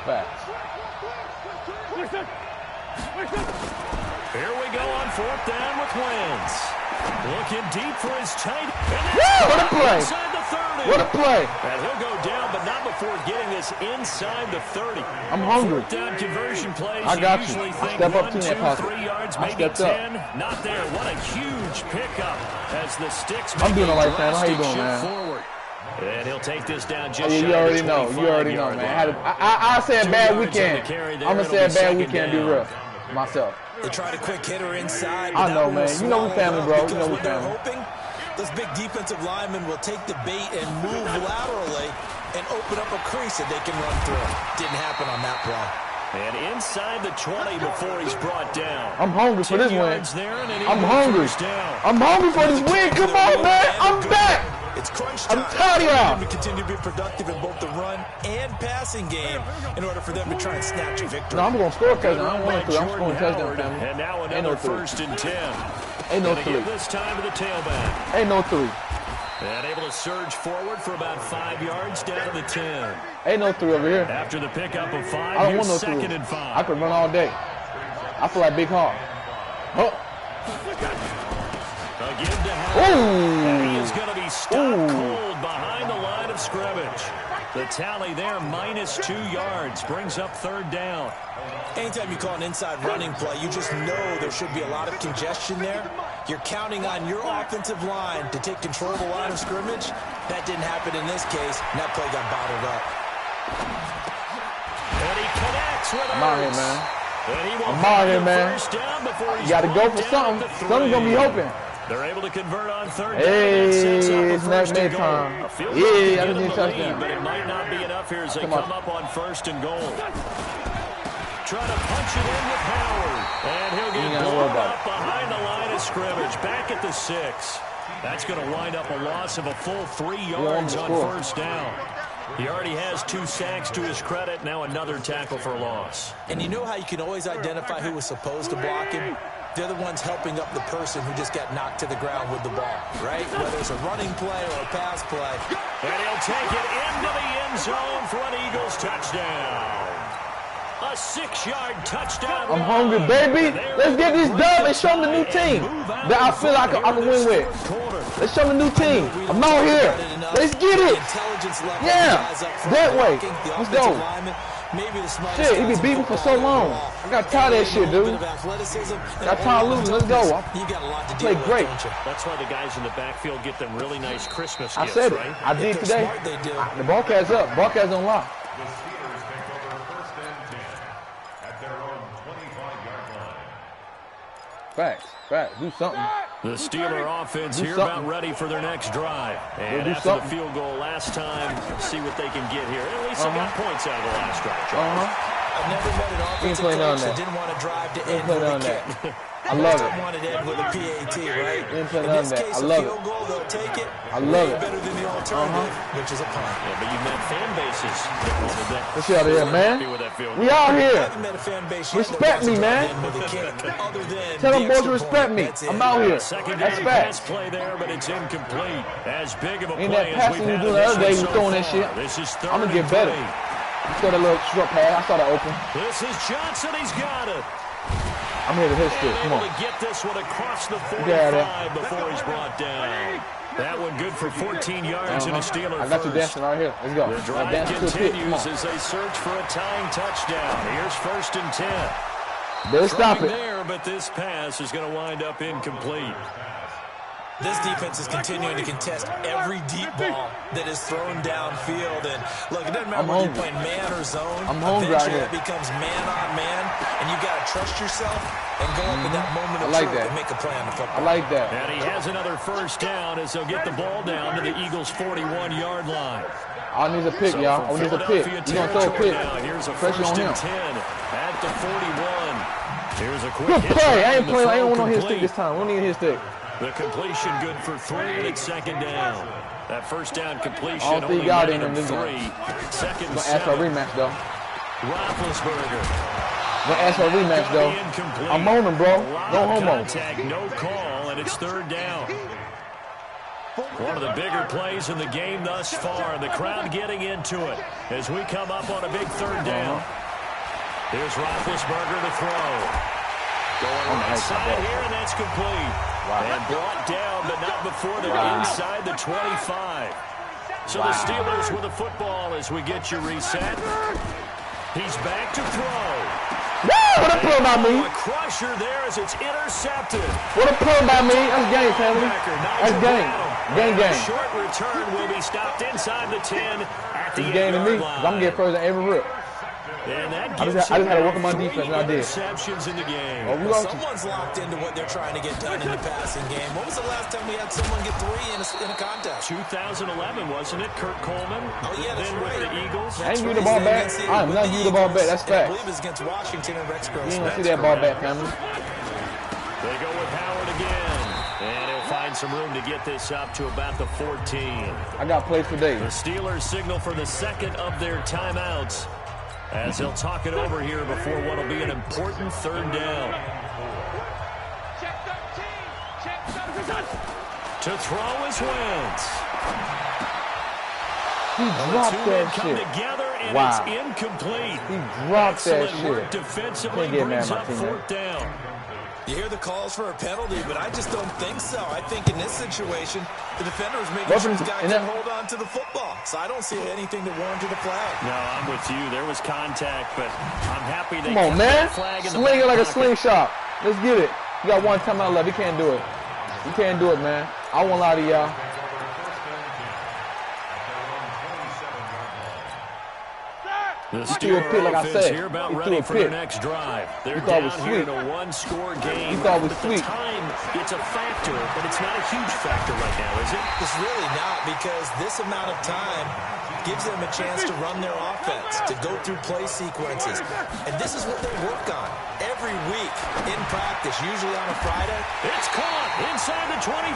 Facts. Here we go on 4th down with Wentz. Looking deep for his tight. What a play. Inside the 30. What a play. And he'll go down, but not before getting this inside the 30. I'm hungry. 4th down conversion plays. I got you. Usually think Step up 1, to 2, that pocket. 3 yards, I maybe 10. stepped up. Not there. What a huge pickup as the sticks I'm doing make all a right, fam. How you drastic doing, shift man? forward. And he'll take this down just you already know. You already know, man. I say a bad weekend. I'm going to say a bad weekend, be real. Myself. They tried a quick hitter inside. I know, man. You know we family, bro. You know we they're family. hoping those big defensive linemen will take the bait and move laterally and open up a crease that they can run through. Didn't happen on that play. And inside the 20 before he's brought down. I'm hungry for this win. I'm hungry. Down. I'm hungry for this win. Come on, man. I'm back. It's crunch time. I'm tired of y'all. To continue to be productive in both the run and passing game in order for them to try and snatch a victory. No, I'm going to score a touchdown. I don't want to. I'm scoring a touchdown, family. And now another 1st and 10. Ain't no 3. This time to the tailback. Ain't no 3. And able to surge forward for about 5 yards down to the 10. Ain't no 3 over here. After the pickup of 5, I don't want no 3. 2nd and 5. I could run all day. I feel like Big Hawk. Oh. A give to Howard. And he is going to be stopped cold behind the line of scrimmage. The tally there, -2 yards, brings up 3rd down. Anytime you call an inside running play, you just know there should be a lot of congestion there. You're counting on your offensive line to take control of the line of scrimmage. That didn't happen in this case, and that play got bottled up. And he connects with I'm out here, man. And he will I'm out here, man. First down before he's You got to go for down something. to 3. Something's going to be hoping. They're able to convert on 3rd down. Hey, It's MackMed time. Yeah, I just need a touchdown. But it might not be enough here as they come up on 1st and goal. Trying to punch it in with Howard. And he'll get blown up behind the line of scrimmage. Back at the 6. That's going to wind up a loss of a full 3 yards on 1st down. He already has 2 sacks to his credit. Now another tackle for loss. And you know how you can always identify who was supposed to block him? They're the ones helping up the person who just got knocked to the ground with the ball, right? Whether it's a running play or a pass play. And he'll take it into the end zone for an Eagles touchdown. A 6-yard touchdown. I'm hungry, baby. Let's get this dub and show them the new team that I feel like I can win with. Let's show them the new team. I'm out here. Let's get it. Yeah, that way. Let's go. Shit, he been beating for so long. I got tired of that shit, dude. Got tired of losing. Let's go. Play great. That's why the guys in the backfield get them really nice Christmas gifts, I said it. right? I did today. The ball cat's up. Ball cat's on lock. Facts. Do something. The Steeler offense here about ready for their next drive. And after the field goal last time, see what they can get here. At least they got points out of the last drive. I've never met an offensive coach that didn't want to drive to end with a kick. I love it. Wanted to end with a PAT, right? In this case, I love it. Goal, they'll take it. I love it. Better than the alternative, which is a punt. Yeah, but you've met fan bases that wanted that. Let's out of here, man. We out here. Respect me, man. Tell them boys to respect me. I'm out here. That's facts. Play there, but it's incomplete. As big of a ain't play that passing you doing the other day? You throwing that shit. I'm gonna get better. You saw that little short pass. I saw that open. This is Johnson. He's got it. I'm here to hit stick. Come on. To get this one across the 45 before he's brought down. That one good for 14 yards and a Steeler I got you dancing right here. Let's go. The drive continues as they search for a tying touchdown. Here's 1st and 10. Better stop it. There, but this pass is going to wind up incomplete. This defense is continuing to contest every deep ball that is thrown downfield. And look, it doesn't matter whether you're playing man or zone. I'm hungry out here. Eventually, it becomes man on man, and you got to trust yourself and go up in that moment of truth and make a play on the football. I like that. And he has another 1st down as they'll get the ball down to the Eagles' 41-yard line. I need a pick, y'all. I need a pick. You're going to throw a pick. Here's a pressure on him. 10 at the 41. Here's a quick good play. I ain't playing. I ain't want no hit complete. stick this time. We don't need a hit stick. The completion good for 3, and it's 2nd down. That 1st down completion all 3 only got in him. 3. 2nd and 7. Gonna ask for a rematch though. Roethlisberger. Gonna ask for a rematch though. I'm on him, bro. No homo. Contact, no call, and it's 3rd down. One of the bigger plays in the game thus far. The crowd getting into it as we come up on a big 3rd down. Here's Roethlisberger to throw. Going right side here, and that's complete. And brought down, but not before they're inside the 25. So the Steelers with the football as we get you reset. He's back to throw. Woo! What a play by me. A crusher there as it's intercepted. What a play by me. That's game, family. That's game. Game. Short return will be stopped inside the 10 at the 8-yard line. Game to me, because I'm going to get further than every rip. And that I just had to work on my defense, and I did. Interceptions in the game. Someone's locked into what they're trying to get done in the passing game. When was the last time we had someone get 3 in a contest? 2011, wasn't it? Kurt Coleman. Oh, yeah, that's then right. With the Eagles. I ain't give you the ball back. I am not giving you the ball back. That's fact. I believe it's against Washington and Rex Gross. You ain't going to see that ball back, family. They go with Howard again. And he'll find some room to get this up to about the 14. I got plays for days. The Steelers signal for the 2nd of their timeouts as they'll talk it over here before what will be an important 3rd down. To throw is Wentz. He dropped that shit. Wow. It's incomplete. He dropped that Excellent work shit. defensively. Can't get mad Brings at my up teammate. 4th down. You hear the calls for a penalty, but I just don't think so. I think in this situation, the defender is making sure his guy can hold on to the football. So I don't see anything that warranted a flag. No, I'm with you. There was contact, but I'm happy they Come on, man. flag in the Sling it like a pocket. slingshot. Let's get it. You got one timeout left. You can't do it. You can't do it, man. I won't lie to y'all. The He threw a pick, like I said. here about He ready threw a for their pick. next drive. They're He thought it down was here sweet. in a one-score game. He thought it was But sweet. the time, it's a factor, but it's not a huge factor right now, is it? It's really not, because this amount of time gives them a chance to run their offense, to go through play sequences. And this is what they work on every week in practice, usually on a Friday. It's caught inside the 25.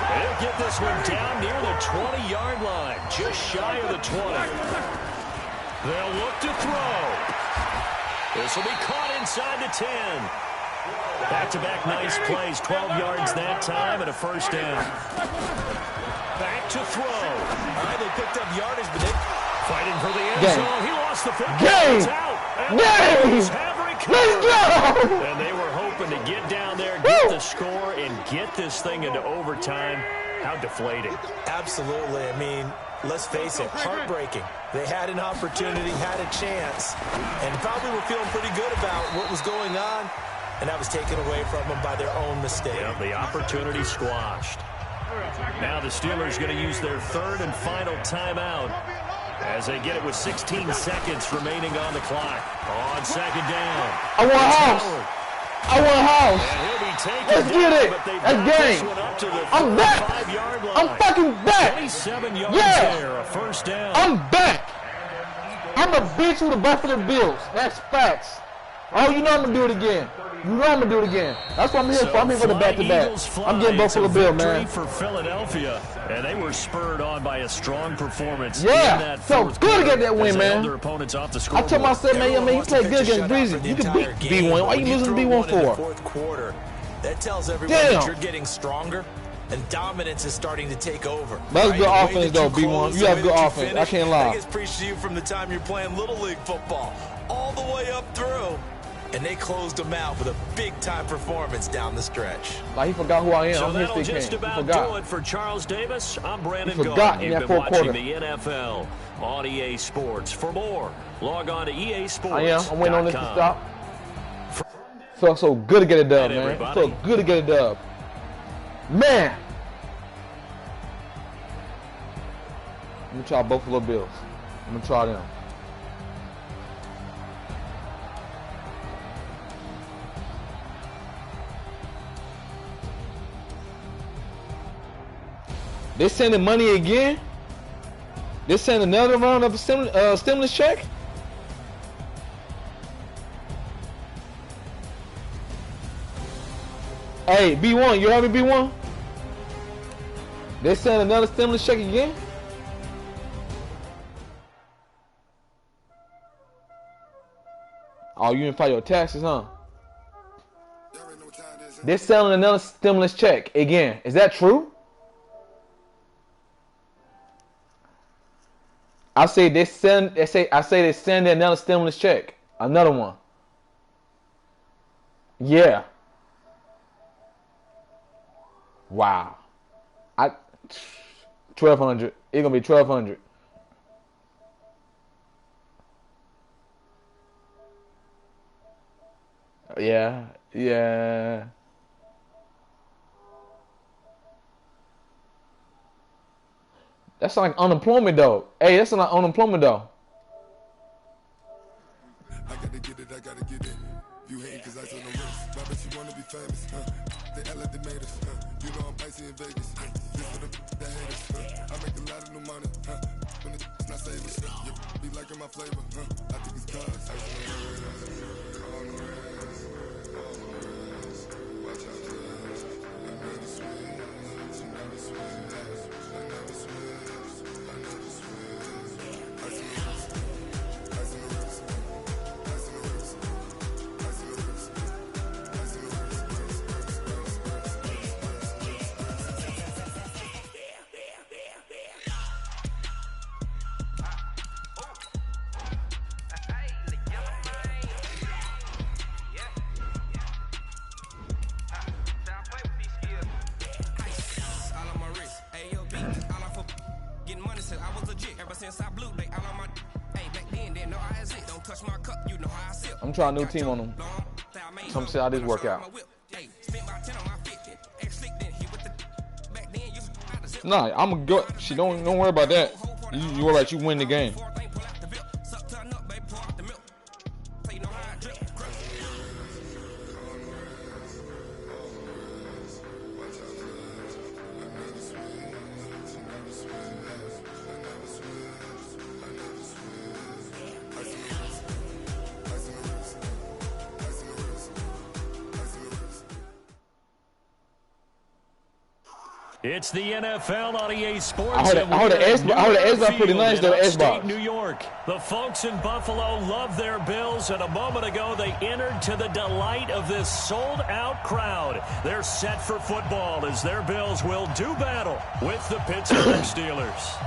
They'll get this one down near the 20-yard line, just shy of the 20. They'll look to throw. This will be caught inside the 10. Back-to-back nice plays, 12 yards that time and a first down. Back to throw. All right, they picked up yardage, but they fighting for the end Game. zone. He lost the football. Game. It's out. And Game. the have recovered. Let's go. And they were hoping to get down there, get the score, and get this thing into overtime. How deflating. Absolutely. I mean, let's face it, heartbreaking. They had an opportunity, had a chance, and probably were feeling pretty good about what was going on, and that was taken away from them by their own mistake. Yeah, the opportunity squashed. Now the Steelers going to use their 3rd and final timeout as they get it with 16 seconds remaining on the clock. On 2nd down. I want a house. I want a house. And he'll be taken Let's get down, it. but they That's back this game. one up to the I'm back. 5-yard line. I'm fucking back. 27 yards Yeah. there, a first down. I'm back. I'm a bitch with the Buffalo Bills. That's facts. Oh, you know I'm going to do it again. You know I'm going to do it again. That's what I'm here for. I'm here for the back-to-back. I'm getting Buffalo Bill, man. For Philadelphia, and they were spurred on by a strong performance. Yeah. In that So fourth good to get that quarter win, as they man. held their opponents off the I scoreboard. told myself, man, you played good against Breezy. You can beat B1. Why you losing to B1 for? Fourth quarter. That tells everyone Damn. that you're getting stronger, and dominance is starting to take over. That's Right? good The way offense, that though, you B1. close, You the have way good that you offense. I finish, can't lie. That gets preached to you from the time you're playing Little League football all the way up through. And they closed them out with a big-time performance down the stretch. Like, he forgot who I am. So I'm that'll his big just king. He about do forgot. it for Charles Davis. I'm Brandon He forgot Gault. in You've that been fourth watching quarter. the NFL on EA Sports. For more, log on to EA Sports. I am. I'm waiting on this to stop. Felt so good to get a dub, man. everybody. Felt good to get a dub. Man. I'm going to try Buffalo Bills. I'm going to try them. They sending money again? They send another round of stimulus check? Hey, B1, you heard me, B1? They send another stimulus check again? Oh, you didn't file your taxes, huh? They're selling another stimulus check again. Is that true? I say they send another stimulus check. Another one. Yeah. Wow. 1,200. It's gonna be 1,200. Yeah. That's like unemployment though. Hey, that's like unemployment though. I gotta get it. You hating cause I said no risk. But I bet you wanna be famous, They act like they made us, You know I'm icy in Vegas, This for the haters, I make a lot of new money, When it's not savers, Be liking my flavor, I think it's cause on the rest, watch out, I never switch, I never switch. I'm trying a new team on them. Come see how this work out. Nah, I'm good. She don't worry about that. You worry about you win the game. It's the NFL on EA Sports. I heard the Xbox pretty nice though. Xbox. New York. The folks in Buffalo love their Bills, and a moment ago they entered to the delight of this sold-out crowd. They're set for football as their Bills will do battle with the Pittsburgh Steelers.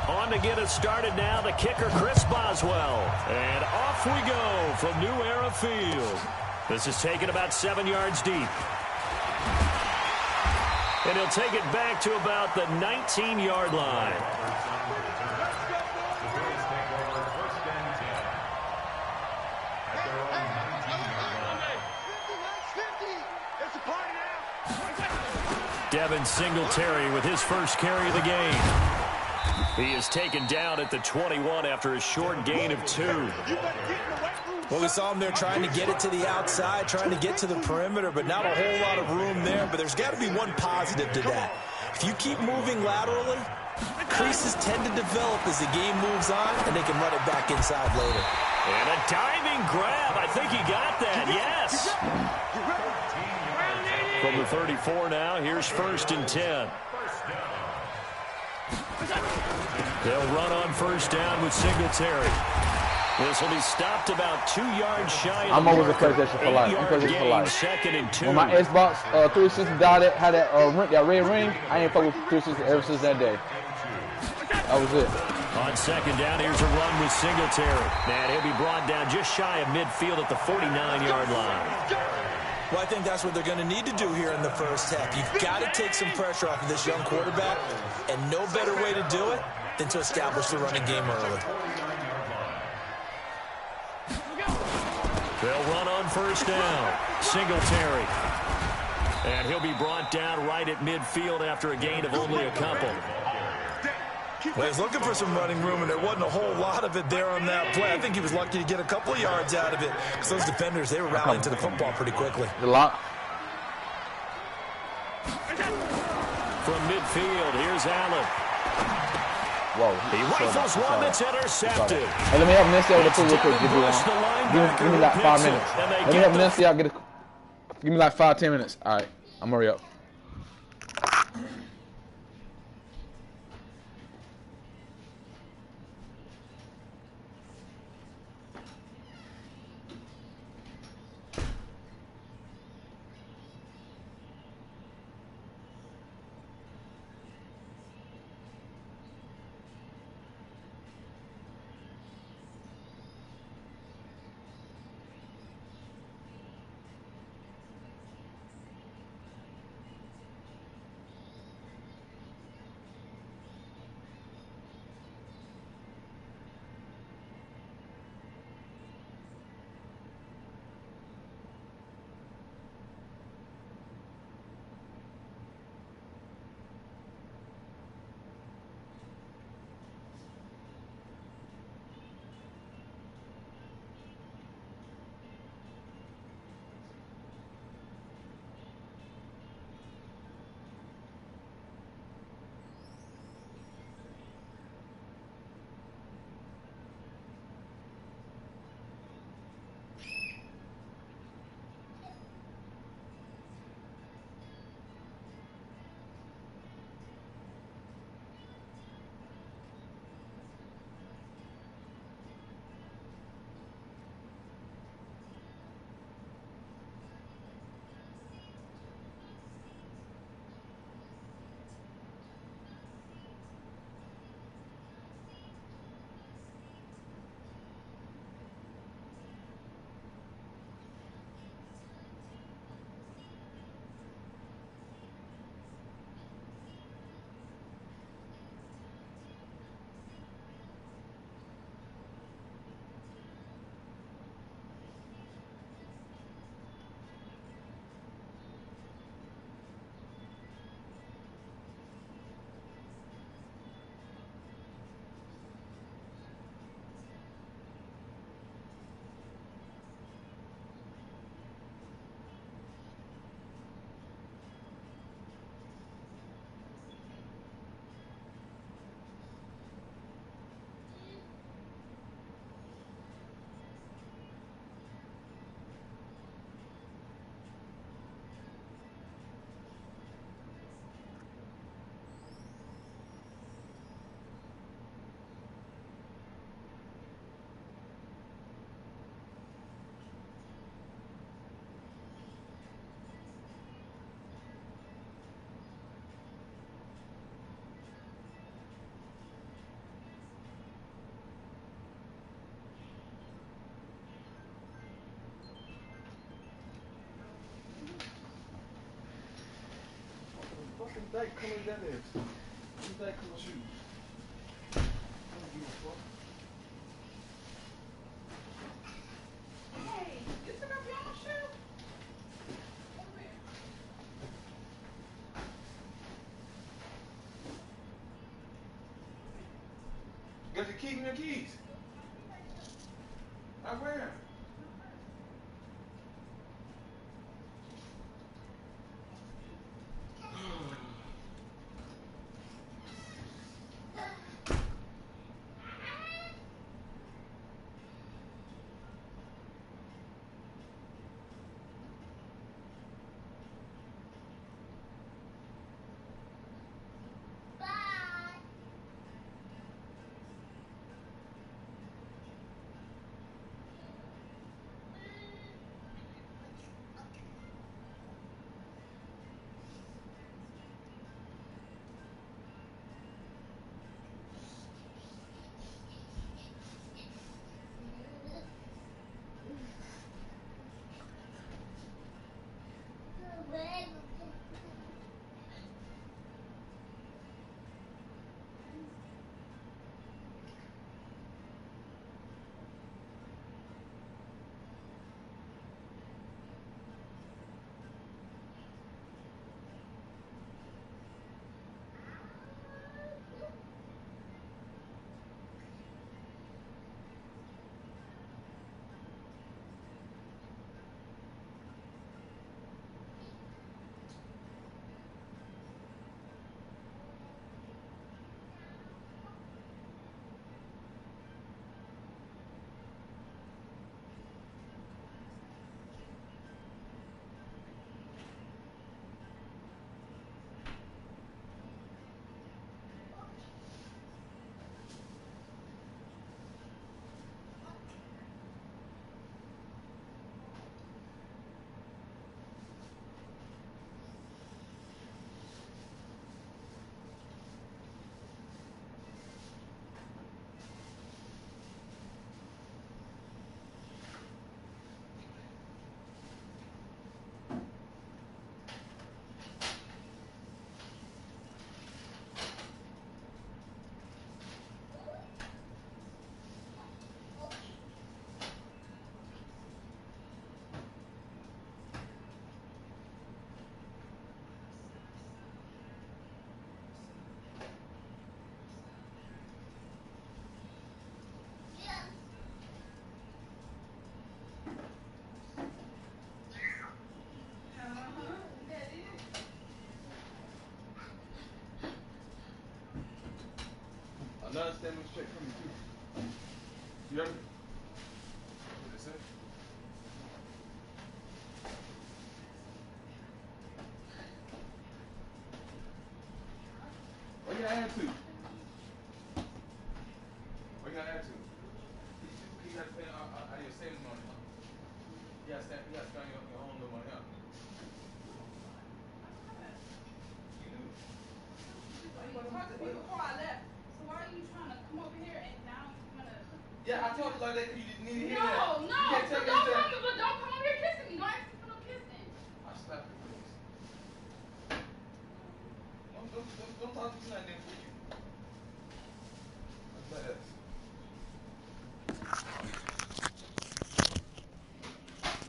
On to get us started now, the kicker Chris Boswell, and off we go from New Era Field. This is taken about 7 yards deep. And he'll take it back to about the 19-yard line. Devin Singletary with his first carry of the game. He is taken down at the 21 after a short gain of 2. Well, we saw him there trying to get it to the outside, trying to get to the perimeter, but not a whole lot of room there. But there's got to be one positive to that. If you keep moving laterally, creases tend to develop as the game moves on, and they can run it back inside later. And a diving grab. I think he got that, yes. From the 34 now, here's 1st and 10. They'll run on 1st down with Singletary. This will be stopped about 2 yards shy of I'm always a PlayStation for life. I'm PlayStation for life. 2nd and 2. When my Xbox 360 died, had that red ring, I ain't fuck with 360 ever since that day. That was it. On 2nd down, here's a run with Singletary. And he'll be brought down just shy of midfield at the 49-yard line. Well, I think that's what they're going to need to do here in the first half. You've got to take some pressure off of this young quarterback, and no better way to do it than to establish the running game early. They'll run on 1st down. Singletary. And he'll be brought down right at midfield after a gain of only a couple. Well, he's looking for some running room, and there wasn't a whole lot of it there on that play. I think he was lucky to get a couple of yards out of it because those defenders, they were rallying to the football pretty quickly. The lock. From midfield, here's Allen. Whoa. He rifles one that's intercepted. Hey, let me have Nancy out with the food real quick. Give me like 5 minutes. Let me have Nancy out. Give me like 5-10 minutes. All right. I'm hurry up. fucking dyke colors that is? What dyke color shoes? I don't give a fuck. Hey, you took off your own shoe? Got your keys in your keys. I wear them. Another statement straight from you too. You heard me? What did it say? What you gotta add to? What you gotta add to? You gotta spend out of your savings money, huh? You gotta spend your own little money, huh? You do. You talked to me before I left. So why are you trying to come over here and now you're gonna... Yeah, I told you like that because you didn't need to hear No, that. no, so don't come over here kissing me. Don't ask me for no kissing. I'll slap you for this. Don't talk to me like that. Like that.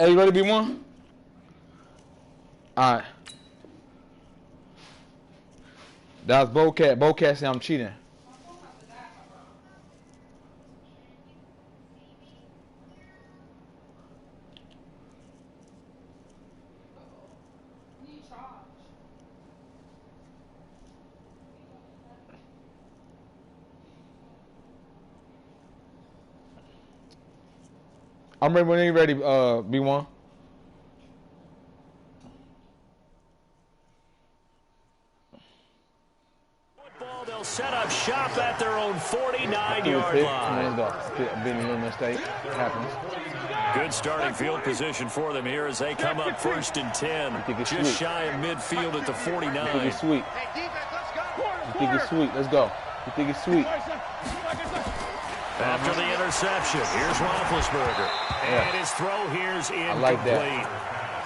Hey, you ready to be one? Alright. That was Bocat. Bocat said I'm cheating. I'm ready when you're ready, B1. Football, they'll set up shop at their own 49-yard line. Been a little mistake. Happens. Good starting field position for them here as they come up 1st and 10. Just shy of midfield at the 49. You think it's sweet? You think it's sweet? Let's go. You think it's sweet? After the interception, here's Roethlisberger. And his throw here's incomplete. I like that.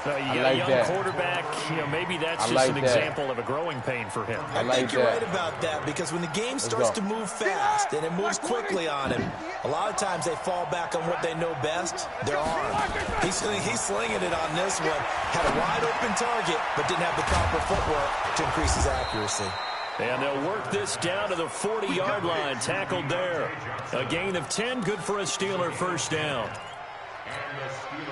You got a young quarterback, maybe that's just an example of a growing pain for him. I think you're right about that, because when the game starts to move fast and it moves quickly on him, a lot of times they fall back on what they know best, their arm. He's slinging it on this one. Had a wide open target, but didn't have the proper footwork to increase his accuracy. And they'll work this down to the 40-yard line, tackled there. A gain of 10, good for a Steeler first down.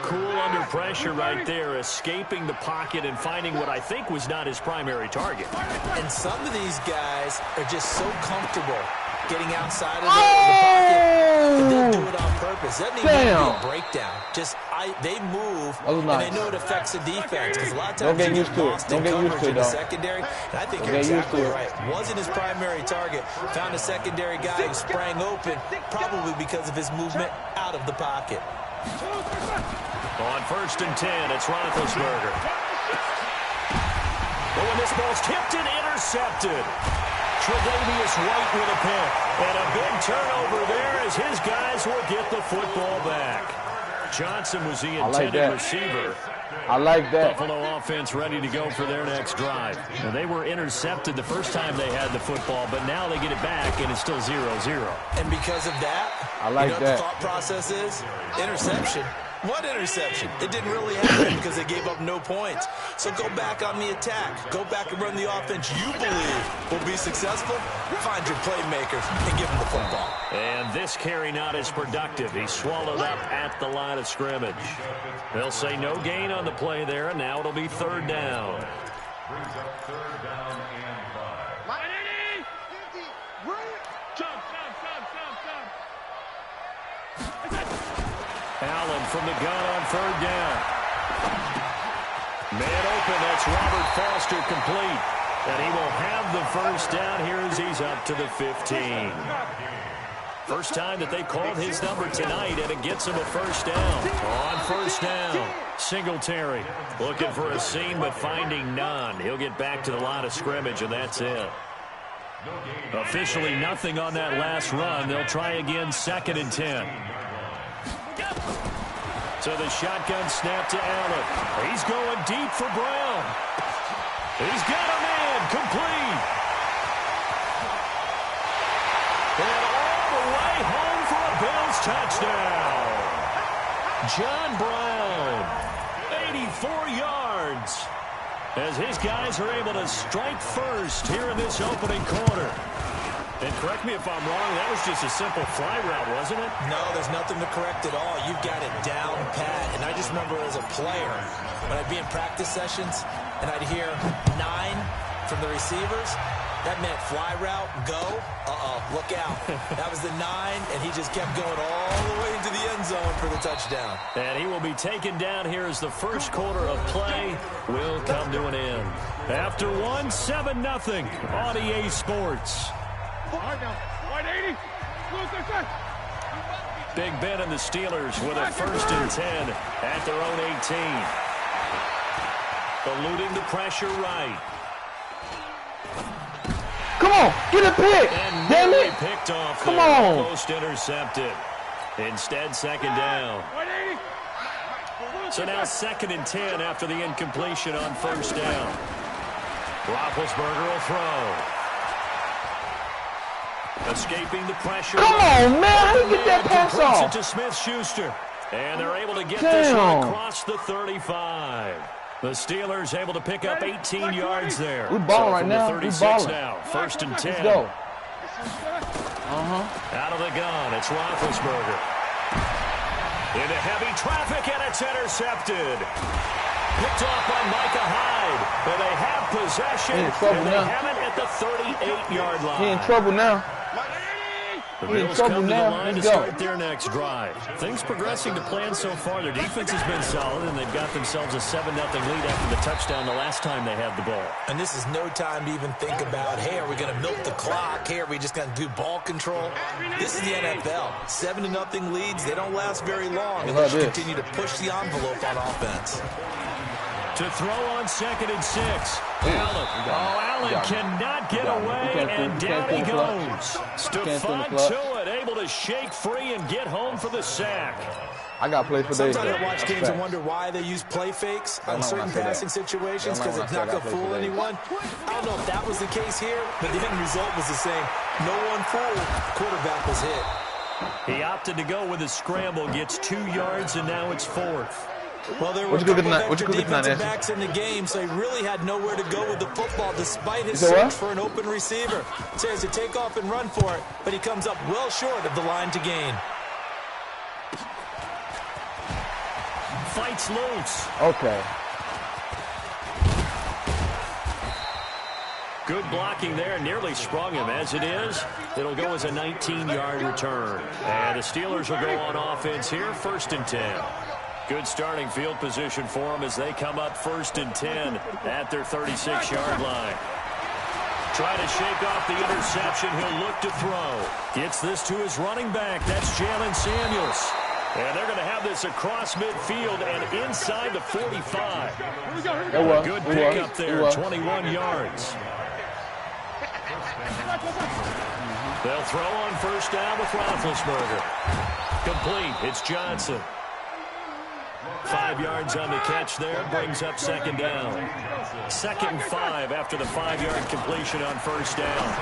Cool under pressure right there, escaping the pocket and finding what I think was not his primary target. And some of these guys are just so comfortable getting outside of the pocket, and they'll do it on purpose. That doesn't even be a breakdown. They move, and they know it affects the defense. Because a lot of times don't get used to it. Don't get used to it, though. Secondary, and I think you're exactly right. Wasn't his primary target. Found a secondary guy who sprang open, probably because of his movement out of the pocket. On 1st and 10, it's Roethlisberger. But when this ball's tipped and intercepted, Tre'Davious White with a pick. And a big turnover there as his guys will get the football back. Johnson was the intended receiver. I like that. Buffalo offense ready to go for their next drive. Now, they were intercepted the first time they had the football, but now they get it back, and it's still 0-0. And because of that, I like what the thought process is? Interception. What interception? It didn't really happen because they gave up no points. So go back on the attack. Go back and run the offense you believe will be successful. Find your playmakers and give them the football. And this carry not as productive. He's swallowed up at the line of scrimmage. They'll say no gain on the play there, and now it'll be 3rd down. Brings up 3rd down and 5. Allen from the gun on 3rd down. Man open, that's Robert Foster complete. And he will have the first down here as he's up to the 15. First time that they called his number tonight, and it gets him a first down. On 1st down, Singletary looking for a seam but finding none. He'll get back to the line of scrimmage, and that's it. Officially nothing on that last run. They'll try again, 2nd and 10. So the shotgun snap to Allen. He's going deep for Brown. He's got a man complete. And all the way home for a Bills touchdown. John Brown, 84 yards. As his guys are able to strike first here in this opening quarter. And correct me if I'm wrong, that was just a simple fly route, wasn't it? No, there's nothing to correct at all. You've got it down pat. And I just remember as a player, when I'd be in practice sessions, and I'd hear 9 from the receivers, that meant fly route, go, look out. That was the 9, and he just kept going all the way into the end zone for the touchdown. And he will be taken down here as the first quarter of play will come to an end. After 7-0 on EA Sports. Big Ben and the Steelers with a 1st and 10 at their own 18. Eluding the pressure right. Come on, get a pick. And damn it. Picked off. Come on. Almost intercepted. Instead, 2nd down. So now 2nd and 10 after the incompletion on 1st down. Roethlisberger will throw. Escaping the pressure. Come on, man. How do you get that pass off? It to Smith-Schuster. And they're able to get this one across the 35. The Steelers able to pick up 18 yards there. We're balling right now. We're balling. Now. 1st and 10. Let's go. Out of the gun, it's Roethlisberger. Into heavy traffic, and it's intercepted. Picked off by Micah Hyde. But they have possession, and they have it at the 38-yard line. He in trouble now. The Bills come to the line to start their next drive. Things progressing to plan so far. Their defense has been solid, and they've got themselves a 7-0 lead after the touchdown the last time they had the ball. And this is no time to even think about, hey, are we going to milk the clock? Hey, are we just going to do ball control? This is the NFL. 7-0 leads, they don't last very long unless you continue to push the envelope on offense. To throw on 2nd and 6. Allen cannot get away, and down he goes. Stephon to it, able to shake free and get home for the sack. I got plays for days. Sometimes I watch games and wonder why they use play fakes on certain passing situations because it's not going to fool anyone. I don't know if that was the case here, but the end result was the same. No one fooled. Quarterback was hit. He opted to go with a scramble, gets 2 yards, and now it's 4th. Well, there were a couple of extra defensive backs in the game, so he really had nowhere to go with the football despite his search for an open receiver. Says to take off and run for it, but he comes up well short of the line to gain. Fights loose. Okay. Good blocking there, nearly sprung him. As it is, it'll go as a 19-yard return. And the Steelers will go on offense here, 1st and 10. Good starting field position for them as they come up 1st and 10 at their 36-yard line. Try to shake off the interception. He'll look to throw. Gets this to his running back. That's Jalen Samuels. And they're going to have this across midfield and inside the 45. Good pick up there, 21 yards. They'll throw on 1st down with Roethlisberger. Complete. It's Johnson. 5 yards on the catch there. Brings up 2nd down. 2nd and 5 after the 5-yard completion on 1st down.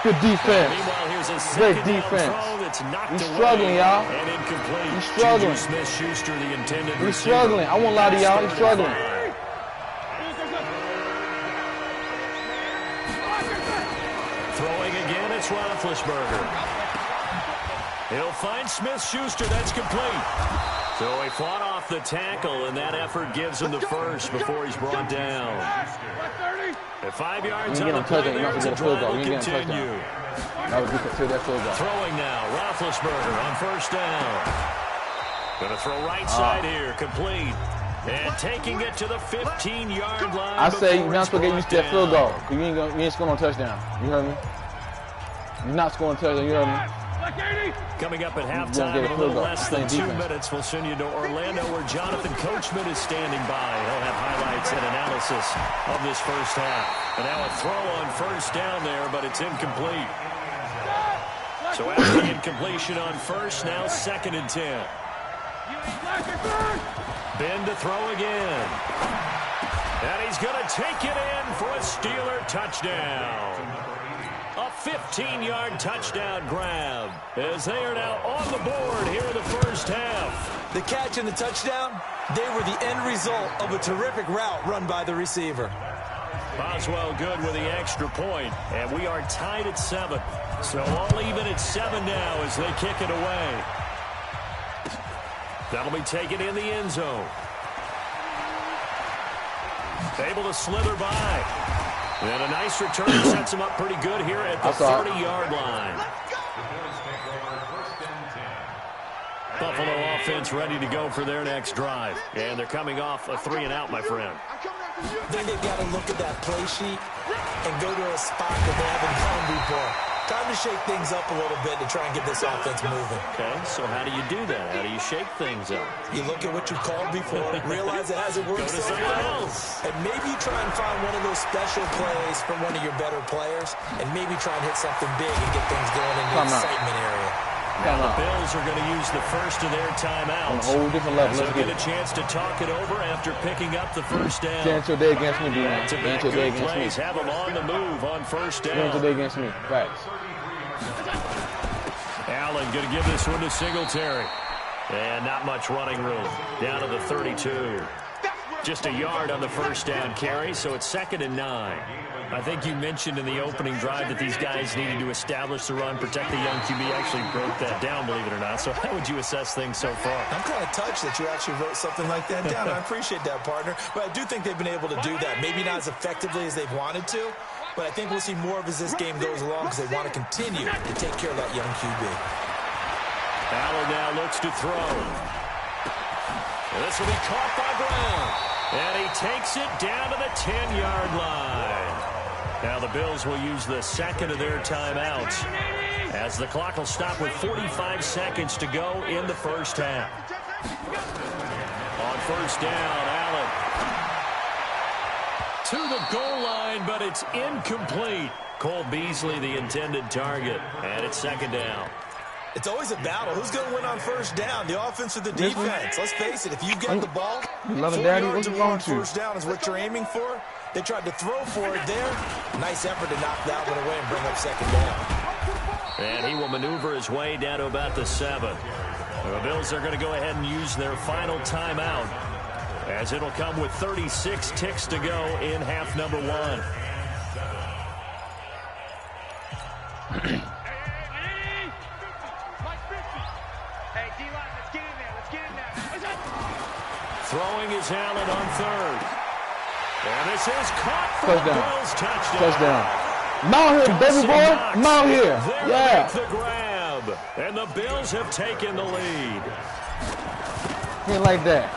Good defense. Meanwhile, here's a great defense. That's knocked He's struggling, y'all. And incomplete. He's struggling. Smith-Schuster, the intended He's receiver. struggling. I won't lie to y'all. He's struggling. Throwing again, it's Roethlisberger. He'll find Smith-Schuster. That's complete. So he fought off the tackle, and that effort gives him the first before he's brought down. At 5 yards on the play there, it's a drive will continue. Throwing now, Roethlisberger on 1st down. Going to throw right side here, complete. And taking it to the 15-yard line. I say you're not supposed to get used to that field goal. You ain't scoring on touchdown. You heard me? You're not scoring on touchdown. You heard me? Coming up at halftime in a little less than 2 minutes, we'll send you to Orlando where Jonathan Coachman is standing by. He'll have highlights and analysis of this first half. And now a throw on 1st down there, but it's incomplete. So after the incompletion on 1st, now 2nd and 10. Ben to throw again. And he's going to take it in for a Steeler touchdown. A 15-yard touchdown grab as they are now on the board here in the first half. The catch and the touchdown, they were the end result of a terrific route run by the receiver. Boswell good with the extra point, and we are tied at 7. So all even at 7 now as they kick it away. That'll be taken in the end zone. Able to slither by. And a nice return sets him up pretty good here at the 30-yard line. Buffalo offense ready to go for their next drive. And they're coming off a 3-and-out, my friend. Then they've got to look at that play sheet and go to a spot that they haven't gone before. Time to shake things up a little bit to try and get this offense moving. Okay, so how do you do that? How do you shake things up? You look at what you called before, realize it hasn't worked so well, and maybe you try and find one of those special plays from one of your better players, and maybe try and hit something big and get things going in the excitement area. Now the Bills are going to use the first of their timeouts. On a whole different level. Let's get a chance to talk it over after picking up the first down. Chance your day against me, D-man. Chance your day against me. Have them on the move on 1st down. Chance your day against me. Facts. Allen going to give this one to Singletary. And not much running room. Down to the 32. Just a yard on the 1st down carry, so it's 2nd and 9. I think you mentioned in the opening drive that these guys needed to establish the run, protect the young QB. Actually broke that down, believe it or not. So how would you assess things so far? I'm kind of touched that you actually wrote something like that down. I appreciate that, partner. But I do think they've been able to do that. Maybe not as effectively as they've wanted to, but I think we'll see more of as this game goes along because they want to continue to take care of that young QB. Allen now looks to throw. And this will be caught by Brown. And he takes it down to the 10-yard line. Now the Bills will use the 2nd of their timeouts as the clock will stop with 45 seconds to go in the first half. On 1st down, Allen to the goal line, but it's incomplete. Cole Beasley, the intended target, and it's 2nd down. It's always a battle. Who's going to win on first down, the offense or the defense? Let's face it, if you get the ball, 4 yards or more on first down is what you're aiming for. They tried to throw for it there. Nice effort to knock that one away and bring up second down. And he will maneuver his way down to about the 7. The Bills are going to go ahead and use their final timeout, as it'll come with 36 ticks to go in half number 1. Throwing is Allen on 3rd. And this is caught for the Bills touchdown. Mount here, baby boy. Mount here. Yeah. The grab. And the Bills have taken the lead. He ain't like that.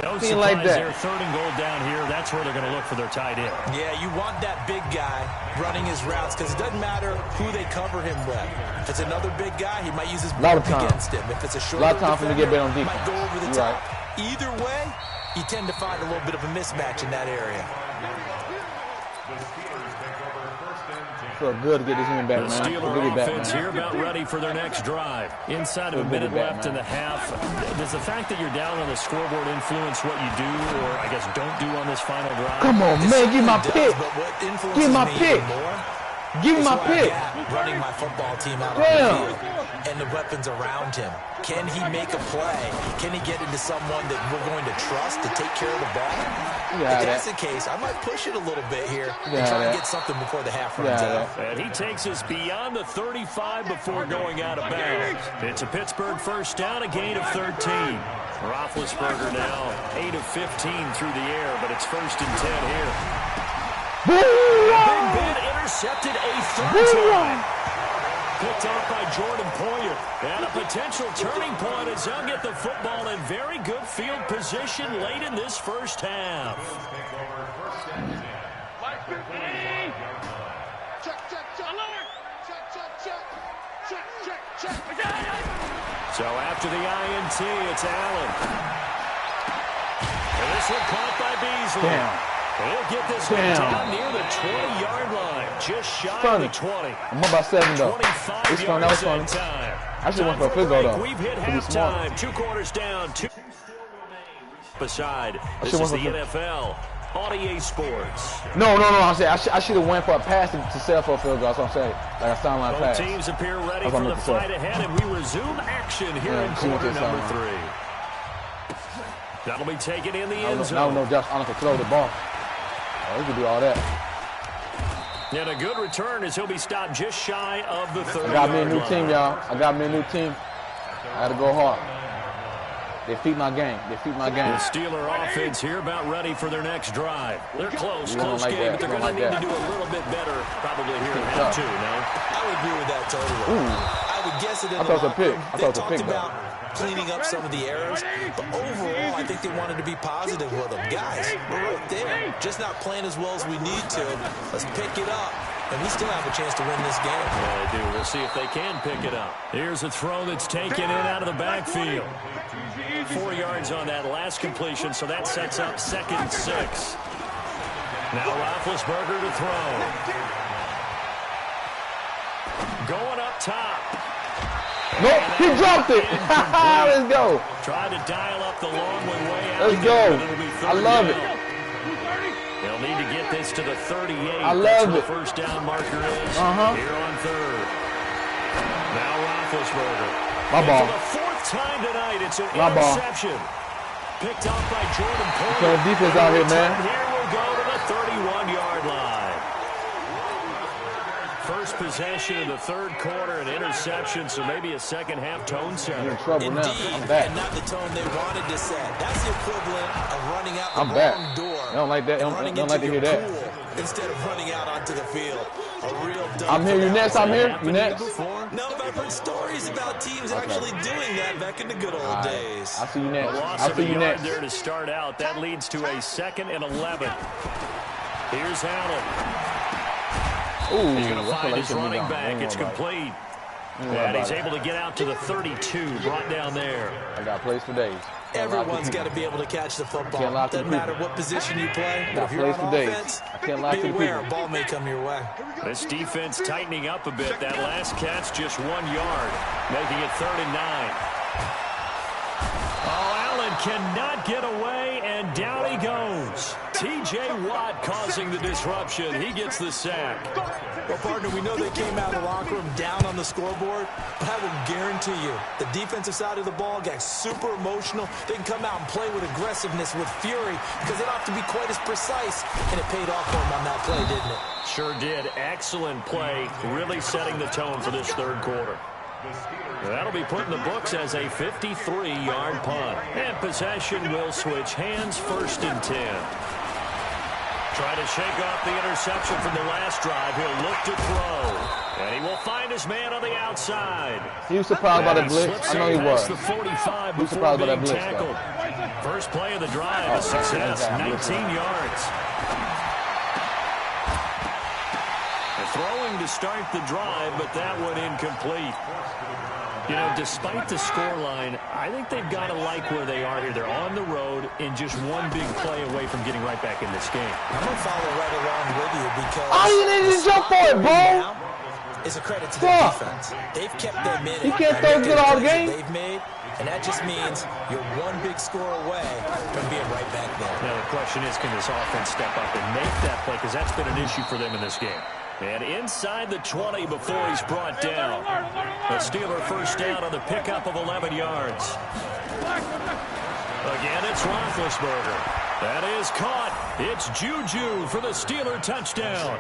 No surprise like that. They're 3rd and goal down here. That's where they're going to look for their tight end. Yeah, you want that big guy running his routes because it doesn't matter who they cover him with. If it's another big guy, he might use his block against him. If it's a short defender, to get better on defense. Might go over the top. Right. Either way, you tend to find a little bit of a mismatch in that area. Feel good to get this man back, man. The Steeler offense here about ready for their next drive. Inside of a minute left in the half. Does the fact that you're down on the scoreboard influence what you do, or I guess don't do on this final drive? Come on, man, give my pick. Give my pick. Give me my pick. Running my football team out on the field and the weapons around him. Can he make a play? Can he get into someone that we're going to trust to take care of the ball? If that's the case, I might push it a little bit here and try and get something before the half runs out. And he takes us beyond the 35 before going out of bounds. It's a Pittsburgh first down, a gain of 13. Roethlisberger now 8 of 15 through the air, but it's 1st and 10 here. Big Ben intercepted a 3rd time. Picked off by Jordan Poyer. And a potential turning point as they'll get the football in very good field position late in this first half. So after the INT, it's Allen. And this one caught by Beasley. He'll get this one down near the 20-yard line, just shy of the 20. I'm up by 7, though. It's fun. That was fun. I should went for a field goal, though. We've hit halftime. 2 quarters down. 2 beside. This is the NFL on EA Sports. No. I should have went for a pass to sell for a field goal. That's what I'm saying. Like a sideline pass. Both teams appear ready for the fight ahead, and we resume action here in quarter number 3. That'll be taken in the end zone. I don't know Josh Allen can throw the ball. He can do all that. And a good return as he'll be stopped just shy of the 30. I got me a new team, y'all. I got to go hard. They feed my game. The Steeler offense here about ready for their next drive. They're close game, but they're going to need to do a little bit better probably here in half 2, no? I would agree with that totally. I would guess it in the locker room. They talked about cleaning up some of the errors, but overall, I think they wanted to be positive with them. Guys, we're right there. Just not playing as well as we need to. Let's pick it up, and we still have a chance to win this game. Yeah, they do. We'll see if they can pick it up. Here's a throw that's taken in out of the backfield. 4 yards on that last completion, so that sets up 2nd and 6. Now Roethlisberger to throw. Going up top. Nope, he dropped it. Let's go. Tried to dial up the long one way out. Let's go. I love it. They'll need to get this to the 38. I love it. The first down marker is here on 3rd. Now Roethlisberger. My ball. For the 4th time tonight, it's an interception. Picked off by Jordan Poyer. So defense out here, man. Here we'll go to the 31-yard line. First possession of the 3rd quarter, an interception, so maybe a second half tone setter. You're in trouble now. I'm back. And not the tone they wanted to set. That's the equivalent of running out the wrong door. I don't like that. I don't like to hear that. Instead of running out onto the field. A real I'm here. You next? I'm here. You next? No, but I've heard stories about teams actually doing that back in the good old days. I'll see you next. I'll see you next. There to start out. That leads to a 2nd and 11. Here's Allen. Ooh, he's going to find his running back. It's complete. And he's able to get out to the 32, brought down there. I got plays for days. Everyone's got to be able to catch the football. Doesn't matter what position you play. But if you're on offense, be aware a ball may come your way. This defense tightening up a bit. That last catch just 1 yard, making it 3rd and 9. Oh, Allen cannot get away, and down he goes. T.J. Watt causing the disruption. He gets the sack. Well, partner, we know they came out of the locker room down on the scoreboard, but I will guarantee you the defensive side of the ball got super emotional. They can come out and play with aggressiveness, with fury, because they don't have to be quite as precise, and it paid off for them on that play, didn't it? Sure did. Excellent play, really setting the tone for this 3rd quarter. That'll be put in the books as a 53-yard punt. And possession will switch hands, 1st and 10. Trying to shake off the interception from the last drive. He'll look to throw. And he will find his man on the outside. He was surprised by the blitz. I know he was. The 45 he was surprised by that blitz, tackled. First play of the drive, a success, 19 yards. Throwing to start the drive, but that one incomplete. You know, despite the scoreline, I think they've got to like where they are here. They're on the road and just one big play away from getting right back in this game. I'm going to follow right along with you because... Oh, you didn't jump for it, bro! It's a credit to their defense. They've kept their minute. He can't throw good all game. They've made, and that just means you're one big score away from being right back there. Now, the question is, can this offense step up and make that play? Because that's been an issue for them in this game. And inside the 20 before he's brought down. The Steeler first down on the pickup of 11 yards. Again, it's Roethlisberger. That is caught. It's Juju for the Steeler touchdown.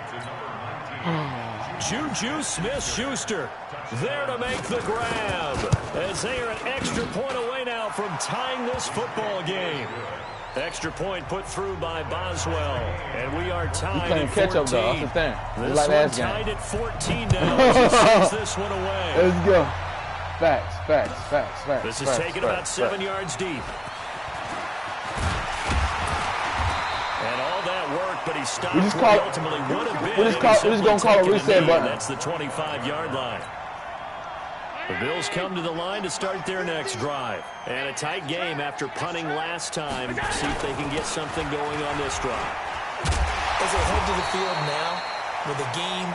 Juju Smith-Schuster there to make the grab. As they are an extra point away now from tying this football game. Extra point put through by Boswell. And we are tied at 14. Catch up, though. That's the thing. This like one tied at 14 now as he sends this one away. Let's go. Facts. This is taken about 7 yards deep. And all that work, but he stopped where he ultimately would have been. We're just going to call a reset button. That's the 25-yard line. The Bills come to the line to start their next drive. And a tight game after punting last time. See if they can get something going on this drive. As they head to the field now, with the game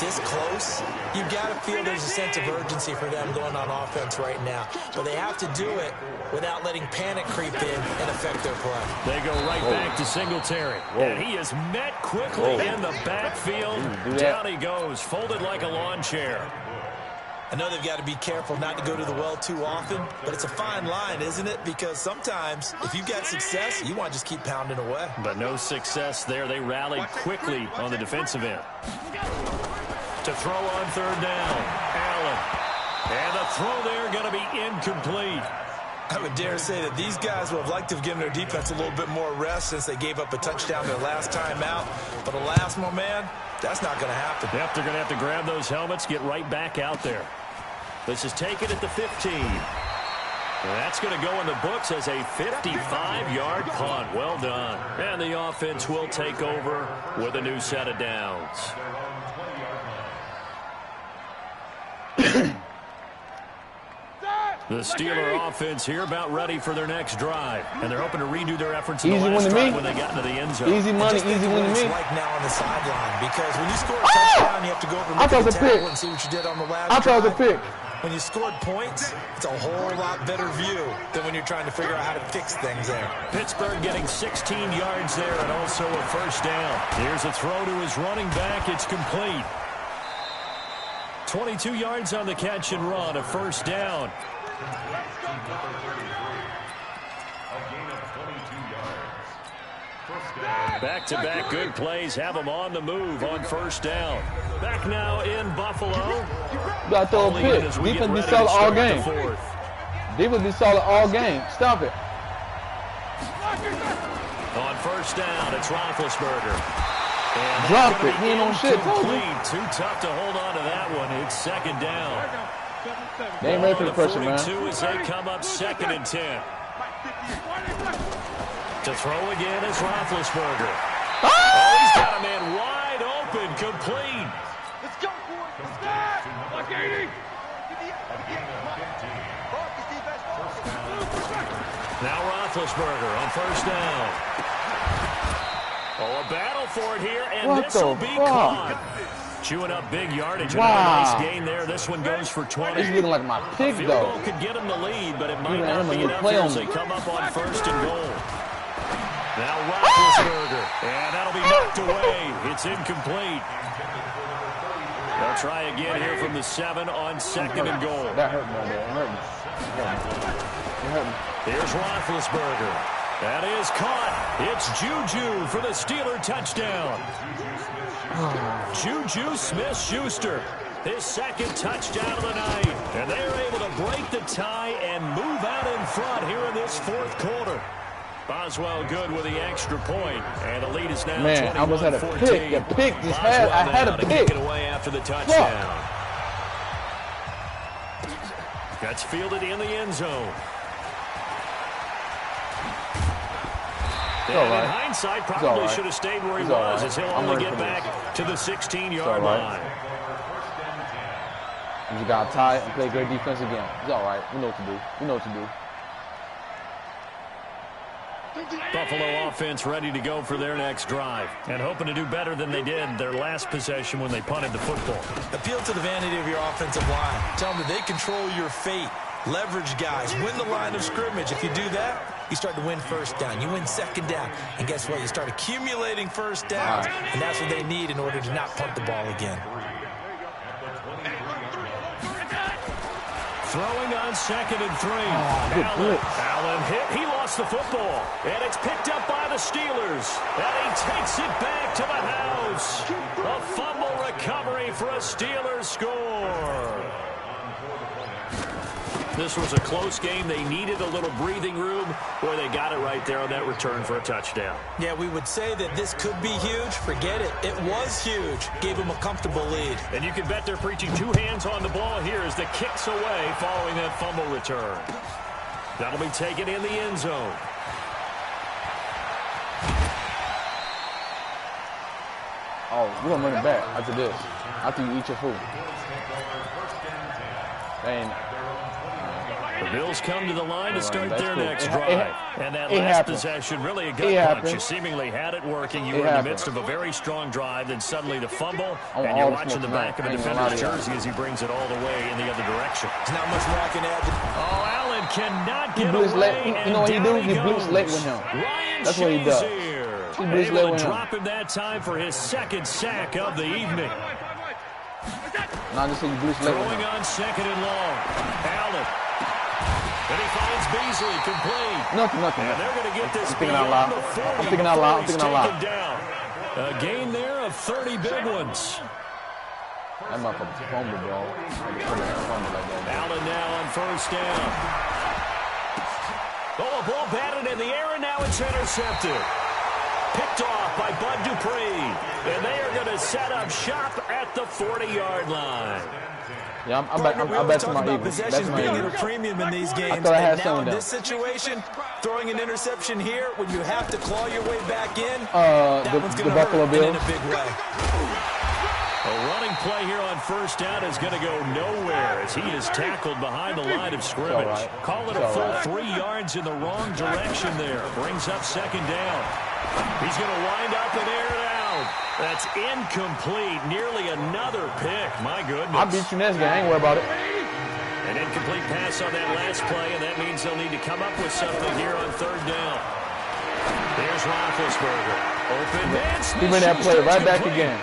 this close, you've got to feel there's a sense of urgency for them going on offense right now. But they have to do it without letting panic creep in and affect their play. They go right back to Singletary. And he is met quickly in the backfield. Down he goes, folded like a lawn chair. I know they've got to be careful not to go to the well too often, but it's a fine line, isn't it? Because sometimes, if you've got success, you want to just keep pounding away. But no success there. They rallied quickly on the defensive end. To throw on 3rd down, Allen. And the throw there going to be incomplete. I would dare say that these guys would have liked to have given their defense a little bit more rest since they gave up a touchdown their last time out. But alas, my man, that's not going to happen. Yep, they're going to have to grab those helmets, get right back out there. This is taken at the 15. That's going to go in the books as a 55-yard punt. Well done. And the offense will take over with a new set of downs. The Steeler offense here about ready for their next drive. And they're hoping to redo their efforts in the last drive when they got into the end zone. Easy money, easy win to me. Like now on the sideline, because when you score a touchdown, you have to go over and look at the tackle and see what you did on the last drive. I thought it was a pick. When you scored points, it's a whole lot better view than when you're trying to figure out how to fix things there. Pittsburgh getting 16 yards there and also a first down. Here's a throw to his running back. It's complete. 22 yards on the catch and run, a first down. Back-to-back good plays have them on the move on first down. Back now in Buffalo. You got to throw a pick. Defense be solid all game. Defense be solid all game. Stop it. On first down, it's Roethlisberger. And drop it. He ain't on shit. Too tough to hold on to that one. It's 2nd down. They ain't ready for the pressure, man. 42 as they come up 2nd and 10. To throw again is Roethlisberger. Oh, he's got a man wide open, complete. Let's go, boys. Let's go. Like 80. Now Roethlisberger on first down. Oh, a battle for it here, and this will be caught. Chewing up big yardage. Another nice gain there. This one goes for 20. He's looking like my pick, field though. goal could get him the lead, but it might not be enough as they come up on first and goal. Now Roethlisberger, and that'll be knocked away. It's incomplete. They'll try again here from the 7 on second and goal. That hurt me, man. It hurt me. It hurt me. Here's Roethlisberger. That is caught. It's Juju for the Steeler touchdown. Juju Smith-Schuster, his second touchdown of the night. And they are able to break the tie and move out in front here in this fourth quarter. Boswell good with the extra point, and the lead is now 21-14. Man, I almost had a pick. The pick just had, I had a pick. Kick it away after the touchdown. That's fielded in the end zone. And in hindsight, probably should have stayed where he was, as he'll only get back to the 16-yard line. You got to tie and play great defense again. It's all right. We know what to do. We know what to do. Buffalo offense ready to go for their next drive and hoping to do better than they did their last possession when they punted the football. Appeal to the vanity of your offensive line. Tell them that they control your fate. Leverage guys. Win the line of scrimmage. If you do that, you start to win first down. You win second down. And guess what? You start accumulating first downs. And that's what they need in order to not punt the ball again. Throwing on second and 3. Allen hit. He lost the football. And it's picked up by the Steelers. And he takes it back to the house. A fumble recovery for a Steelers score. This was a close game. They needed a little breathing room. Boy, they got it right there on that return for a touchdown. Yeah, we would say that this could be huge. Forget it. It was huge. Gave them a comfortable lead. And you can bet they're preaching 2 hands on the ball here as the kick's away following that fumble return. That'll be taken in the end zone. Oh, we're going to run it back after this. After you eat your food. And the Bills come to the line to start their next drive. And that last possession, really a gut punch. You seemingly had it working. You were in the midst of a very strong drive. Then suddenly the fumble. And you're watching the back of a defender's jersey as he brings it all the way in the other direction. There's not much more I can add. Oh, Allen cannot get away. You know what he do? He blinks late with him. That's what he does. He blinks late with him. Drop him that time for his second sack of the evening. Now just you blinks late with him. Throwing on second and long. Allen. And he finds Beasley complete. Nothing. And they're going to get this I'm thinking out loud. I'm thinking out loud. Down. A gain there of 30 big ones. That motherfucker's fumble, bro. Allen now on first down. Oh, a ball batted in the air, and now it's intercepted. Picked off by Bud Dupree. And they are going to set up shop at the 40-yard line. Yeah, I bet to my Eagles. Possessions being at a premium in these games. I thought I had now in down. this situation, throwing an interception here when you have to claw your way back in, the Buffalo Bills. in a big way. A running play here on first down is going to go nowhere as he is tackled behind the line of scrimmage. Call it a full 3 yards in the wrong direction there. Brings up second down. He's going to wind up and air it out. That's incomplete. Nearly another pick. My goodness. I'll beat you next game. I ain't worried about it. An incomplete pass on that last play, and that means they'll need to come up with something here on third down. There's Roethlisberger. Open man. He ran that play right back again.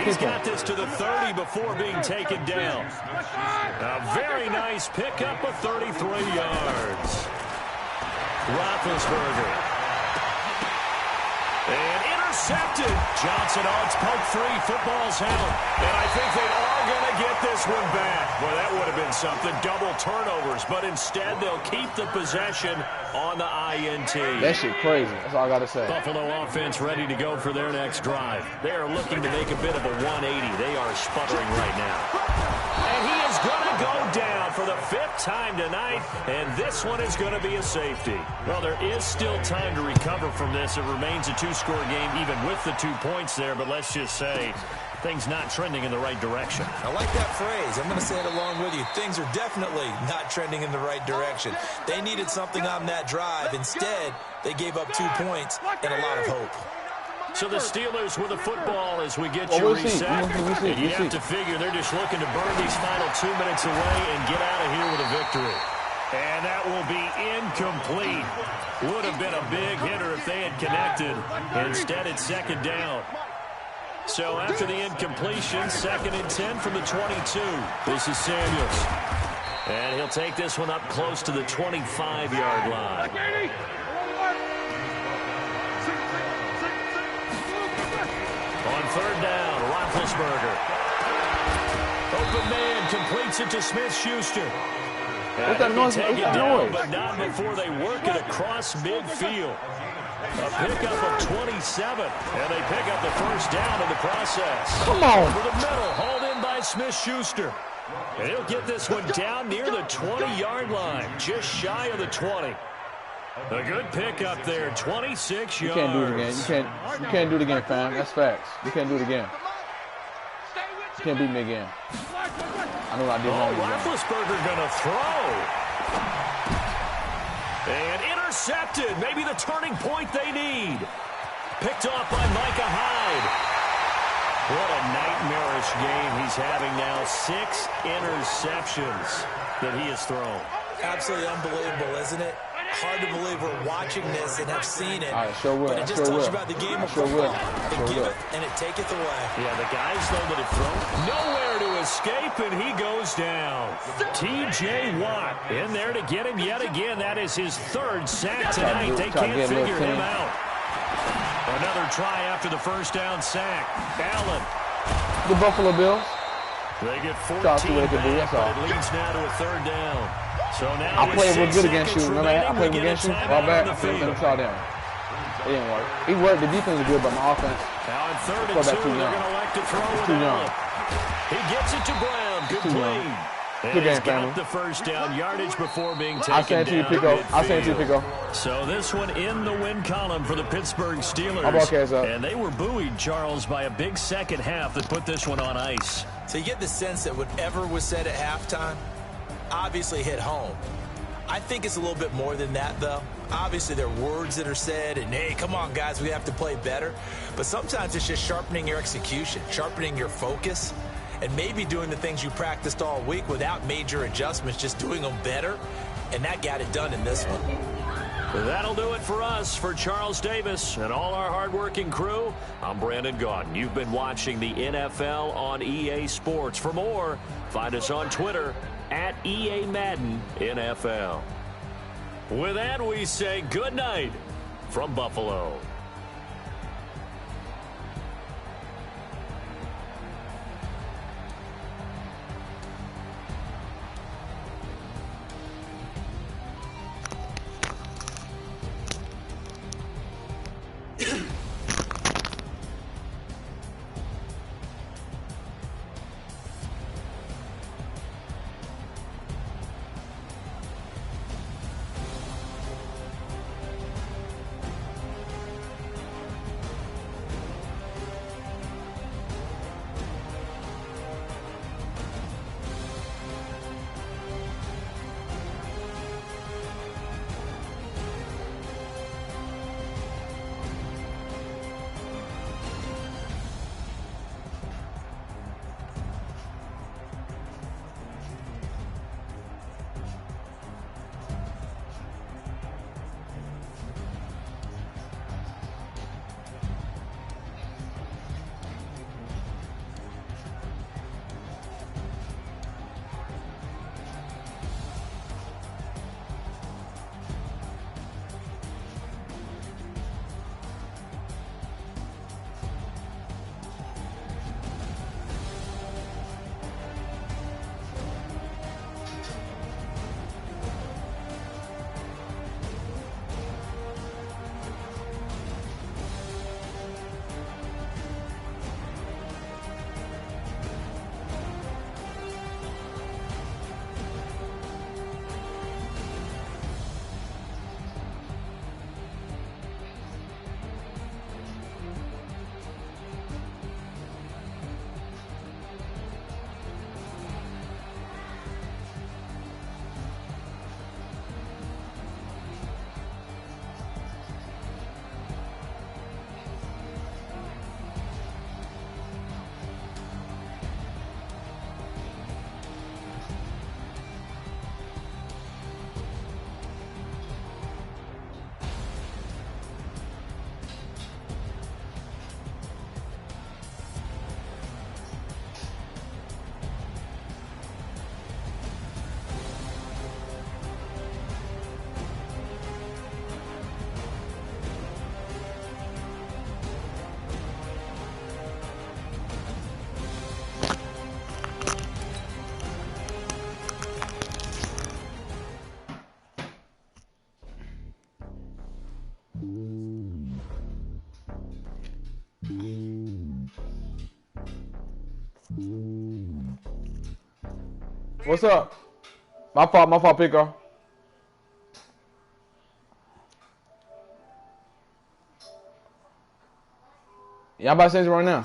He's got this to the 30 before being taken down. A very nice pickup of 33 yards. Roethlisberger. And intercepted. Johnson on its poke free. Football's out. And I think they are going to get this one back. Boy, that would have been something. Double turnovers. But instead, they'll keep the possession on the INT. That shit crazy. That's all I got to say. Buffalo offense ready to go for their next drive. They are looking to make a bit of a 180. They are sputtering right now. And he is going to go down for the 5th time tonight, and this one is going to be a safety. Well, there is still time to recover from this. It remains a 2-score game, even with the 2 points there, but let's just say things not trending in the right direction. I like that phrase. I'm going to say it along with you. Things are definitely not trending in the right direction. They needed something on that drive. Instead, they gave up 2 points and a lot of hope. So the Steelers with the football as we get you reset. And you have to figure they're just looking to burn these final 2 minutes away and get out of here with a victory. And that will be incomplete. Would have been a big hitter if they had connected. Instead, it's second down. So after the incompletion, 2nd and 10 from the 22. This is Samuels. And he'll take this one up close to the 25-yard line. On 3rd down, Roethlisberger. Open man completes it to Smith-Schuster. What's that noise? Take it down, but not before they work it across midfield. A pickup of 27, and they pick up the first down in the process. Come on. Over the middle, hauled in by Smith-Schuster. And he'll get this one down near the 20-yard line, just shy of the 20. A good pickup there, 26 yards. You can't do it again. You can't do it again, fam. That's facts. You can't do it again. You can't beat me again. I know what I did wrong again. Roethlisberger gonna throw. And intercepted. Maybe the turning point they need. Picked off by Micah Hyde. What a nightmarish game he's having now. 6 interceptions that he has thrown. Absolutely unbelievable, isn't it? Hard to believe we're watching this and have seen it. I sure will. But it just tells you about the game of football. It giveth and it taketh away. Yeah, the guys, though, that have thrown nowhere to escape, and he goes down. T.J. Watt in there to get him yet again. That is his 3rd sack tonight. They can't figure him out. Another try after the first down sack. Allen. The Buffalo Bills. They get 14 back, but it leads now to a 3rd down. So now I played real good against you. Remember that? I played against you. Ball back. Let him try down. It didn't work. He worked. The defense was good, but my offense. Now in 3rd and 2, they're going to elect to throw with Allen. He gets it to Brown. Good play. Good game, family. Got the first down yardage before being taken I sent you Pico. I sent you Pico. So this one in the win column for the Pittsburgh Steelers. And they were buoyed, Charles, by a big second half that put this one on ice. So you get the sense that whatever was said at halftime obviously hit home. I think it's a little bit more than that, though. Obviously, there are words that are said, and, hey, come on, guys, we have to play better. But sometimes it's just sharpening your execution, sharpening your focus, and maybe doing the things you practiced all week without major adjustments, just doing them better, and that got it done in this one. That'll do it for us. For Charles Davis and all our hardworking crew, I'm Brandon Gaudin. You've been watching the NFL on EA Sports. For more, find us on Twitter at EA Madden NFL. With that, we say good night from Buffalo. What's up? My fault, Pico. Y'all about to say this right now?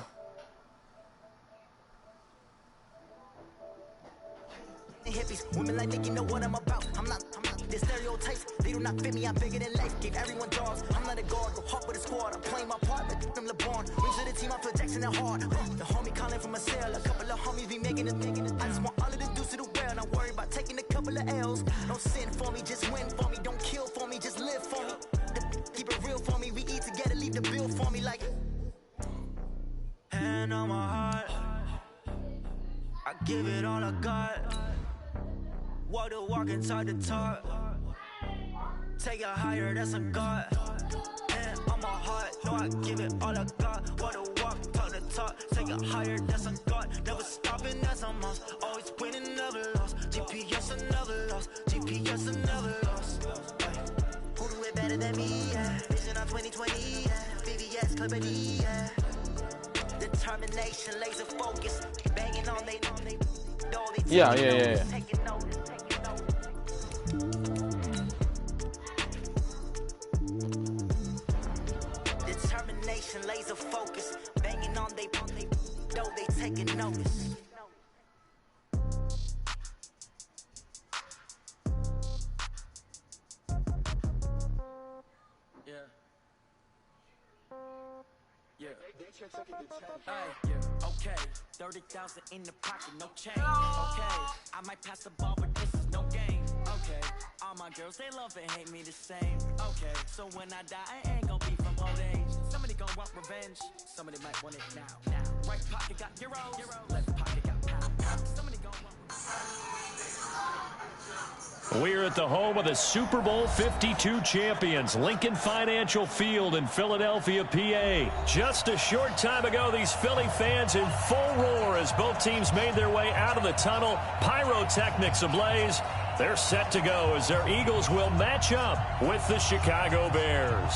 Hippies, women like think you know what I'm about. I'm not the stereotypes, they do not fit me. I'm bigger than life, gave everyone dogs. I'm not a guard, go hard with a squad. I'm playing my part like them LeBron. Rings to the team, I'm flexing it hard. The homie calling from a cell, a couple of homies be making it. I just want all of the dudes to do well, not worry about taking a couple of L's. Don't sin for me, just win for me. Don't kill for me, just live for me. Keep it real for me, we eat together, leave the bill for me like. Hand on my heart, I give it all I got. Walk the walk inside the talk. Take it higher, that's a God. Hand on my heart, no, I give it all I got. Walk the walk, talk the talk. Take it higher, that's a God. Never stopping, that's a must. Always winning, never lost. GPS, I never lost. GPS, I never lost. Who do it better than me? Yeah. Vision on 2020. Yeah. VVS, Clippity. Yeah. Determination, laser focus. Banging on they. Yeah. Determination, laser focus, banging on they though they taking notice. Okay, 30,000 in the pocket, no change. Okay, I might pass the ball, but this is no game. Okay, all my girls, they love and hate me the same. Okay, so when I die, I ain't gonna be from old age. Somebody gonna want revenge, somebody might want it now. Right pocket got euros, left pocket got pound. Somebody gonna want We're at the home of the Super Bowl 52 champions, Lincoln Financial Field in Philadelphia, PA. Just a short time ago, these Philly fans in full roar as both teams made their way out of the tunnel. Pyrotechnics ablaze. They're set to go as their Eagles will match up with the Chicago Bears.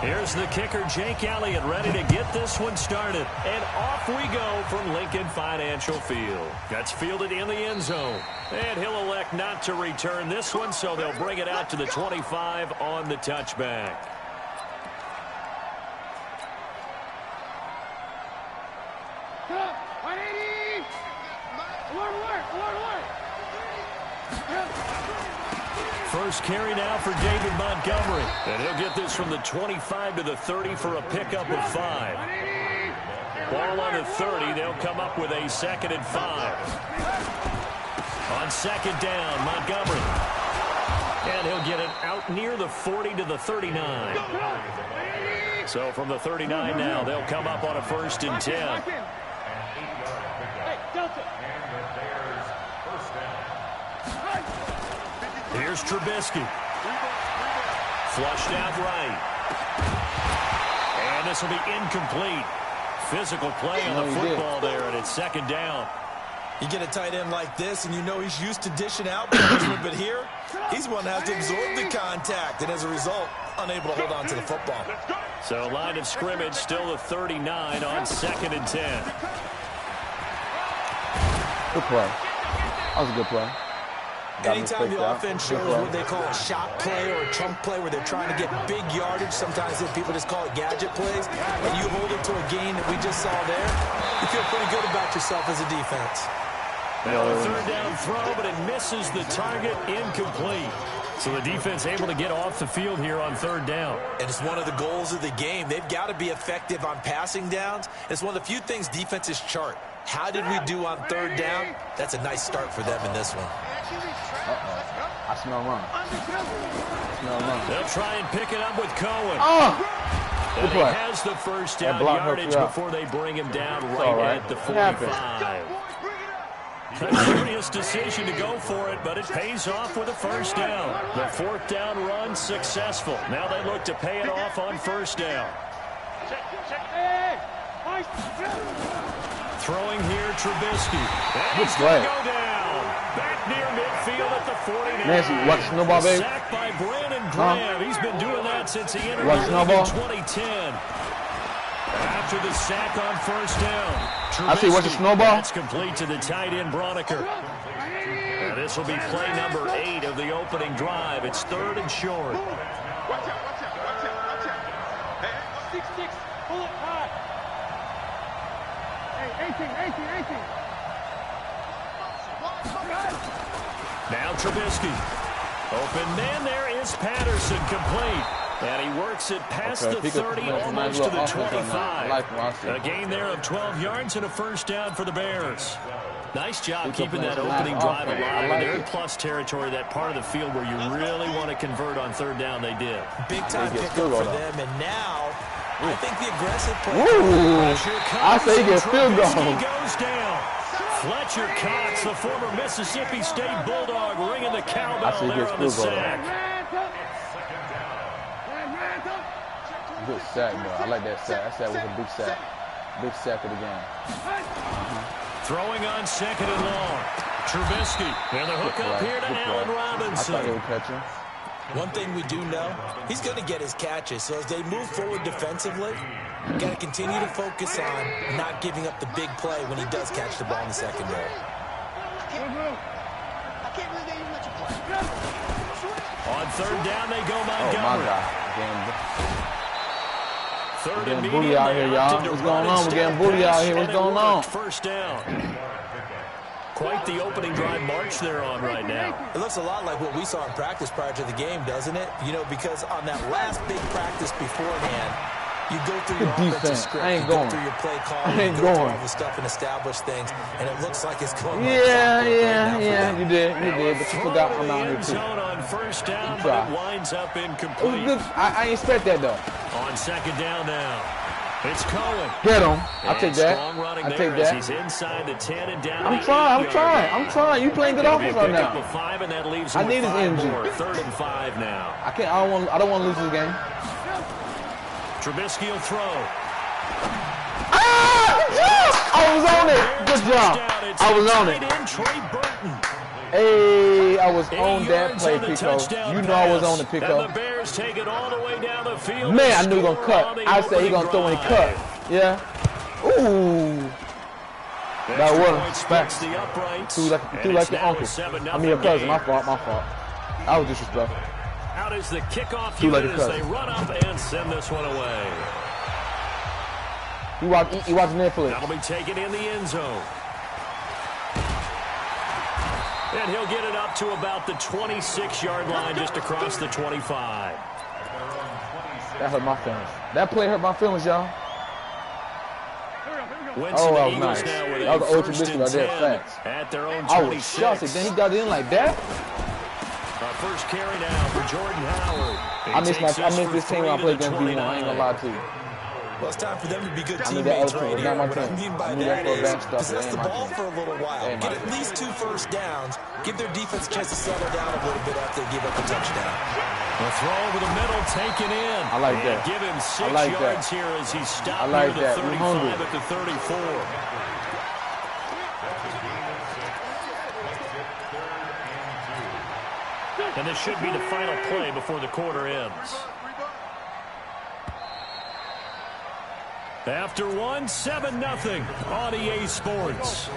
Here's the kicker, Jake Elliott, ready to get this one started. And off we go from Lincoln Financial Field. That's fielded in the end zone. And he'll elect not to return this one, so they'll bring it out to the 25 on the touchback. First carry now for David Montgomery. And he'll get this from the 25 to the 30 for a pickup of 5. Ball on the 30. They'll come up with a 2nd and 5. On 2nd down, Montgomery. And he'll get it out near the 40 to the 39. So from the 39 now, they'll come up on a 1st and 10. Here's Trubisky. Flushed out right. And this will be incomplete. Physical play on the football there, and it's 2nd down. You get a tight end like this, and you know he's used to dishing out punishment, but here, he's one that has to absorb the contact, and as a result, unable to hold on to the football. So line of scrimmage still the 39 on 2nd and 10. Good play. That was a good play. Anytime the offense shows what they call a shot play or a chunk play where they're trying to get big yardage, sometimes people just call it gadget plays, and you hold it to a gain that we just saw there, you feel pretty good about yourself as a defense. Now a 3rd down throw, but it misses the target, incomplete. So the defense able to get off the field here on 3rd down. And it's one of the goals of the game. They've got to be effective on passing downs. It's one of the few things defenses chart. How did we do on 3rd down? That's a nice start for them in this one. I smell run. They'll try and pick it up with Cohen. Good And he play. has the first down yardage before they bring him down right at the 45. A curious decision to go for it, but it pays off with a 1st down. The 4th down run successful. Now they look to pay it off on 1st down. Throwing here, Trubisky. And he's going to go down. Back near midfield at the 49. Nancy, you watch Snowball, baby? Sacked by Brandon Graham. He's been doing that since he entered Watch the league in Snowball? 2010. After the sack on first down. I see, watch the Snowball? That's complete to the tight end, Broniker. And this will be play number 8 of the opening drive. It's 3rd and short. Watch out, watch out, watch out, watch out. Hey, 6-6, pull it high. Hey, 18. Now Trubisky. Open man, there is Patterson, complete. And he works it past the 30, almost to the 25. A gain there of 12 yards and a first down for the Bears. Nice job keeping that opening drive alive. They're in plus territory, that part of the field where you really want to convert on 3rd down. They did. Big time pickup for them, and now I think the aggressive play. I say he gets field goal. Goes down. Fletcher Cox, the former Mississippi State Bulldog, ringing the cowbell there on the sack. Good sack, bro. I like that sack. That sack was a big sack. Big sack of the game. Throwing on 2nd and long. Trubisky. And the hook up here to Allen Robinson. I thought they would catch him. One thing we do know, he's going to get his catches. So as they move forward defensively, you got to continue to focus on not giving up the big play when he does catch the ball in the secondary. On 3rd down, they go Montgomery. Oh, my God. 3rd We're and getting booty out here, y'all. What's going on? We're getting booty out here. What's going on? First down. Quite the opening drive march they're on right now. It looks a lot like what we saw in practice prior to the game, doesn't it? You know, because on that last big practice beforehand, you go through your offensive script, you go through your play call, you go through all the stuff and establish things, and it looks like it's going Yeah, you did, but you forgot I'm out here too. On first down, but it winds up incomplete. I ain't expect that though. On 2nd down now, it's Cohen. Get him. I'll take that. I take that. He's inside the 10 and down. I'm trying. You playing good offense right now. I need his energy. 3rd and 5 now. I don't want to lose this game. Trubisky will throw. I was on it. Good job. I was on it. Trey Burton. Hey, I was on that play, Pico. You know I was on the Pico. The Bears take it all the way down the field. Man, I knew he was going to cut. I said he going to throw when he cut. Yeah. Ooh. That was facts. Threw like your uncle. I mean your cousin. My fault. That was disrespectful. Out is the kickoff unit as they run up and send this one away. He watching Netflix. That'll be taken in the end zone. And he'll get it up to about the 26-yard line, just across the 25. That hurt my feelings. That play hurt my feelings, y'all. Oh, that was nice. That was the ultra biscuit right there. Facts. At their own 26. I was shocked. Then he got it in like that. First carry now for Jordan Howard. I miss this team when I play against B1. I ain't gonna lie to you. Well, it's time for them to be good teammates right here. What I mean by that is possess the ball for a little while, get at least 2 first downs, give their defense a chance to settle down a little bit after they give up a touchdown. The throw over the middle taken in. I like that. Give him 6 yards here as he stopped near the 35 at the 34. And this should be the final play before the quarter ends. After 7-0 on EA Sports.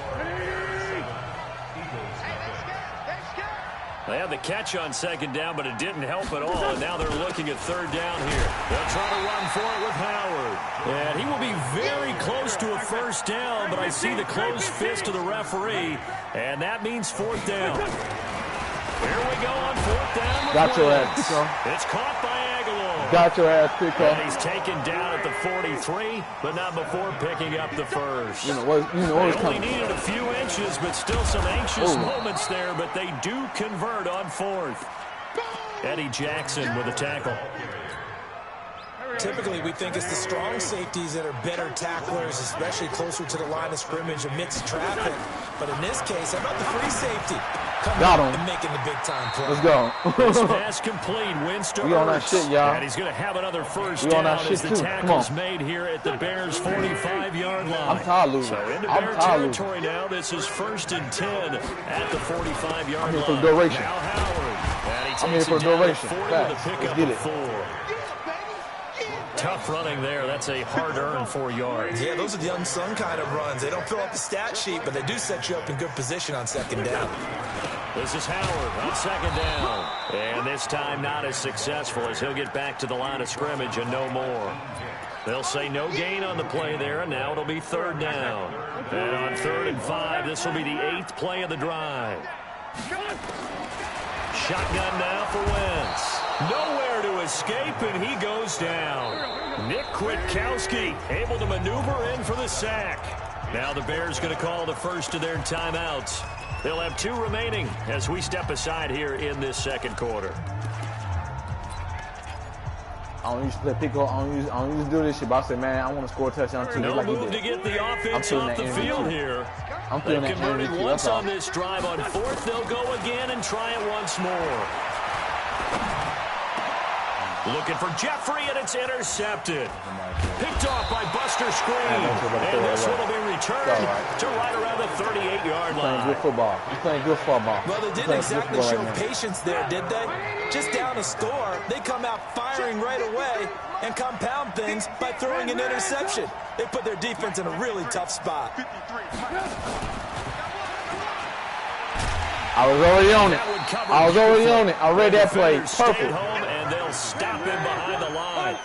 They had the catch on 2nd down, but it didn't help at all. And now they're looking at 3rd down here. They'll try to run for it with Howard. And he will be very close to a first down, but I see the closed fist of the referee, and that means 4th down. Here we go on 4th down. Got your ass, Pico. It's caught by Aguilar. Got your ass, Pico. And he's taken down at the 43, but not before picking up the first. You know what's coming. They only needed a few inches, but still some anxious moments there, but they do convert on 4th. Eddie Jackson with a tackle. Typically, we think it's the strong safeties that are better tacklers, especially closer to the line of scrimmage amidst traffic. But in this case, how about the free safety? Got him. And making the big-time play. Let's go. This pass complete. Winston. We on that shit, y'all. And he's going to have another first we down on that as shit the too. tackle's made here at the Bears' 45-yard line. I'm tired of losing. So into Bear territory now. This is 1st and 10 at the 45-yard line. I'm here for duration. Now Howard. And he I'm here takes for it down at duration. 40 with Fast. a pickup Let's get of it. 4. Tough running there. That's a hard-earned 4 yards. Yeah, those are the unsung kind of runs. They don't fill up the stat sheet, but they do set you up in good position on 2nd down. This is Howard on 2nd down. And this time not as successful as he'll get back to the line of scrimmage and no more. They'll say no gain on the play there, and now it'll be 3rd down. And on 3rd and 5, this will be the 8th play of the drive. Shotgun now for Wentz. Nowhere to escape, and he goes down. Nick Kwiatkowski able to maneuver in for the sack. Now the Bears going to call the first of their timeouts. They'll have 2 remaining as we step aside here in this 2nd quarter. I don't usually play pick up. I don't usually do this shit, but I say, man, I want to score a touchdown too. No like move to get the offense off the field here. They've converted once on this drive. On 4th, they'll go again and try it once more. Looking for Jeffrey, and it's intercepted. Picked off by Buster Screen. And this one will be returned to right around the 38-yard line. Playing good football. He's playing good football. Well, they didn't exactly show patience there, did they? Just down a score, they come out firing right away and compound things by throwing an interception. They put their defense in a really tough spot. I was already on it. I read that play. Perfect. And they'll stop him behind the line.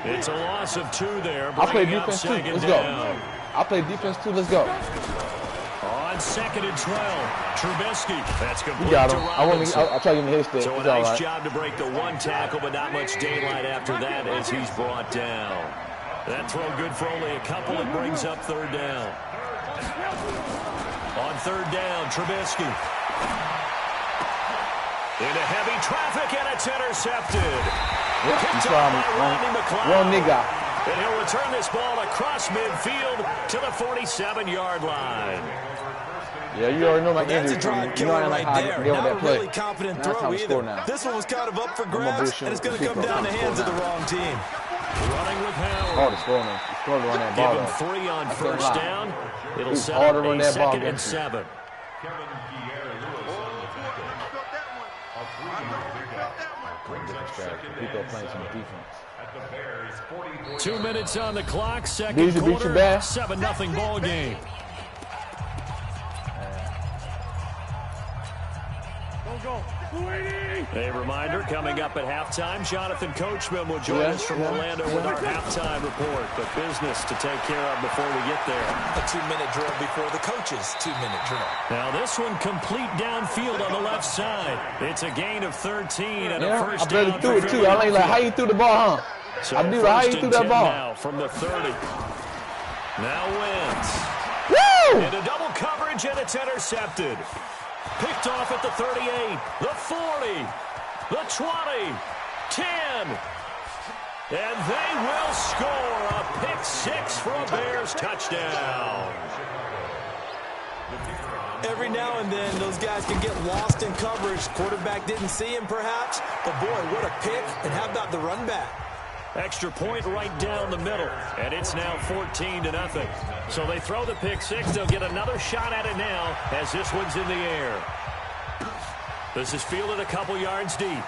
It's a loss of 2 there. I play defense too. Let's go. I play defense too. Let's go. On 2nd and 12, Trubisky. That's complete. You got him. I try to give him his stick. So a nice job to break the 1 tackle, but not much daylight after that as he's brought down. That throw good for only a couple. It brings up 3rd down. On 3rd down, Trubisky. Into heavy traffic, and it's intercepted. Picked up by Rodney McLeod. Wrong nigga. And he'll return this ball across midfield to the 47-yard line. Yeah, you already know my injury. That's a drive killer right there. Not a really confident throw either. This one was kind of up for grabs, and it's going to come down the hands of the wrong team. Running with Howard. Hard to score, man. It's hard to run that ball. Give him 3 on 1st down. It'll set up a 2nd and 7. People playing some defense. 2 minutes on the clock. 2nd quarter. 7-0 ball game. A reminder, coming up at halftime, Jonathan Coachman will join us from Orlando with our halftime report. But business to take care of before we get there. A 2-minute drill before the coach's 2-minute drill. Now this one complete downfield on the left side. It's a gain of 13 and a first down. I barely threw it too. I ain't like, how you threw the ball, huh? So I do how you threw that ball. Now from the 30. Now Wentz. Woo! Into double coverage, and it's intercepted. Picked off at the 38, the 40, the 20, 10. And they will score a pick 6 for a Bears touchdown. Every now and then, those guys can get lost in coverage. Quarterback didn't see him, perhaps. But, boy, what a pick. And how about the run back? Extra point right down the middle, and it's now 14-0. So they throw the pick 6. They'll get another shot at it now as this one's in the air. This is fielded a couple yards deep.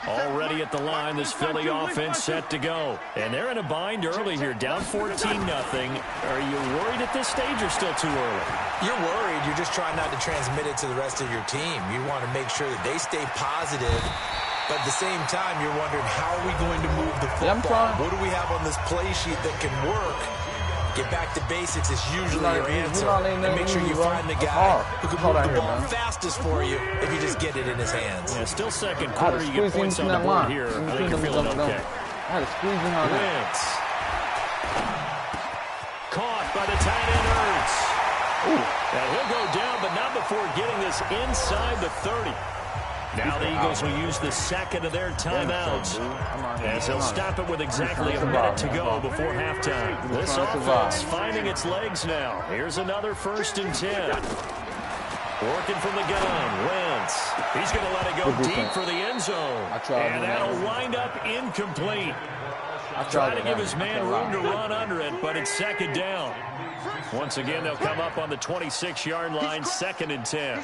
Already at the line, this Philly offense set to go. And they're in a bind early here, down 14-0. Are you worried at this stage or still too early? You're worried. You're just trying not to transmit it to the rest of your team. You want to make sure that they stay positive. But at the same time, you're wondering, how are we going to move the football? What do we have on this play sheet that can work? Get back to basics is usually your answer. And make sure you find the guy who can move the ball fastest for you if you just get it in his hands. Yeah, still 2nd quarter. You get points on the board here. I think you're feeling okay. I had to squeeze him on that. by the tight end Ertz. And he'll go down, but not before getting this inside the 30. Now the Eagles will use the second of their timeouts, as they'll stop it with exactly a minute to go before halftime. This offense finding its legs now. Here's another 1st and 10. Working from the gun, Wentz. He's going to let it go deep for the end zone. And that'll wind up incomplete. Try to give his man room to run under it, but it's 2nd down. Once again, they'll come up on the 26-yard line, 2nd and 10.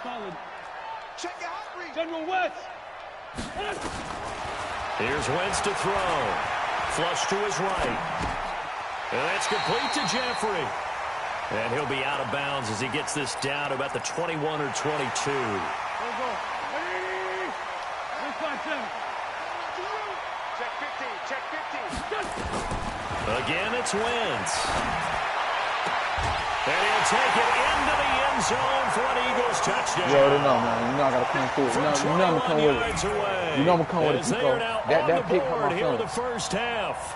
Solid. Check your outreach. General West. Here's Wentz to throw. Flush to his right. And that's complete to Jeffrey. And he'll be out of bounds as he gets this down to about the 21 or 22. Check 15. Again, it's Wentz. And he'll take it into the end zone for an Eagles touchdown. You already know, man. You know I got to come through. You know I'm going to come with it. You know I'm going to come with it, Pico. That pick on my here in phone. the first half.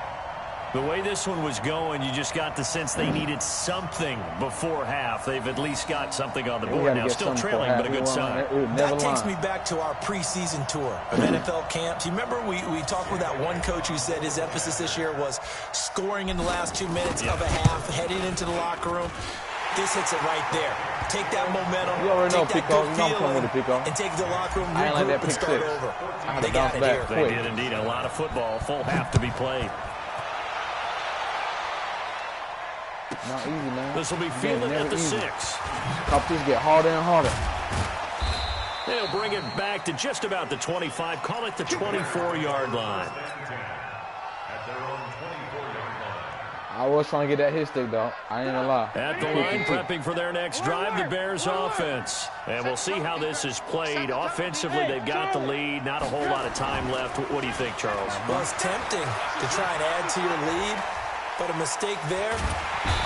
The way this one was going, you just got the sense they needed something before half. They've at least got something on the board now. Still trailing, but a good sign. That takes me back to our preseason tour of NFL camps. You remember we talked with that one coach who said his emphasis this year was scoring in the last 2 minutes of a half, heading into the locker room. This hits it right there. Take that momentum, you already know, take that Pico. good You know I'm coming with feeling, it, Pico. and take it to the locker room, I ain't like regroup, that and pick start 6. over. I had to They got bounce it back here. quick. They did indeed. A lot of football, full half to be played. Not easy, man. This will be fielded at the 6. Competitions get harder and harder. They'll bring it back to just about the 25. Call it the 24-yard line. I was trying to get that hit stick, though. I ain't gonna lie. At the line, prepping for their next drive, the Bears offense. And we'll see how this is played. Offensively, they've got the lead. Not a whole lot of time left. What do you think, Charles? Well, it's tempting to try and add to your lead, but a mistake there.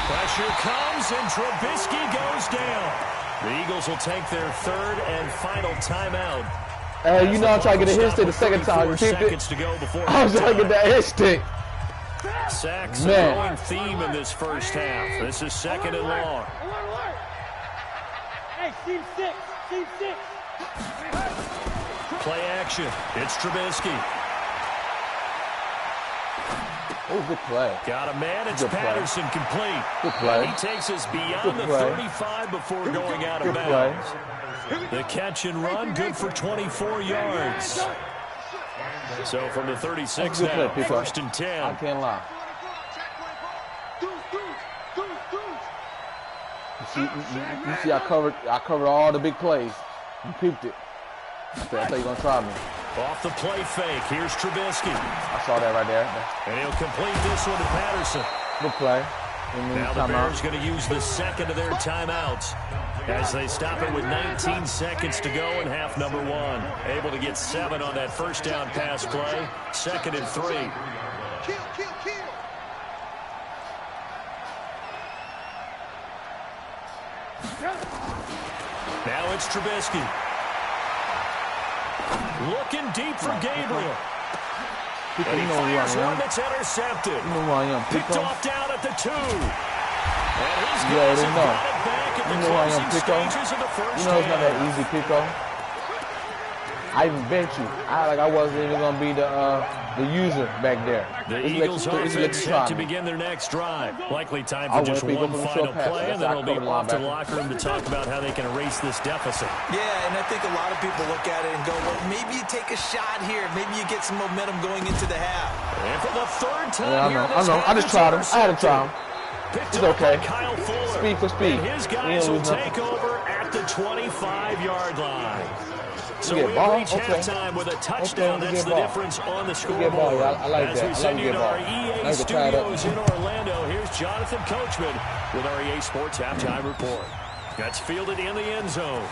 Pressure comes, and Trubisky goes down. The Eagles will take their 3rd and final timeout. Hey, you know I'm trying to get a hit stick the second time. You peeped it? To go before I was trying to get that hit stick. Sacks a growing theme in this first half. This is 2nd and long. Hey, team 6. Play action. It's Trubisky. Oh, good play. Got a man. It's Patterson complete. Good play. He takes us beyond the 35 before going out of bounds. The catch and run, good for 24 yards. So from the 36 now, play, 1st and 10. I can't lie. You see, I covered all the big plays. You peeped it. I thought you were gonna try me. Off the play fake, here's Trubisky. I saw that right there. And he'll complete this one to Patterson. Good play. Now the Bears going to use the 2nd of their timeouts as they stop it with 19 seconds to go in half number 1. Able to get 7 on that first down pass play. 2nd and 3. Kill. Now it's Trubisky. Looking deep for Gabriel. Pico, And he you know who I fires am. one that's intercepted. You know who I am, Picked Pico. off down at the 2. And his You guys already have know. got it back at You the know who I am, closing Pico. stages of the first You know it's not that half. easy, Pico. I even bet you. I wasn't even gonna be the user back there. The Eagles offense set to begin their next drive. Likely time for just one final play, and then they'll be off to the locker room to talk about how they can erase this deficit. Yeah, and I think a lot of people look at it and go, well, maybe you take a shot here. Maybe you get some momentum going into the half. And for the 3rd time Yeah, I know. I just tried him. I had to try him. It's okay. Kyle Fuller. Speed for speed. And his guys will take over at the 25-yard line. So we reach halftime with a touchdown. That's the difference on the scoreboard. I like As that. we send you to our EA studios in up. Orlando, here's Jonathan Coachman with our EA Sports Halftime Report. That's fielded in the end zone.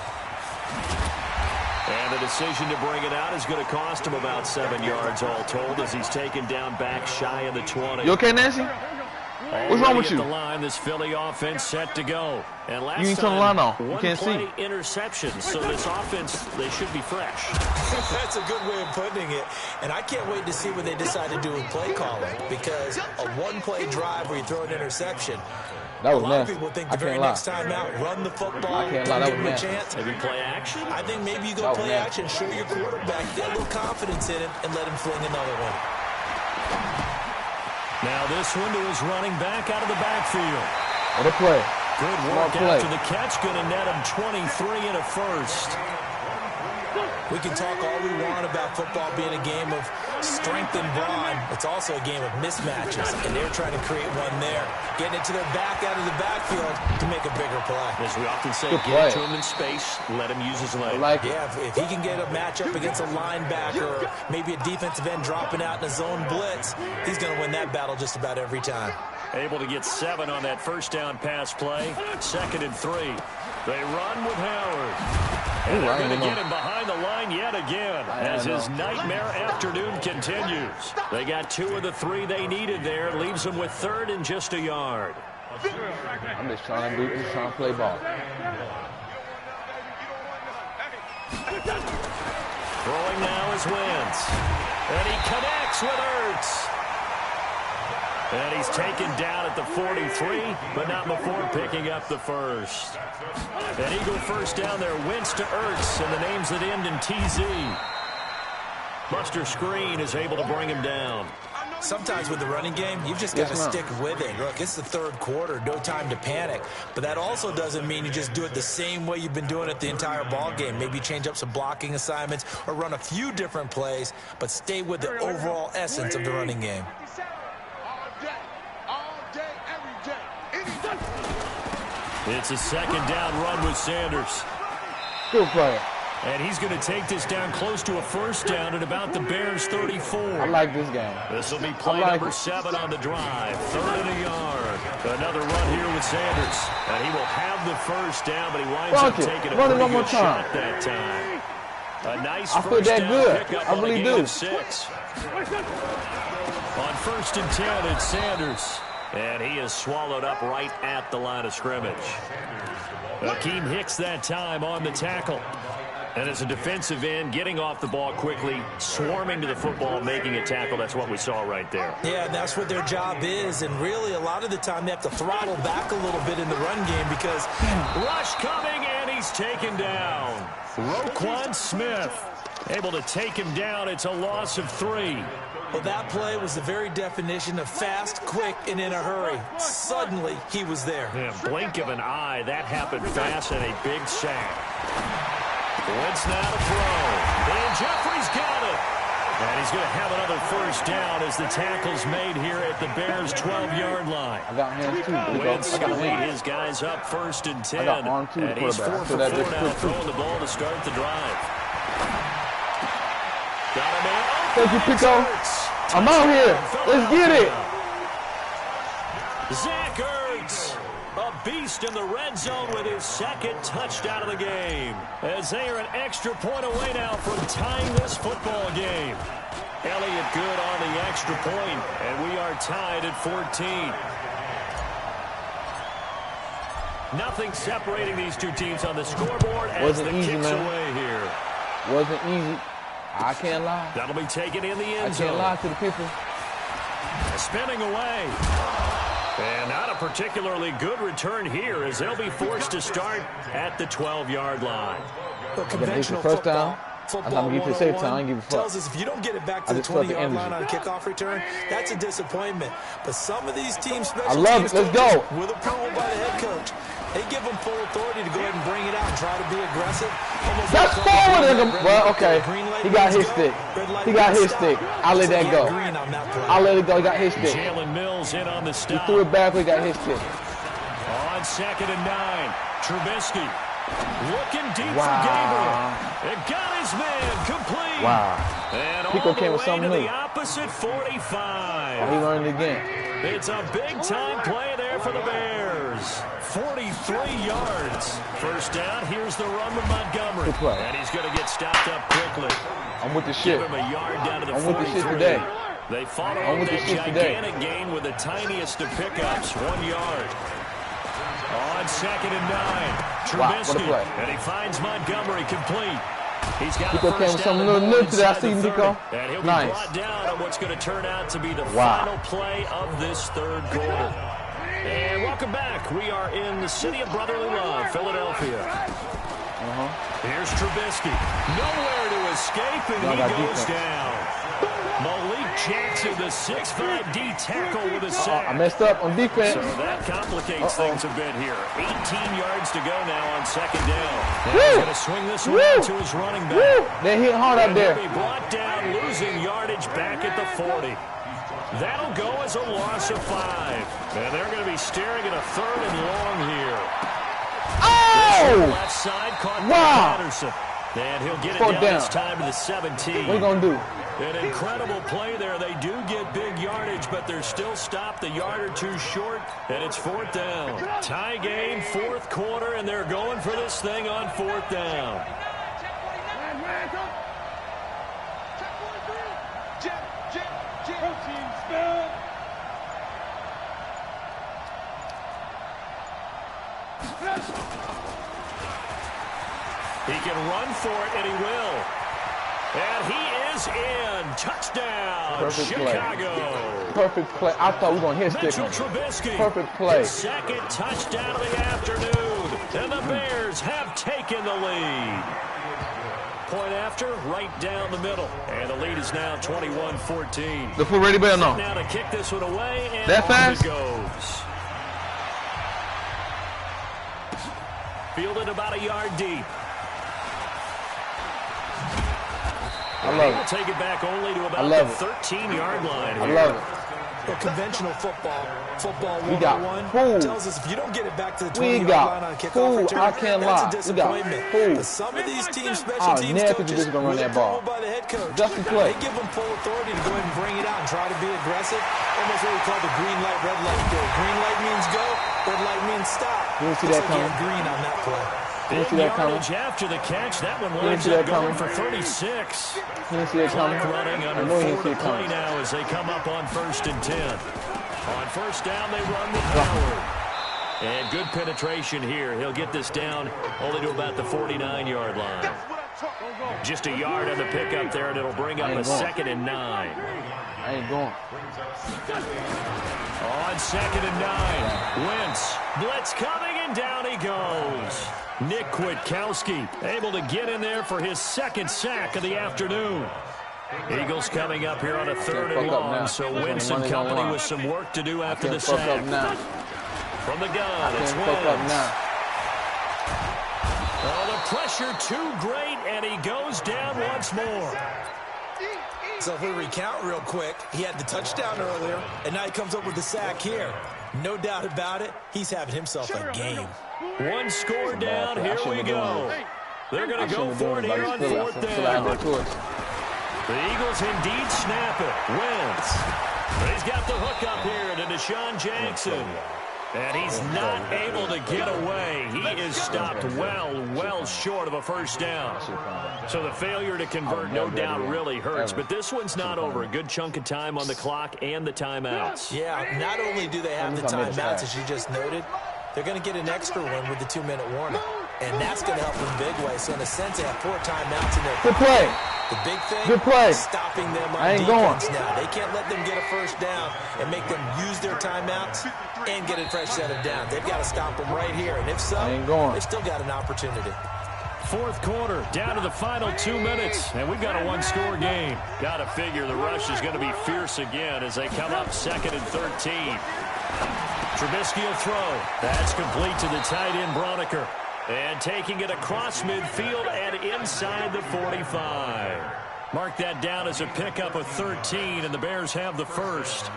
And the decision to bring it out is going to cost him about 7 yards all told as he's taken down back shy of the 20. You okay, Nancy? What's wrong with you? The line, this Philly offense set to go. And last You ain't turn the line on. You one can't play see. interception, so this offense, they should be fresh. That's a good way of putting it. And I can't wait to see what they decide to do with play calling, because a one-play drive where you throw an interception, that was a lot nasty. of people think the very next time out, run the football, I can't lie, that give was them a nasty. chance. Maybe play action? I think maybe you go play action, show your quarterback, get a little confidence in it, and let him fling another one. Now this one to his running back out of the backfield. What a play. Good work after the catch. Going to net him 23 and a first. We can talk all we want about football being a game of strength and brawn. It's also a game of mismatches, and they're trying to create one there. Getting it to their back out of the backfield to make a bigger play. As we often say, get to him in space, let him use his leg. Yeah, if he can get a matchup against a linebacker or maybe a defensive end dropping out in a zone blitz, he's going to win that battle just about every time. Able to get 7 on that first down pass play. 2nd and 3. They run with Howard. And they're going to get him behind the line yet again as his nightmare afternoon continues. They got 2 of the 3 they needed there. Leaves them with 3rd and just a yard. I'm just trying to play ball. Throwing now is Wentz. And he connects with Ertz. And he's taken down at the 43, but not before picking up the first. An Eagle first down there, Wentz to Ertz, and the names that end in TZ. Buster Screen is able to bring him down. Sometimes with the running game, you've just got to stick with it. Look, it's the 3rd quarter, no time to panic. But that also doesn't mean you just do it the same way you've been doing it the entire ball game. Maybe change up some blocking assignments or run a few different plays, but stay with the overall essence of the running game. It's a 2nd down run with Sanders. Good play. And he's going to take this down close to a first down at about the Bears' 34. I like this game. This will be play number 7 on the drive. 3rd and a yard. Another run here with Sanders. And he will have the first down, but he winds up taking a pretty good shot that time. A nice first down pickup on a gain of 6. On 1st and 10, it's Sanders. And he is swallowed up right at the line of scrimmage. Akeem Hicks that time on the tackle. And as a defensive end, getting off the ball quickly, swarming to the football, making a tackle. That's what we saw right there. Yeah, and that's what their job is. And really, a lot of the time, they have to throttle back a little bit in the run game because... Rush coming, and he's taken down. Roquan Smith able to take him down. It's a loss of 3. Well, that play was the very definition of fast, quick, and in a hurry. Suddenly, he was there. Yeah, blink of an eye. That happened fast and a big sack. Wentz now to throw. And Jeffrey's got it. And he's going to have another first down as the tackle's made here at the Bears' 12-yard line. I got hands too. Wentz going to lead his guys up 1st and 10. I got arm too. And he's 4 for 4 now, throwing the ball to start the drive. Got him in. Thank you, Pico. I'm out here. Let's get it. Zach Ertz, a beast in the red zone with his 2nd touchdown of the game. As they are an extra point away now from tying this football game. Elliott good on the extra point, and we are tied at 14. Nothing separating these two teams on the scoreboard as the kicks away here. Wasn't easy. I can't lie. That'll be taken in the end zone. I can't lie to the people. Spinning away. And not a particularly good return here as they'll be forced to start at the 12-yard line. Well, conventional first football. down. I'm going to get to the safe time. I don't give a fuck. Tells us if you don't get it back to the 20-yard line on a kickoff return, that's a disappointment. But some of these teams, special teams, Let's go. With approval by the head coach, they give them full authority to go ahead and bring it out and try to be aggressive. That's forward. Well, okay. He got his stick. He got his stick. I'll let that go. I'll let it go. He got his stick. Jalen Mills in on the stop. He threw it back. He got his stick. On 2nd and 9, Trubisky looking deep for Gabriel. It got his man complete. Wow. And Pico all came the with way something to new. the opposite 45. He learned it again. It's a big-time play there for the Bears. 43 yards. First down. Here's the run with Montgomery. Good play. And he's going to get stopped up quickly. I'm with the shit. Give him a yard down to the I'm 43. with the shit today. They followed that gigantic gain with the tiniest of pickups, 1 yard. On 2nd and 9, Trubisky, and he finds Montgomery complete. He's got a first down and he'll be brought down on what's going to turn out to be the final play of this third quarter. And welcome back. We are in the city of brotherly love, Philadelphia. Here's Trubisky. Nowhere to escape, and he goes down. Malik Jackson, the 6'5" D tackle with a sack. I messed up on defense. So that complicates things a bit here. 18 yards to go now on 2nd down. And he's going to swing this one out to his running back. They hit hard out there. He'll be brought down, losing yardage back at the 40. That'll go as a loss of 5. And they're going to be staring at a 3rd and long here. Oh! Left side caught by Patterson. And he'll get it down this time to the 17. What are you going to do? An incredible play there. They do get big yardage, but they're still stopped a yard or two short, and it's 4th down. Tie game, 4th quarter, and they're going for this thing on 4th down. He can run for it, and he will. And he is in. Touchdown, Perfect Chicago. Play. Perfect play. I thought we were going to hit Mitchell stick. Trubisky. Perfect play. His 2nd touchdown of the afternoon. And the Bears have taken the lead. Point after, right down the middle. And the lead is now 21-14. The full ready bell now. Now to kick this one away, and that fast? It goes. Fielded about a yard deep. I love it. We'll take it back only to about the 13-yard line here. I love it. Well, conventional football 101 tells us if you don't get it back to the 20-yard line on kickoff return, that's a disappointment. But some of these teams, special teams coaches, really told by the head coach. They give them full authority to go ahead and bring it out and try to be aggressive. Almost what we call the green light, red light go. Green light means go, red light means stop. You didn't see that coming. Green on that play. Big yardage after the catch. That one winds up going for 36. You didn't see that coming. Running under 4 to play now as they come up on 1st and 10. On 1st down, they run with Howard. And good penetration here. He'll get this down only to about the 49-yard line. Just a yard on the pickup there, and it'll bring up a 2nd and 9. I ain't going. On 2nd and 9, Wentz. Blitz coming, and down he goes. Nick Kwiatkowski able to get in there for his 2nd sack of the afternoon. Eagles coming up here on a 3rd and long, so Wentz and company with some work to do after the sack. From the gun, it's Wentz. Oh, the pressure too great, and he goes down once more. So if we recount real quick, he had the touchdown earlier, and now he comes up with the sack here. No doubt about it, he's having himself a game. One score down, here we go. They're going to go for it here on 4th down. The Eagles indeed snap it. Wentz. He's got the hook up here to Deshaun Jackson. And he's not able to get away. He is stopped well short of a 1st down. So the failure to convert no doubt really hurts. But this one's not over. A good chunk of time on the clock and the timeouts. Yeah, not only do they have the timeouts, as you just noted, they're going to get an extra one with the 2-minute warning. And that's going to help in a big way. So in a sense, they have 4 timeouts in their Good play. The big thing, good play. Stopping them on I ain't defense going. now. They can't let them get a 1st down and make them use their timeouts and get a fresh set of downs. They've got to stop them right here. And if so, they've still got an opportunity. 4th quarter, down to the final 2 minutes, and we've got a 1-score game. Got to figure the rush is going to be fierce again as they come up 2nd and 13. Trubisky will throw. That's complete to the tight end, Broniker. And taking it across midfield and inside the 45. Mark that down as a pickup of 13, and the Bears have the 1st.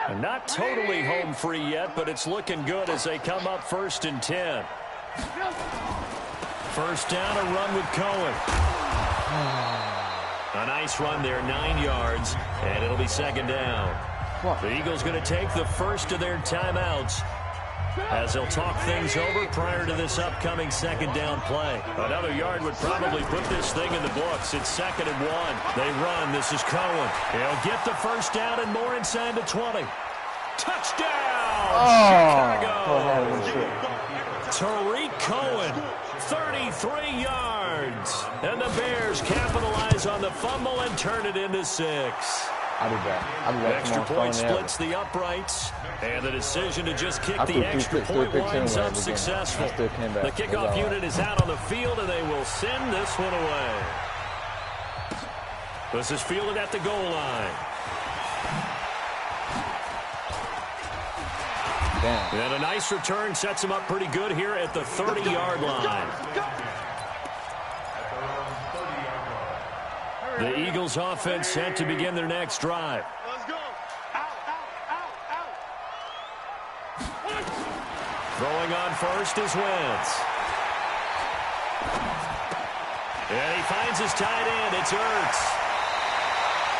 And not totally home free yet, but it's looking good as they come up 1st and 10. 1st down, a run with Cohen. A nice run there, 9 yards, and it'll be 2nd down. The Eagles going to take the 1st of their timeouts. as they'll talk things over prior to this upcoming second down play. Another yard would probably put this thing in the books. It's 2nd and 1. They run. This is Cohen. He'll get the first down and more inside the 20. Touchdown, Chicago! Tariq Cohen, 33 yards. And the Bears capitalize on the fumble and turn it into 6. I'll be back. Extra point splits the uprights, and the decision to just kick the extra point winds up successful. The kickoff unit is out on the field, and they will send this one away. This is fielded at the goal line. Damn. And a nice return sets him up pretty good here at the 30-yard line. The Eagles offense set to begin their next drive. Let's go. Out. Throwing on first is Wentz. And he finds his tight end. It's Ertz.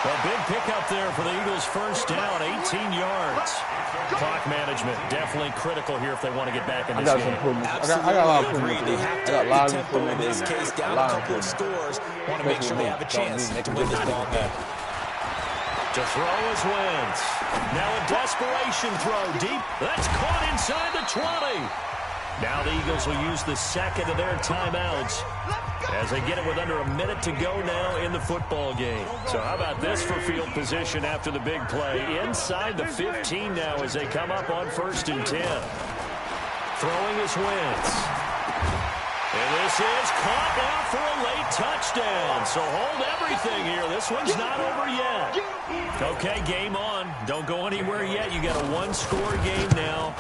A big pickup there for the Eagles' first down, 18 yards. Clock management definitely critical here if they want to get back in this game. Absolutely agreed. They have to up the tempo in this case, down a couple of scores. Want to make sure they have a chance to win this ball game. To throw is Wentz. Now a desperation throw deep. That's caught inside the 20. Now the Eagles will use the second of their timeouts as they get it with under a minute to go now in the football game. So how about this for field position after the big play? Inside the 15 now as they come up on 1st and 10. Throwing is Wentz. And this is caught now for a late touchdown. So hold everything here. This one's not over yet. Okay, game on. Don't go anywhere yet. You got a one-score game now.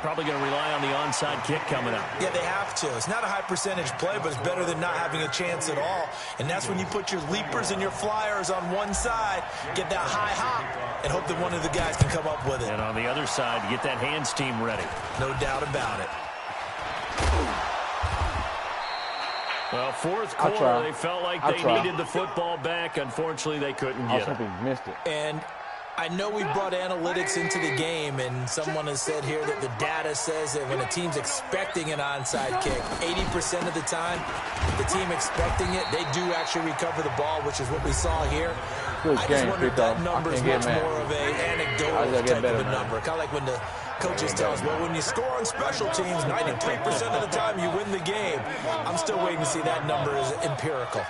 Probably going to rely on the onside kick coming up. Yeah, they have to. It's not a high percentage play, but it's better than not having a chance at all. And that's when you put your leapers and your flyers on one side, get that high hop, and hope that one of the guys can come up with it. And on the other side, get that hands team ready. No doubt about it. Well, 4th quarter, they felt like they needed the football back. Unfortunately, they couldn't get it. Missed it. And I know we brought analytics into the game, and someone has said here that the data says that when a team's expecting an onside kick, 80% of the time, the team expecting it, they do actually recover the ball, which is what we saw here. I just wonder if that number is much more of an anecdotal type of a number. Kind of like when the coaches tell us, well, when you score on special teams, 93% of the time you win the game. I'm still waiting to see that number is empirical.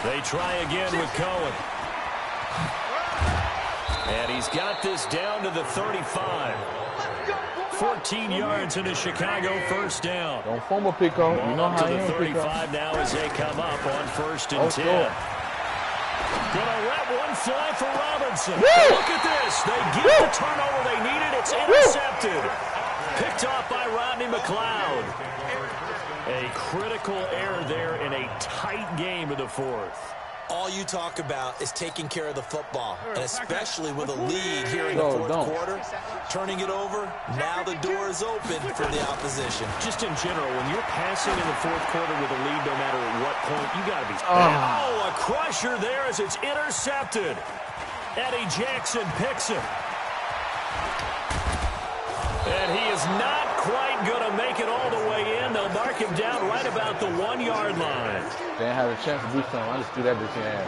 They try again with Cohen. And he's got this down to the 35. 14 yards in a Chicago first down. Don't fumble, Pico. You know how to the 35 now as they come up on 1st and 10. Gonna let one fly for Robinson. Woo! Look at this. They get the turnover they needed. It's intercepted. Picked off by Rodney McLeod. A critical error there in a tight game of the 4th. All you talk about is taking care of the football, and especially with a lead here in the 4th quarter, turning it over, now the door is open for the opposition. Just in general, when you're passing in the 4th quarter with a lead, no matter at what point, you got to be... Oh, a crusher there as it's intercepted. Eddie Jackson picks it. And he is not quite going to make it all the way in. They'll mark him down right about the 1-yard line. They didn't have a chance to do something. I just threw that bitch in there.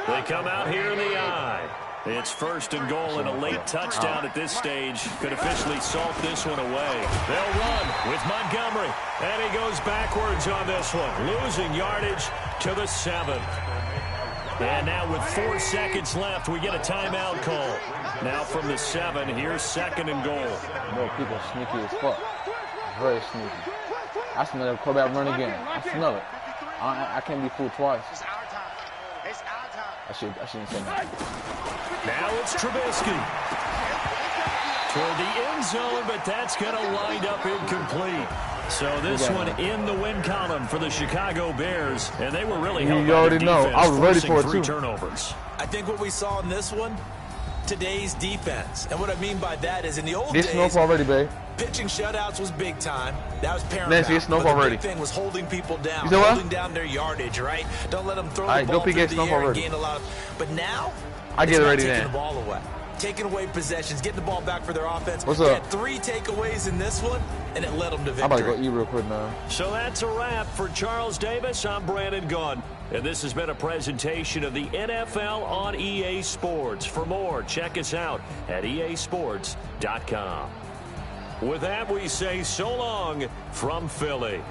They come out here in the eye. It's 1st and goal and a late touchdown at this stage. Could officially salt this one away. They'll run with Montgomery. And he goes backwards on this one. Losing yardage to the 7. And now with 4 seconds left, we get a timeout call. Now from the 7, here's 2nd and goal. No, people sneaky as fuck. Very sneaky. I smell the quarterback run again. I smell it. I can't be fooled twice. I shouldn't say that. Now it's Trubisky. Toward the end zone, but that's going to wind up incomplete. So this one in the win column for the Chicago Bears, and they were really helped by the defense, I was ready for it too. Turnovers. I think what we saw in this one, today's defense. And what I mean by that is in the old days, already, babe. Pitching shutouts was big time. That was paramount. Nancy, it's but the already. big thing was holding people down, you know holding down their yardage, right? Don't let them throw the ball through the air and gain a lot of... But now, I get it ready taking then. the ball away. taking away possessions, getting the ball back for their offense. What's They up? had 3 takeaways in this one, and it led them to victory. I'm about to go eat real quick now. So that's a wrap for Charles Davis. I'm Brandon Gunn. And this has been a presentation of the NFL on EA Sports. For more, check us out at easports.com. With that, we say so long from Philly.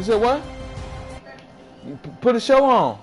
You said what? You put a show on.